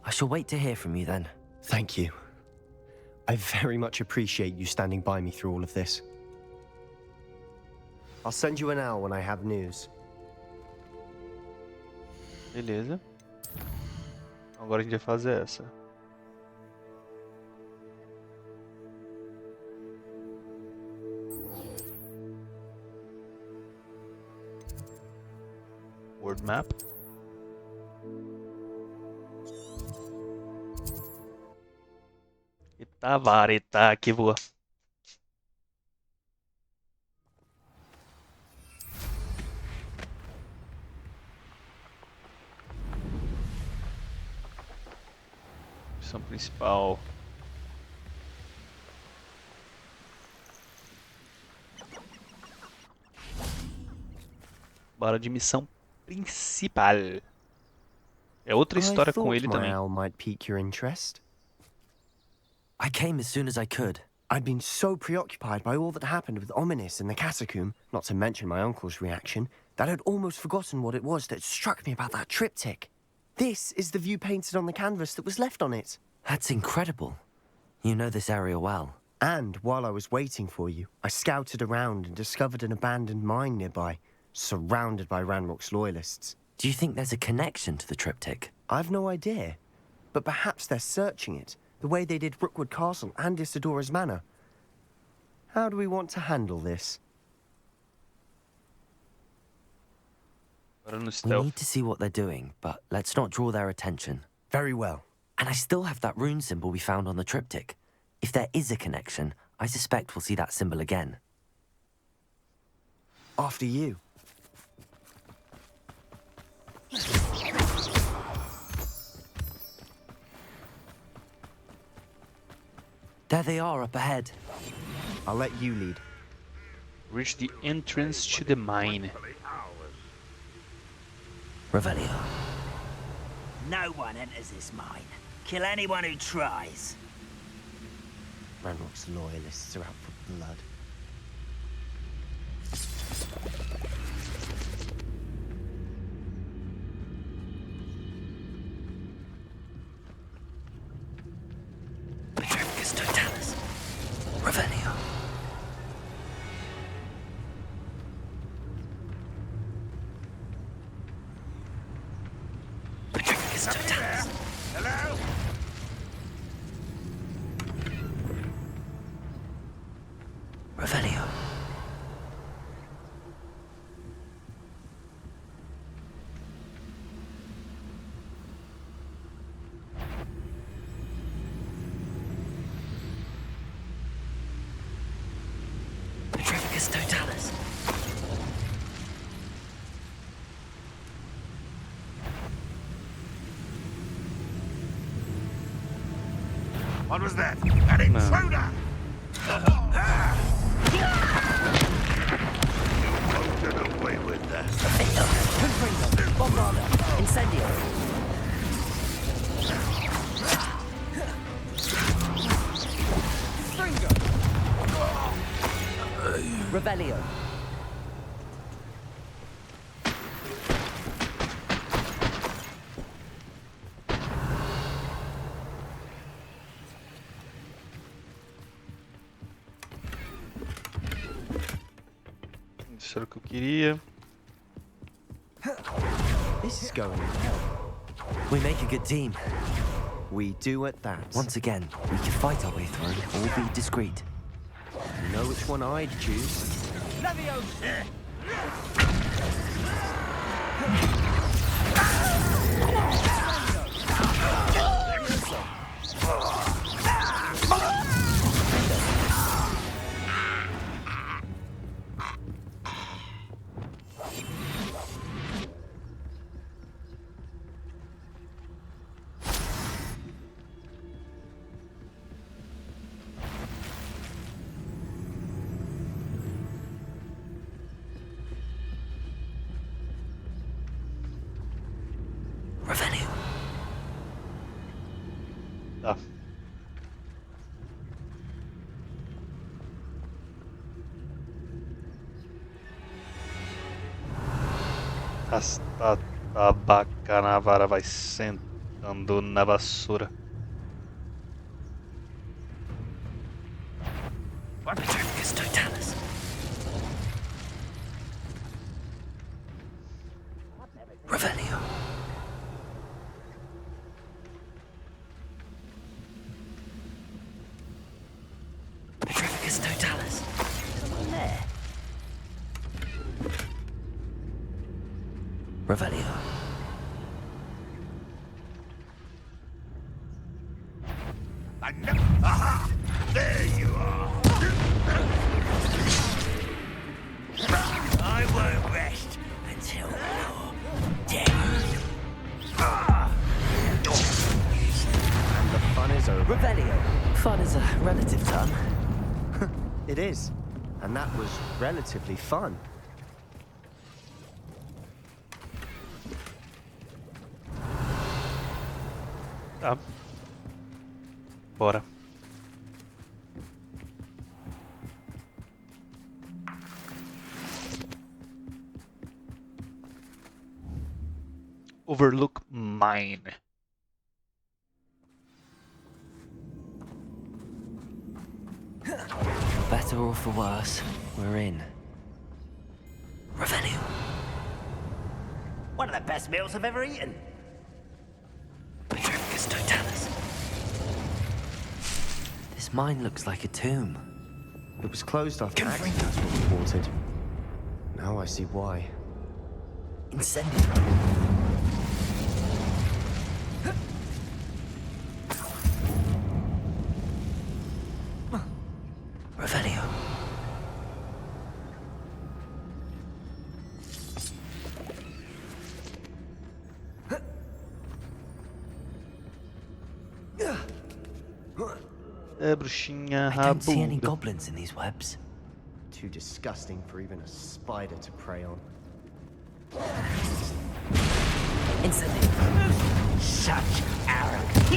I shall wait to hear from you then. Thank you. I very much appreciate you standing by me through all of this. I'll send you an owl when I have news. Beleza. Agora a gente vai fazer essa. World map. Eita, vareta que voa. Missão principal. Bora de missão principal. É outra história com ele também. I thought my owl might pique your interest. I came as soon as I could. I'd been so preoccupied by all that happened with Ominis in the catacomb, not to mention my uncle's reaction, that I'd almost forgotten what it was that struck me about that triptych. This is the view painted on the canvas that was left on it. That's incredible. You know this area well. And while I was waiting for you, I scouted around and discovered an abandoned mine nearby, surrounded by Ranrock's loyalists. Do you think there's a connection to the triptych? I've no idea, but perhaps they're searching it, the way they did Rookwood Castle and Isidora's Manor. How do we want to handle this? We need to see what they're doing, but let's not draw their attention. Very well. And I still have that rune symbol we found on the triptych. If there is a connection, I suspect we'll see that symbol again. After you. There they are up ahead. I'll let you lead. Reach the entrance to the mine. Revelio. No one enters this mine. Kill anyone who tries. Ranrock's loyalists are out for blood. Petrificus totalis. Revelio. Petrificus totalis. Hello? Revelio. Petrificus totalis. What was that? An intruder! You won't get away with that. Confringo. Bombarda. Incendio. Revelio. Isso era o que eu queria. This is going well. We make a good team. We do at that. Once again, we can fight our way through or be discreet. You know which one I'd choose. Revelio. Tá. Tá bacana, a vara vai sentando na vassoura. Revelio. Aha! There you are! I won't rest until you're dead. And the fun is over. Revelio. Fun is a relative term. It is. And that was relatively fun. Tá. Bora. Overlook Mine. For better or for worse, we're in. Revelio. One of the best meals I've ever eaten. Petrificus totalis. This mine looks like a tomb. It was closed after accidents were reported. Now I see why. Incendio. Revelio. Bruxinha I don't see any rabuda. goblins in these webs. Too disgusting for even a spider to prey on. Incendio. Such arrogance.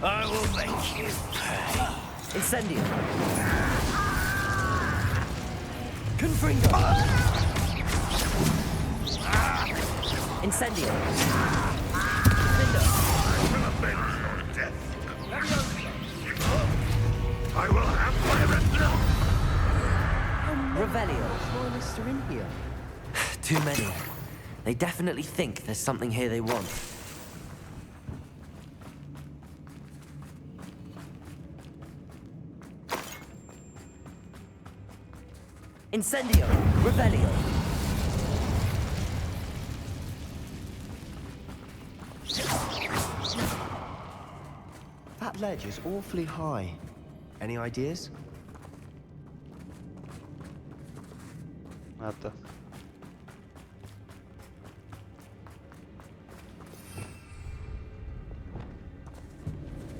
I will make you pay. Incendio. Confringo. Incendio. I will have my Revelio. Loyalists are in here. Too many. They definitely think there's something here they want. Incendio. Revelio. That ledge is awfully high. Any ideas? Nada.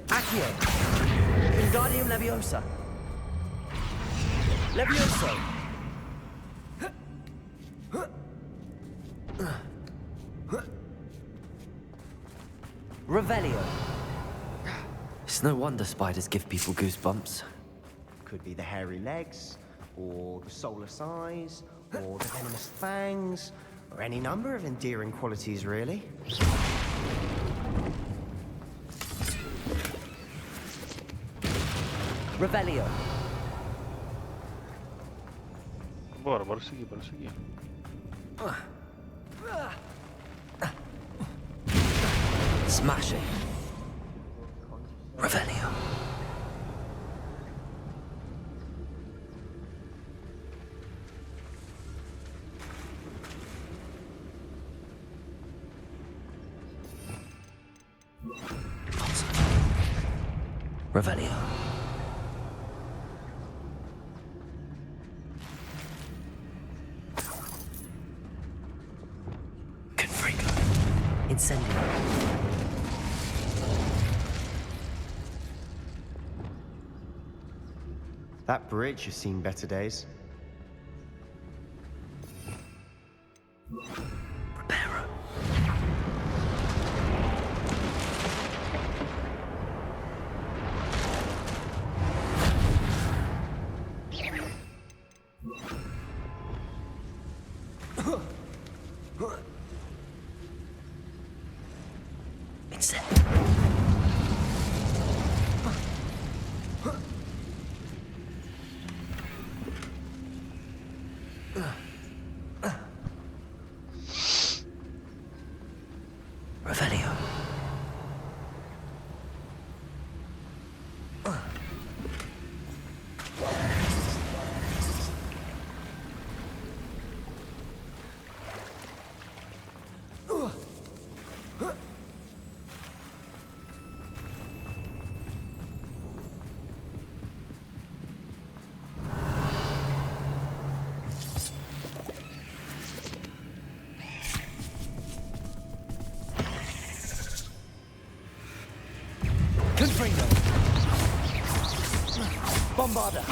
Accio. Wingardium Leviosa. Levioso. Revelio. It's no wonder spiders give people goosebumps. Could be the hairy legs, or the soulless eyes, or the venomous fangs, or any number of endearing qualities, really. Revelio. Bora seguir, bora seguir. Smashing. Revelio. Revelio. Confringo. Incendio. That bridge has seen better days. Preparo. Incendio. Revelio. Confringo. Bombarda.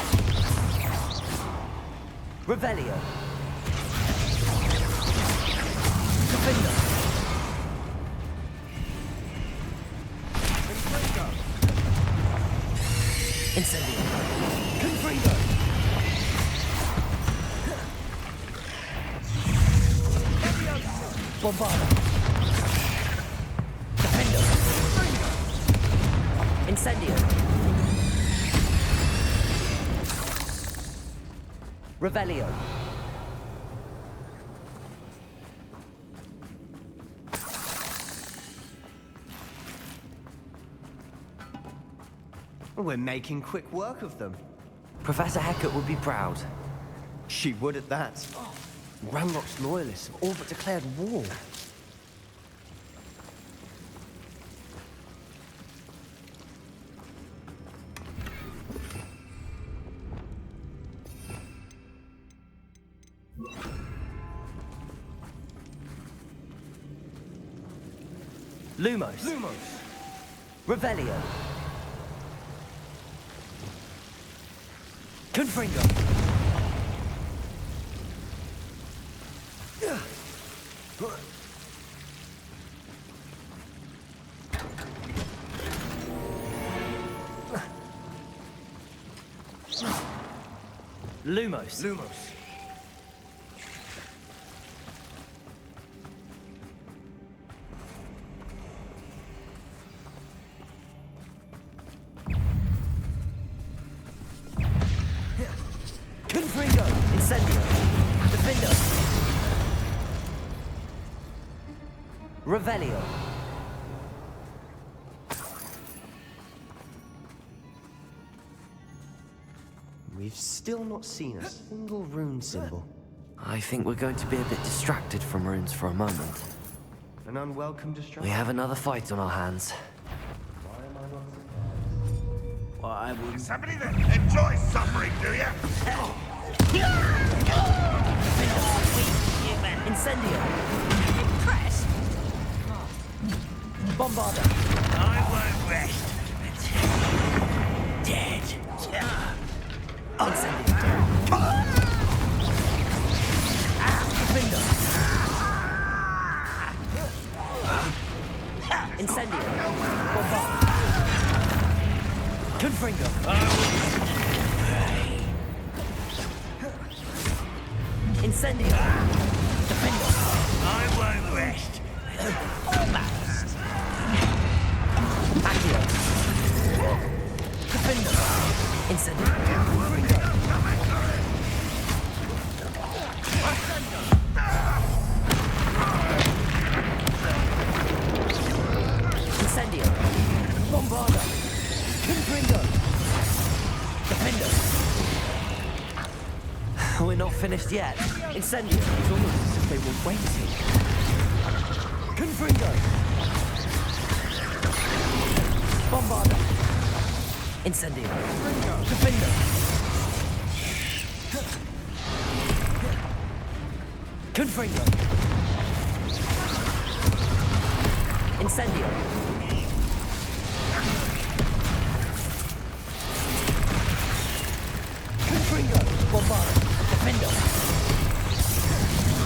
Revelio. Confringo. Incendio. Confringo. Bombarda. Defendo. Incendio. Revelio. We're making quick work of them. Professor Hecat would be proud. She would at that. Ranrock's loyalists have all but declared war. Lumos. Revelio. Confringo. Lumos. Confringo. Incendio. Defendo. Revelio. We've still not seen a single rune symbol. I think we're going to be a bit distracted from runes for a moment. An unwelcome distraction. We have another fight on our hands. Well, I would. Somebody that enjoys suffering, do you? Incendio. Impressed? Bombarda. I won't rest until dead. Incendio. Defendo. Incendio. Bombarda. Confringo. Incendio. Defendo. I won't rest. Almost. Accio. Defendo. Incendio. Incendio. Bombarda. Confringo. Defendo. We're not finished yet. Incendio. It's almost as if they were waiting. Confringo. Bombarda. Incendio. Defendo. Confringo. Incendio. Confringo. Bombarda. Defendo.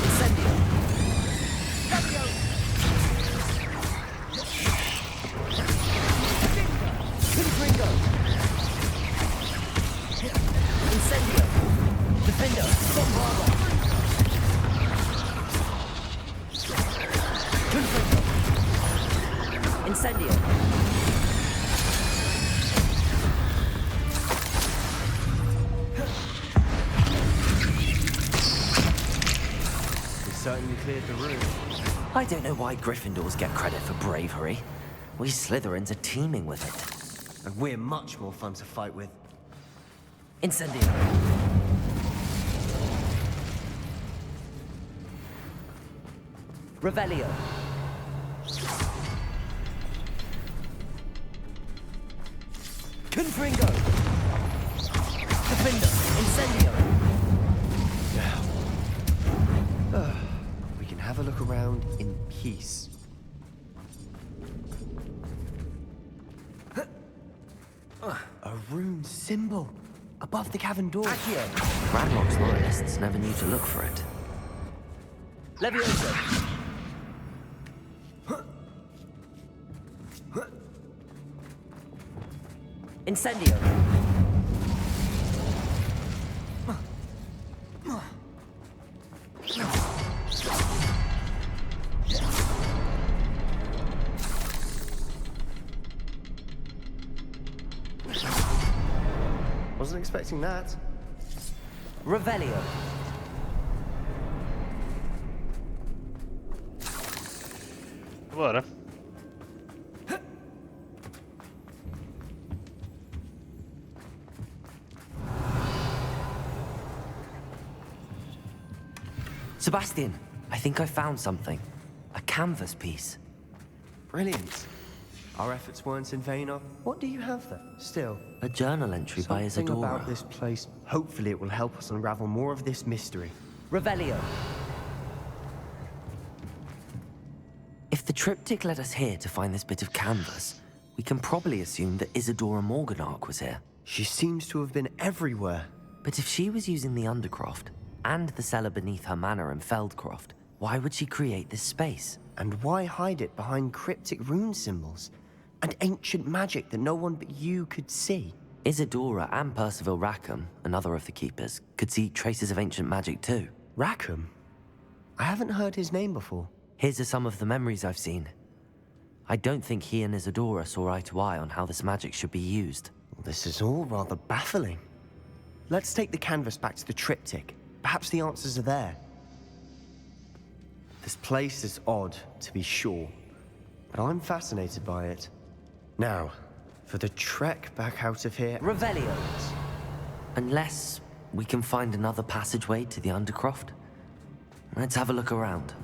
Incendio. Confringo. Incendio. Defendo. Bombarda. Confringo. Incendio. We certainly cleared the room. I don't know why Gryffindors get credit for bravery. We Slytherins are teeming with it. And we're much more fun to fight with. Incendio. Revelio. Confringo. Defendo. Incendio. We can have a look around in peace. rune symbol above the cavern door. Accio! Ranrock's loyalists never knew to look for it. Leviosa! Incendio! Wasn't expecting that. Revelio! Bora. Sebastian, I think I found something. A canvas piece. Brilliant. Our efforts weren't in vain. What do you have there? Still. A journal entry by Something Isadora. about this place. Hopefully it will help us unravel more of this mystery. Revelio. If the triptych led us here to find this bit of canvas, we can probably assume that Isadora Morganark was here. She seems to have been everywhere. But if she was using the Undercroft, and the cellar beneath her manor in Feldcroft, why would she create this space? And why hide it behind cryptic rune symbols? And ancient magic that no one but you could see? Isadora and Percival Rackham, another of the Keepers, could see traces of ancient magic too. Rackham? I haven't heard his name before. His are some of the memories I've seen. I don't think he and Isadora saw eye to eye on how this magic should be used. This is all rather baffling. Let's take the canvas back to the triptych. Perhaps the answers are there. This place is odd, to be sure, but I'm fascinated by it. Now, for the trek back out of here... Revelio! Unless we can find another passageway to the Undercroft. Let's have a look around.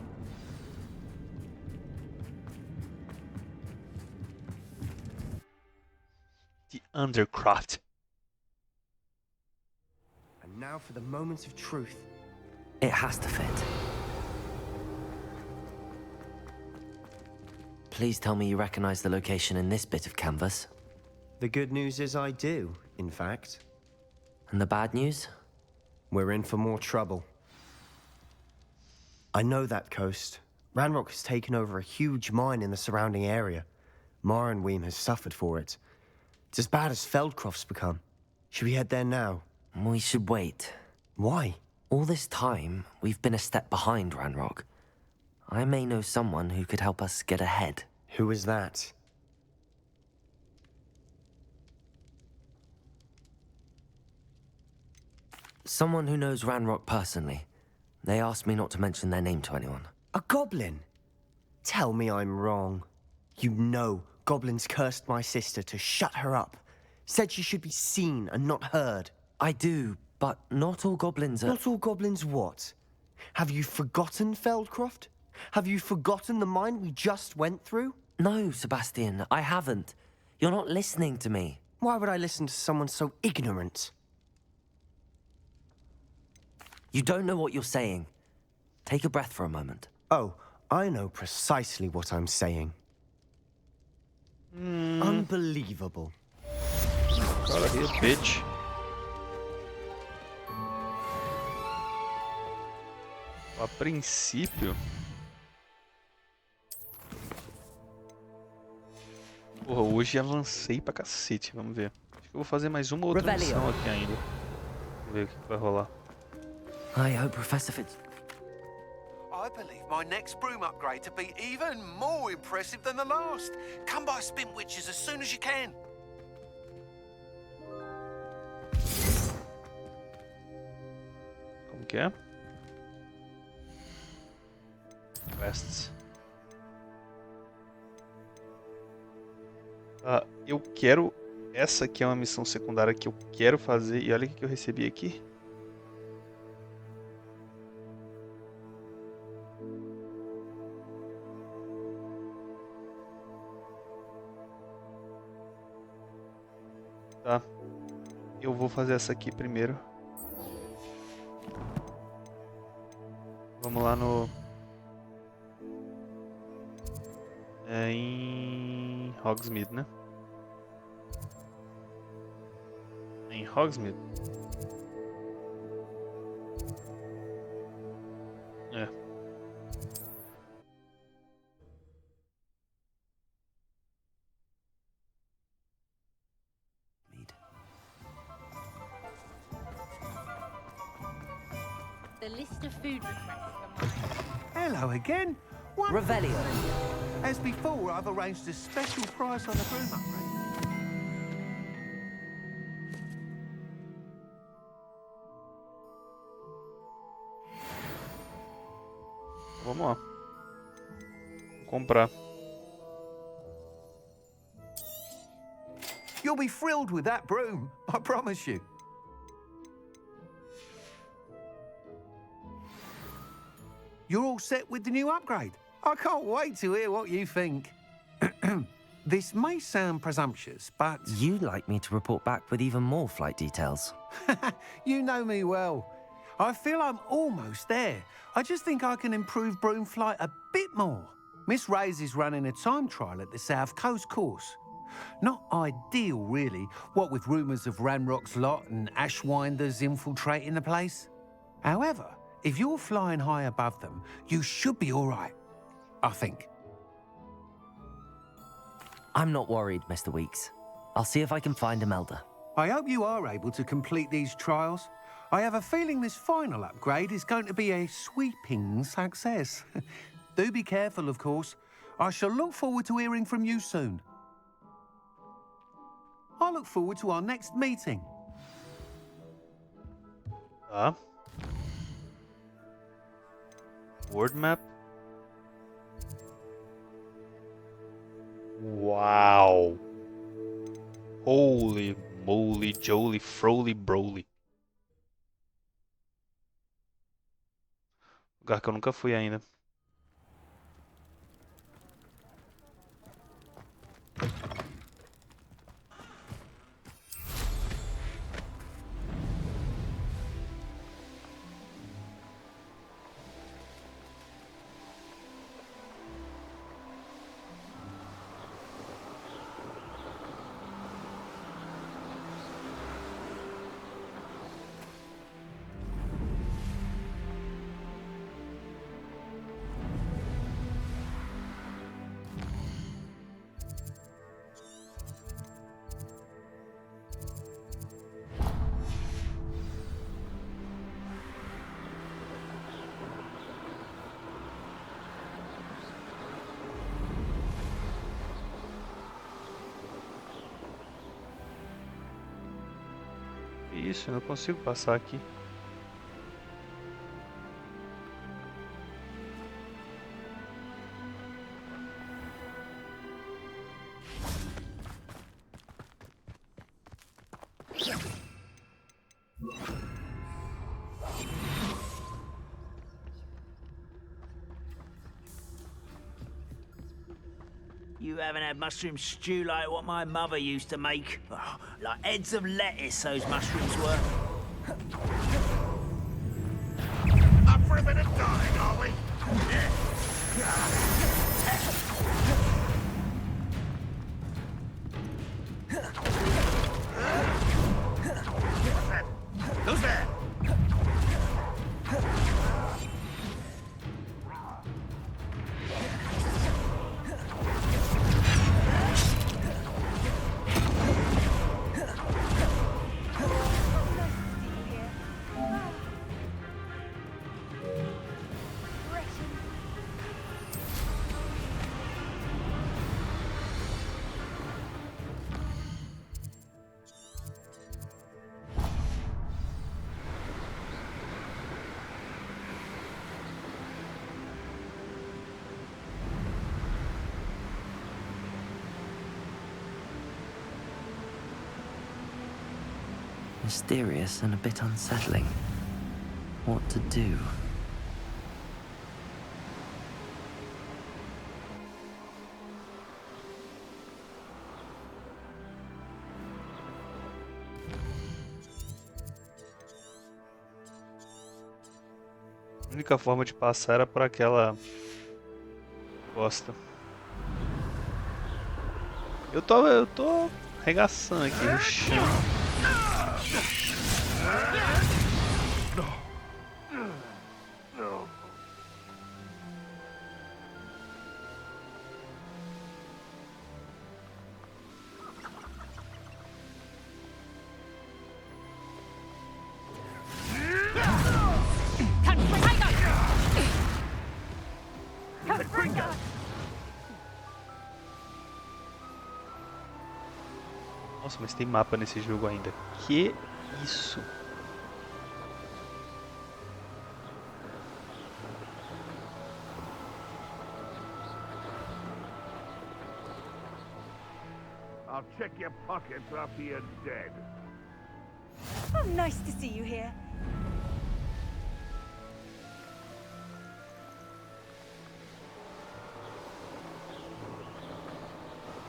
The Undercroft. And now for the moment of truth. It has to fit. Please tell me you recognize the location in this bit of canvas. The good news is I do, in fact. And the bad news? We're in for more trouble. I know that coast. Ranrock has taken over a huge mine in the surrounding area. Marenweem has suffered for it. It's as bad as Feldcroft's become. Should we head there now? We should wait. Why? All this time, we've been a step behind Ranrock. I may know someone who could help us get ahead. Who is that? Someone who knows Ranrock personally. They asked me not to mention their name to anyone. A goblin? Tell me I'm wrong. You know goblins cursed my sister to shut her up. Said she should be seen and not heard. I do, but not all goblins are... Not all goblins what? Have you forgotten Feldcroft? Have you forgotten the mine we just went through? No, Sebastian, I haven't. You're not listening to me. Why would I listen to someone so ignorant? You don't know what you're saying. Take a breath for a moment. Oh, I know precisely what I'm saying. Unbelievable. Fala here, bitch. A princípio... Porra, hoje avancei pra cacete, vamos ver. Acho que eu vou fazer mais uma outra missão aqui ainda. Vamos ver o que vai rolar. I hope Professor Fitz... I believe my next broom upgrade to be even more impressive than the last. Come by Spin Witches as soon as you can. Como que é? Quests. Eu quero... Essa aqui é uma missão secundária que eu quero fazer. E olha o que eu recebi aqui. Tá. Eu vou fazer essa aqui primeiro. Vamos lá no... É em Hogsmeade, né? Hogsmeade? É. The list of food requests for mine. Hello again. What? Revelio. As before, I've arranged a special price on the broom upgrade. Vamos lá. Vou comprar. You'll be thrilled with that broom, I promise you. You're all set with the new upgrade. I can't wait to hear what you think. This may sound presumptuous, but... You'd like me to report back with even more flight details. You know me well. I feel I'm almost there. I just think I can improve broom flight a bit more. Miss Reyes is running a time trial at the South Coast course. Not ideal, really, what with rumours of Ranrock's lot and Ashwinders infiltrating the place. However, if you're flying high above them, you should be all right, I think. I'm not worried, Mr. Weeks. I'll see if I can find Imelda. I hope you are able to complete these trials. I have a feeling this final upgrade is going to be a sweeping success. Do be careful, of course. I shall look forward to hearing from you soon. I look forward to our next meeting. Word map. Wow. Holy moly, jolly, froly, broly. Lugar que eu nunca fui ainda. Isso, eu não consigo passar aqui. You haven't had mushroom stew like what my mother used to make. Oh, like heads of lettuce, those mushrooms were. Up for a bit of dying, are we? Who's there? Mysterious and a bit unsettling. What to do? A única forma de passar era por aquela costa. Eu tô arregaçando aqui no chão. Nossa, mas tem mapa nesse jogo ainda. Que isso? I'll check your pockets after you're dead. Oh, nice to see you here.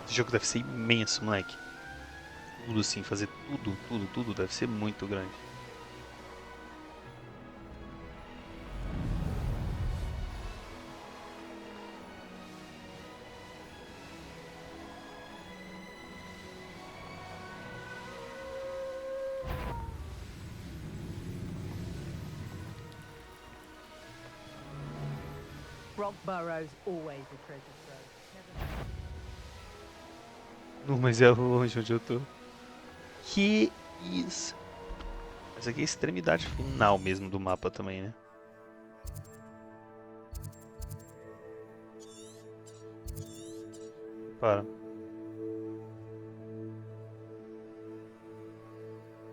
Esse jogo deve ser imenso, moleque. Tudo assim, fazer tudo deve ser muito grande. Rockburrow's always a treasure trove. Não, mas é longe onde eu tô. Que isso? Essa aqui é a extremidade final mesmo do mapa também, né? Para.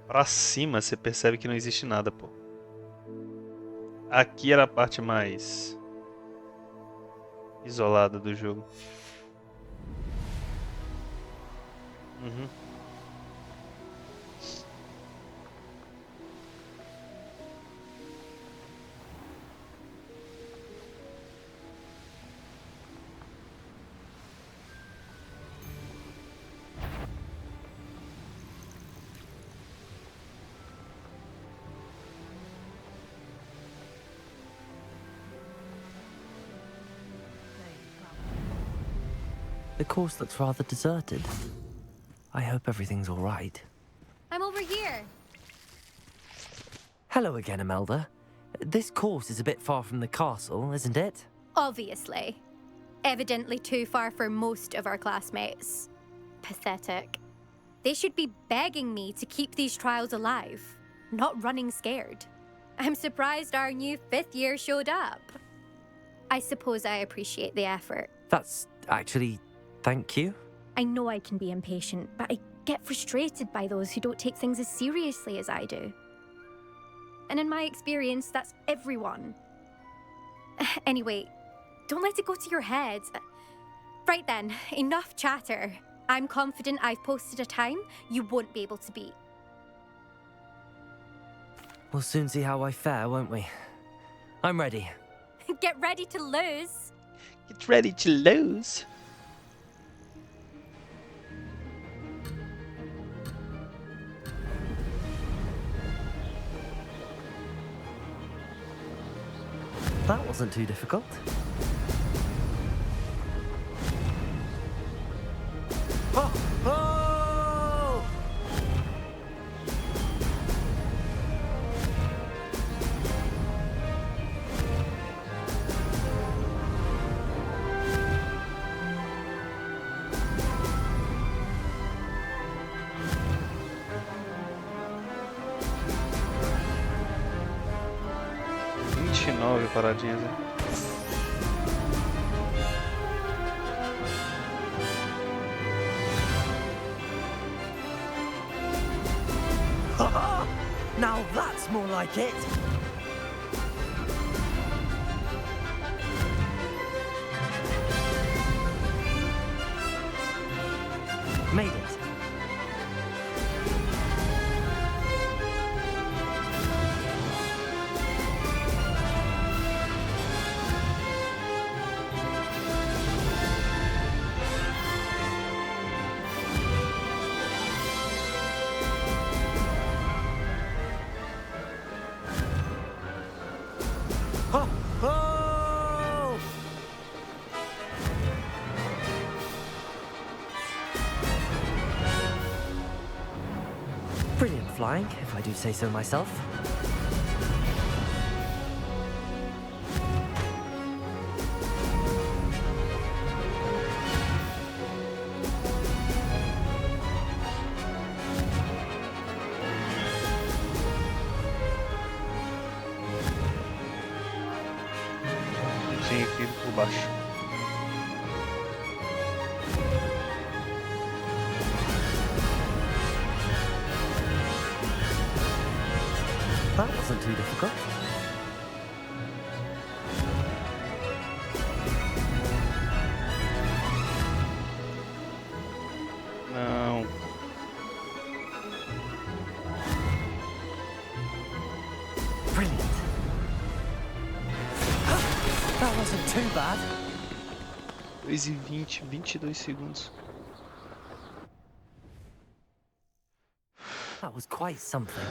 Pra cima você percebe que não existe nada, pô. Aqui era a parte mais isolada do jogo. Uhum. The course looks rather deserted. I hope everything's all right. I'm over here. Hello again, Imelda. This course is a bit far from the castle, isn't it? Obviously. Evidently too far for most of our classmates. Pathetic. They should be begging me to keep these trials alive, not running scared. I'm surprised our new 5th year showed up. I suppose I appreciate the effort. That's actually... thank you. I know I can be impatient, but I get frustrated by those who don't take things as seriously as I do. And in my experience, that's everyone. Anyway, don't let it go to your head. Right then, enough chatter. I'm confident I've posted a time you won't be able to beat. We'll soon see how I fare, won't we? I'm ready. Get ready to lose. Get ready to lose. That wasn't too difficult. Oh! Oh! Paradinhas, né? Now that's more like it! Made it. Brilliant flying, if I do say so myself. Tinha que ir por baixo. too difficult. Não. Brilliant. That wasn't too bad. 2:20, 22 segundos. That was quite something.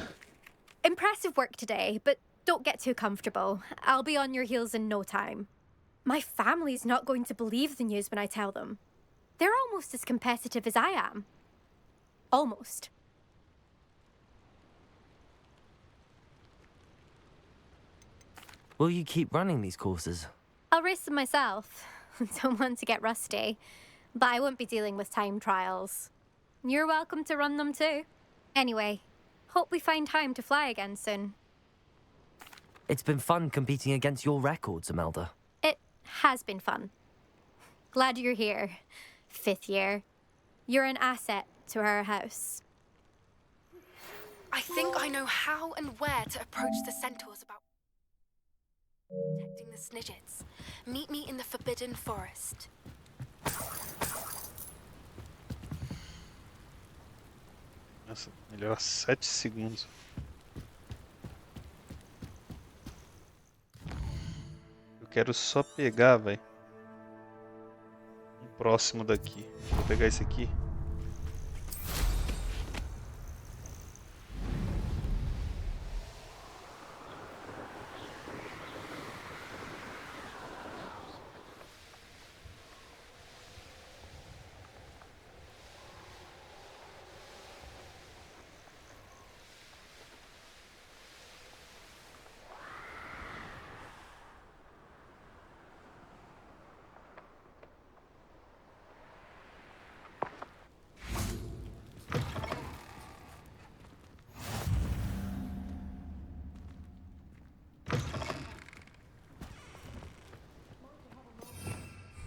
Impressive work today, but don't get too comfortable. I'll be on your heels in no time. My family's not going to believe the news when I tell them. They're almost as competitive as I am. Almost. Will you keep running these courses? I'll race them myself. Don't want to get rusty. But I won't be dealing with time trials. You're welcome to run them too. Anyway, hope we find time to fly again soon. It's been fun competing against your records, Imelda. It has been fun. Glad you're here. 5th year. You're an asset to our house. I think I know how and where to approach the centaurs about protecting the Snidgets. Meet me in the Forbidden Forest. Nossa, melhor 7 segundos. Eu quero só pegar, velho. Um próximo daqui. Vou pegar esse aqui.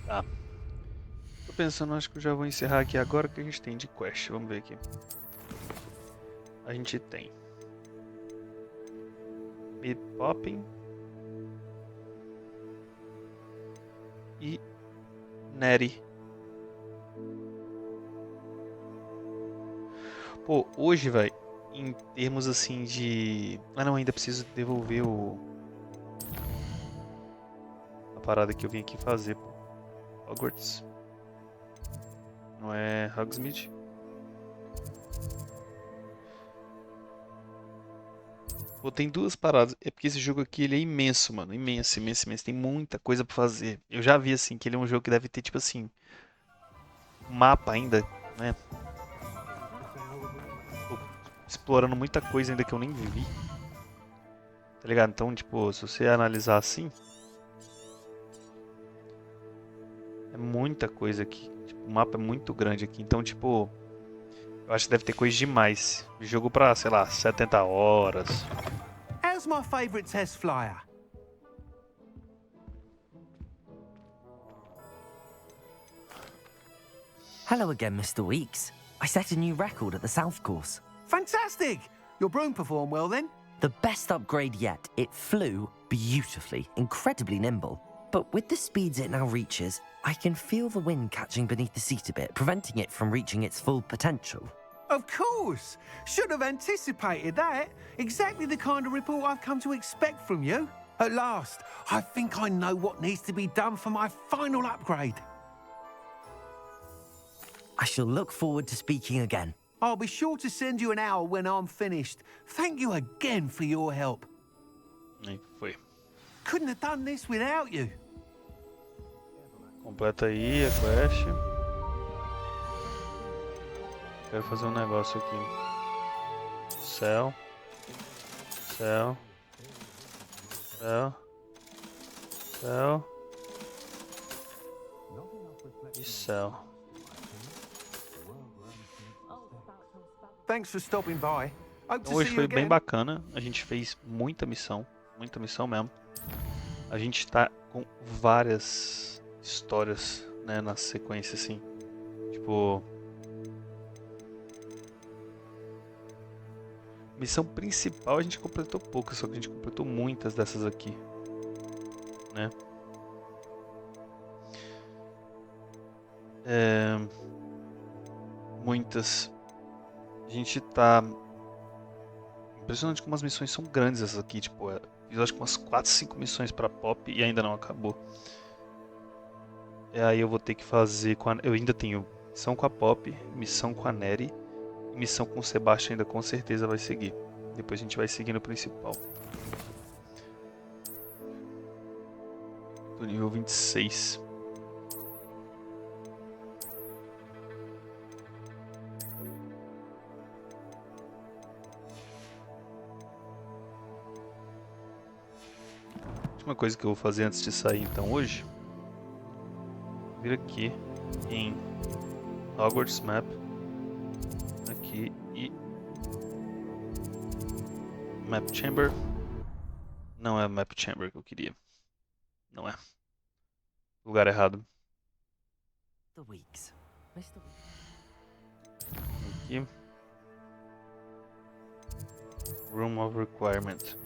Tá. Tô pensando, acho que eu já vou encerrar aqui agora que a gente tem de quest. Vamos ver aqui. A gente tem Mid Popping e Neri. Pô, hoje, vai, em termos assim de... Ah não, ainda preciso devolver a parada que eu vim aqui fazer, pô. Hogwarts. Não é Hogsmeade. Pô, tem duas paradas. É porque esse jogo aqui ele é imenso, mano. Imenso, imenso, imenso. Tem muita coisa pra fazer. Eu já vi assim que ele é um jogo que deve ter tipo assim um mapa ainda, né? Tô explorando muita coisa ainda que eu nem vi. Tá ligado? Então, tipo, se você analisar assim, é muita coisa aqui. Tipo, o mapa é muito grande aqui. Então, tipo, eu acho que deve ter coisa demais. Jogo pra, sei lá, 70 horas. How's my favourite test flyer? Hello again, Mr. Weeks. I set a new record at the South Course. Fantastic! Your broom performed well then? The best upgrade yet. It flew beautifully, incredibly nimble. But with the speeds it now reaches, I can feel the wind catching beneath the seat a bit, preventing it from reaching its full potential. Of course! Should have anticipated that. Exactly the kind of report I've come to expect from you. At last, I think I know what needs to be done for my final upgrade. I shall look forward to speaking again. I'll be sure to send you an hour when I'm finished. Thank you again for your help. Aí foi. Couldn't have done this without you. Completa aí a quest. Quero fazer um negócio aqui. Céu. Céu. Céu. Céu. E céu. Thanks for stopping by. Hope Então to hoje see you foi bem again. bacana. A gente fez muita missão mesmo. A gente tá com várias histórias, né, na sequência assim. Tipo, Missão principal a gente completou pouco, só que a gente completou muitas dessas aqui, né? Muitas. A gente tá... Impressionante como as missões são grandes essas aqui, tipo, fiz acho que umas 4, 5 missões pra Pop e ainda não acabou. E aí eu vou ter que fazer com a... Eu ainda tenho missão com a Pop, missão com a Neri, e missão com o Sebastian ainda com certeza vai seguir. Depois a gente vai seguir no principal. Do nível 26. Última coisa que eu vou fazer antes de sair então hoje, vir aqui em Hogwarts Map, aqui e Map Chamber. Não é o Map Chamber que eu queria, não é, lugar errado. Aqui, Room of Requirement.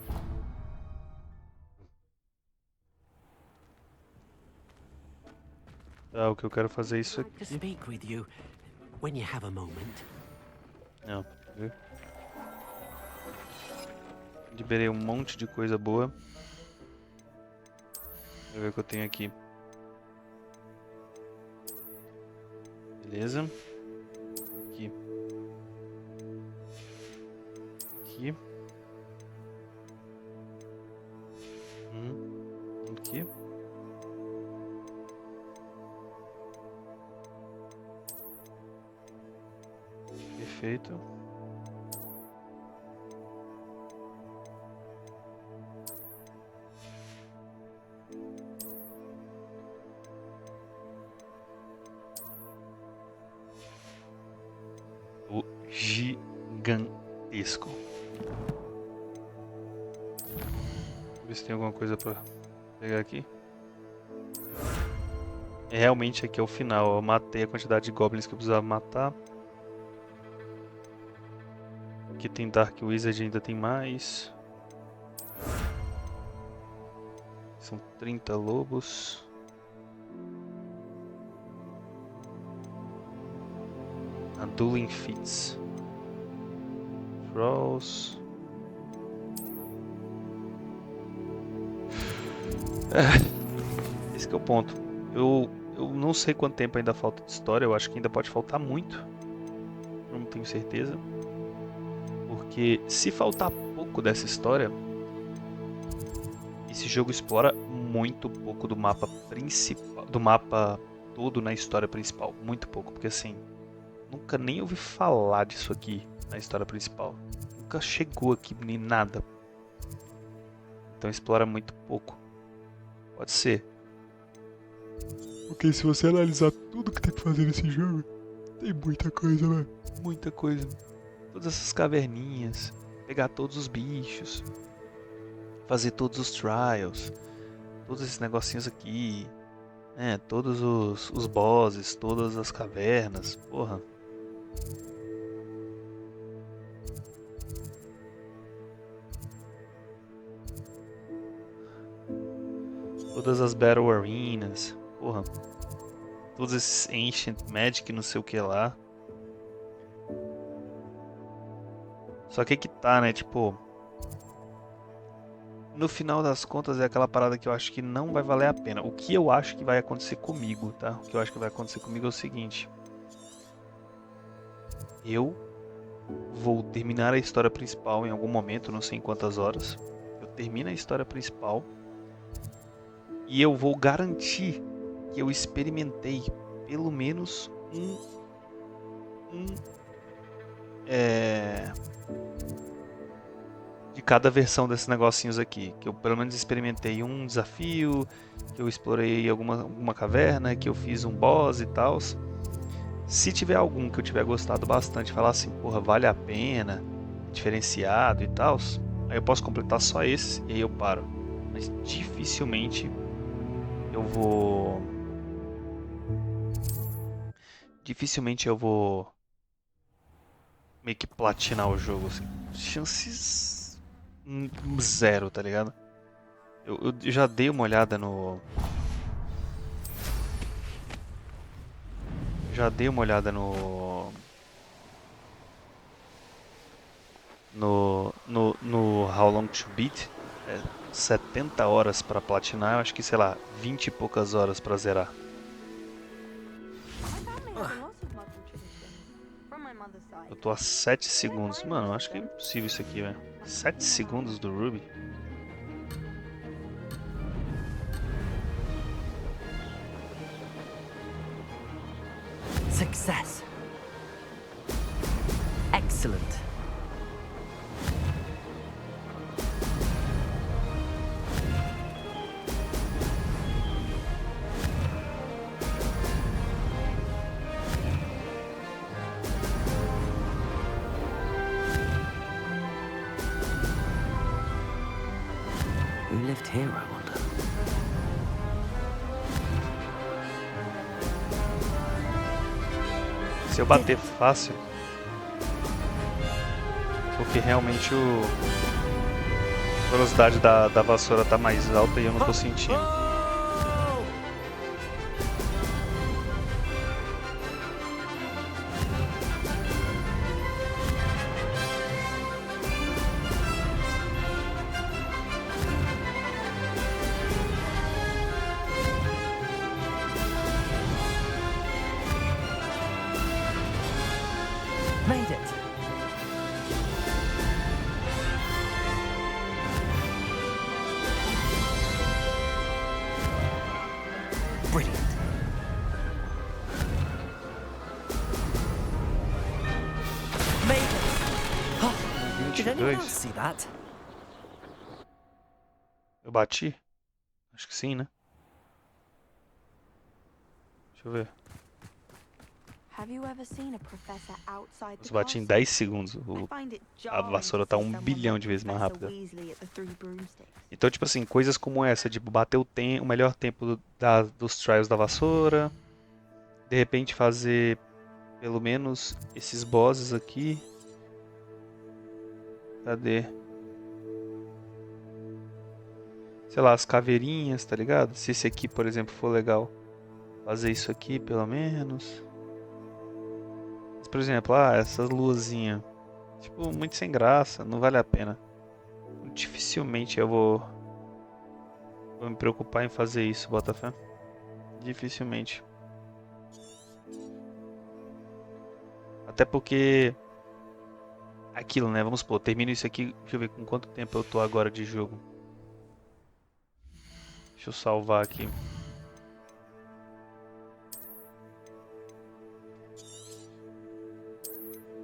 Tá, o que eu quero fazer é isso aqui. Não, viu? Liberei um monte de coisa boa. Deixa eu ver o que eu tenho aqui. Beleza. Aqui. Aqui. Aqui. Perfeito. O gigantesco. Ver se tem alguma coisa pra pegar aqui. Realmente aqui é o final. Eu matei a quantidade de goblins que eu precisava matar. Aqui tem Dark Wizard, ainda tem mais. São 30 lobos. A Dueling Feats. Trolls. Esse que é o ponto. Eu não sei quanto tempo ainda falta de história. Eu acho que ainda pode faltar muito. Não tenho certeza. Porque se faltar pouco dessa história, esse jogo explora muito pouco do mapa principal, do mapa todo na história principal, muito pouco, porque assim, nunca nem ouvi falar disso aqui na história principal, nunca chegou aqui nem nada, então explora muito pouco, pode ser, porque se você analisar tudo que tem que fazer nesse jogo, tem muita coisa, né? Muita coisa. Todas essas caverninhas, pegar todos os bichos, fazer todos os trials, todos esses negocinhos aqui, né? Todos os bosses, todas as cavernas, porra. Todas as Battle Arenas, porra. Todos esses Ancient Magic, não sei o que lá. Só que tá, né, tipo... No final das contas é aquela parada que eu acho que não vai valer a pena. O que eu acho que vai acontecer comigo, tá? O que eu acho que vai acontecer comigo é o seguinte. Eu vou terminar a história principal em algum momento, não sei em quantas horas. Eu termino a história principal. E eu vou garantir que eu experimentei pelo menos de cada versão desses negocinhos aqui, que eu pelo menos experimentei um desafio, que eu explorei alguma caverna, que eu fiz um boss e tal. Se tiver algum que eu tiver gostado bastante, falar assim, porra, vale a pena, diferenciado e tal, aí eu posso completar só esse e aí eu paro. Mas dificilmente eu vou meio que platinar o jogo, assim. Chances zero, tá ligado? Eu já dei uma olhada no... Já dei uma olhada no How Long to Beat. 70 horas pra platinar, eu acho que, sei lá, 20 e poucas horas pra zerar. Eu tô a 7 segundos. Mano, eu acho que é impossível isso aqui, velho. 7 segundos do Ruby? Success. Excellent. Who lived here, I wonder? Se eu bater fácil, porque realmente a velocidade da vassoura tá mais alta e eu não tô sentindo. Made it. Brilliant. Made it. Oh, did anyone else see that? Eu bati? Acho que sim, né? Deixa eu ver. Eu bati em 10 segundos. A vassoura tá 1 bilhão de vezes mais rápida. Então, tipo assim, coisas como essa, tipo, bater o melhor tempo dos trials da vassoura. De repente fazer pelo menos esses bosses aqui. Cadê? Sei lá, as caveirinhas, tá ligado? Se esse aqui, por exemplo, for legal. Fazer isso aqui, pelo menos. Mas, por exemplo, essas luzinhas. Tipo, muito sem graça, não vale a pena. Dificilmente eu vou me preocupar em fazer isso, Botafé. Dificilmente. Até porque... Aquilo, né? Vamos supor, termino isso aqui. Deixa eu ver com quanto tempo eu tô agora de jogo. Deixa eu salvar aqui.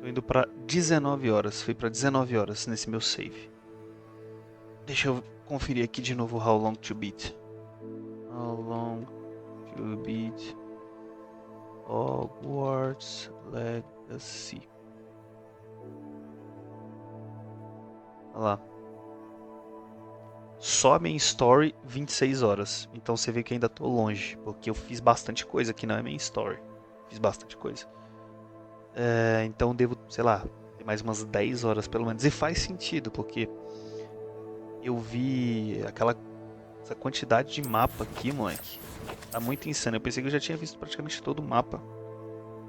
Tô indo pra 19 horas. Fui pra 19 horas nesse meu save. Deixa eu conferir aqui de novo How Long to Beat. How Long to Beat Hogwarts Legacy. Olha lá. Só a main story, 26 horas. Então você vê que ainda tô longe. Porque eu fiz bastante coisa que não é main story. Fiz bastante coisa. Então devo, sei lá, ter mais umas 10 horas pelo menos. E faz sentido, porque eu vi essa quantidade de mapa aqui, moleque. Tá muito insano. Eu pensei que eu já tinha visto praticamente todo o mapa.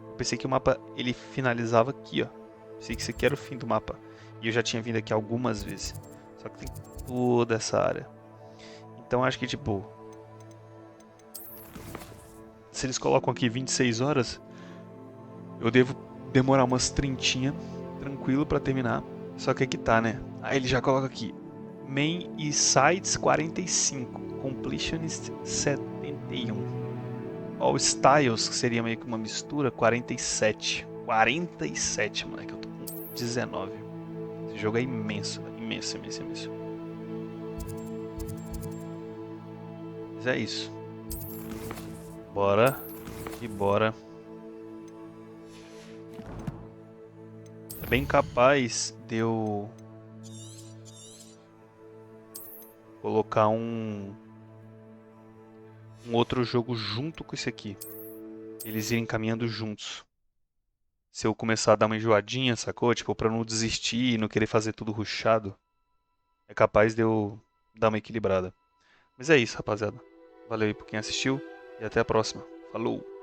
Eu pensei que o mapa, ele finalizava aqui, ó. Pensei que esse aqui era o fim do mapa. E eu já tinha vindo aqui algumas vezes. Só que tem toda essa área. Então acho que, tipo... Se eles colocam aqui 26 horas... Eu devo demorar umas 30, tranquilo pra terminar. Só que aqui tá, né? Aí ele já coloca aqui. Main e Sides 45. Completionist 71. All Styles, que seria meio que uma mistura, 47. 47, moleque. Eu tô com 19. Esse jogo é imenso. Imenso, imenso, imenso. Mas é isso. Bora. E bora. É bem capaz de eu colocar um outro jogo junto com esse aqui. Eles irem caminhando juntos. se eu começar a dar uma enjoadinha, sacou? Tipo, pra não desistir e não querer fazer tudo rushado, é capaz de eu dar uma equilibrada. Mas é isso, rapaziada. Valeu aí por quem assistiu e até a próxima. Falou!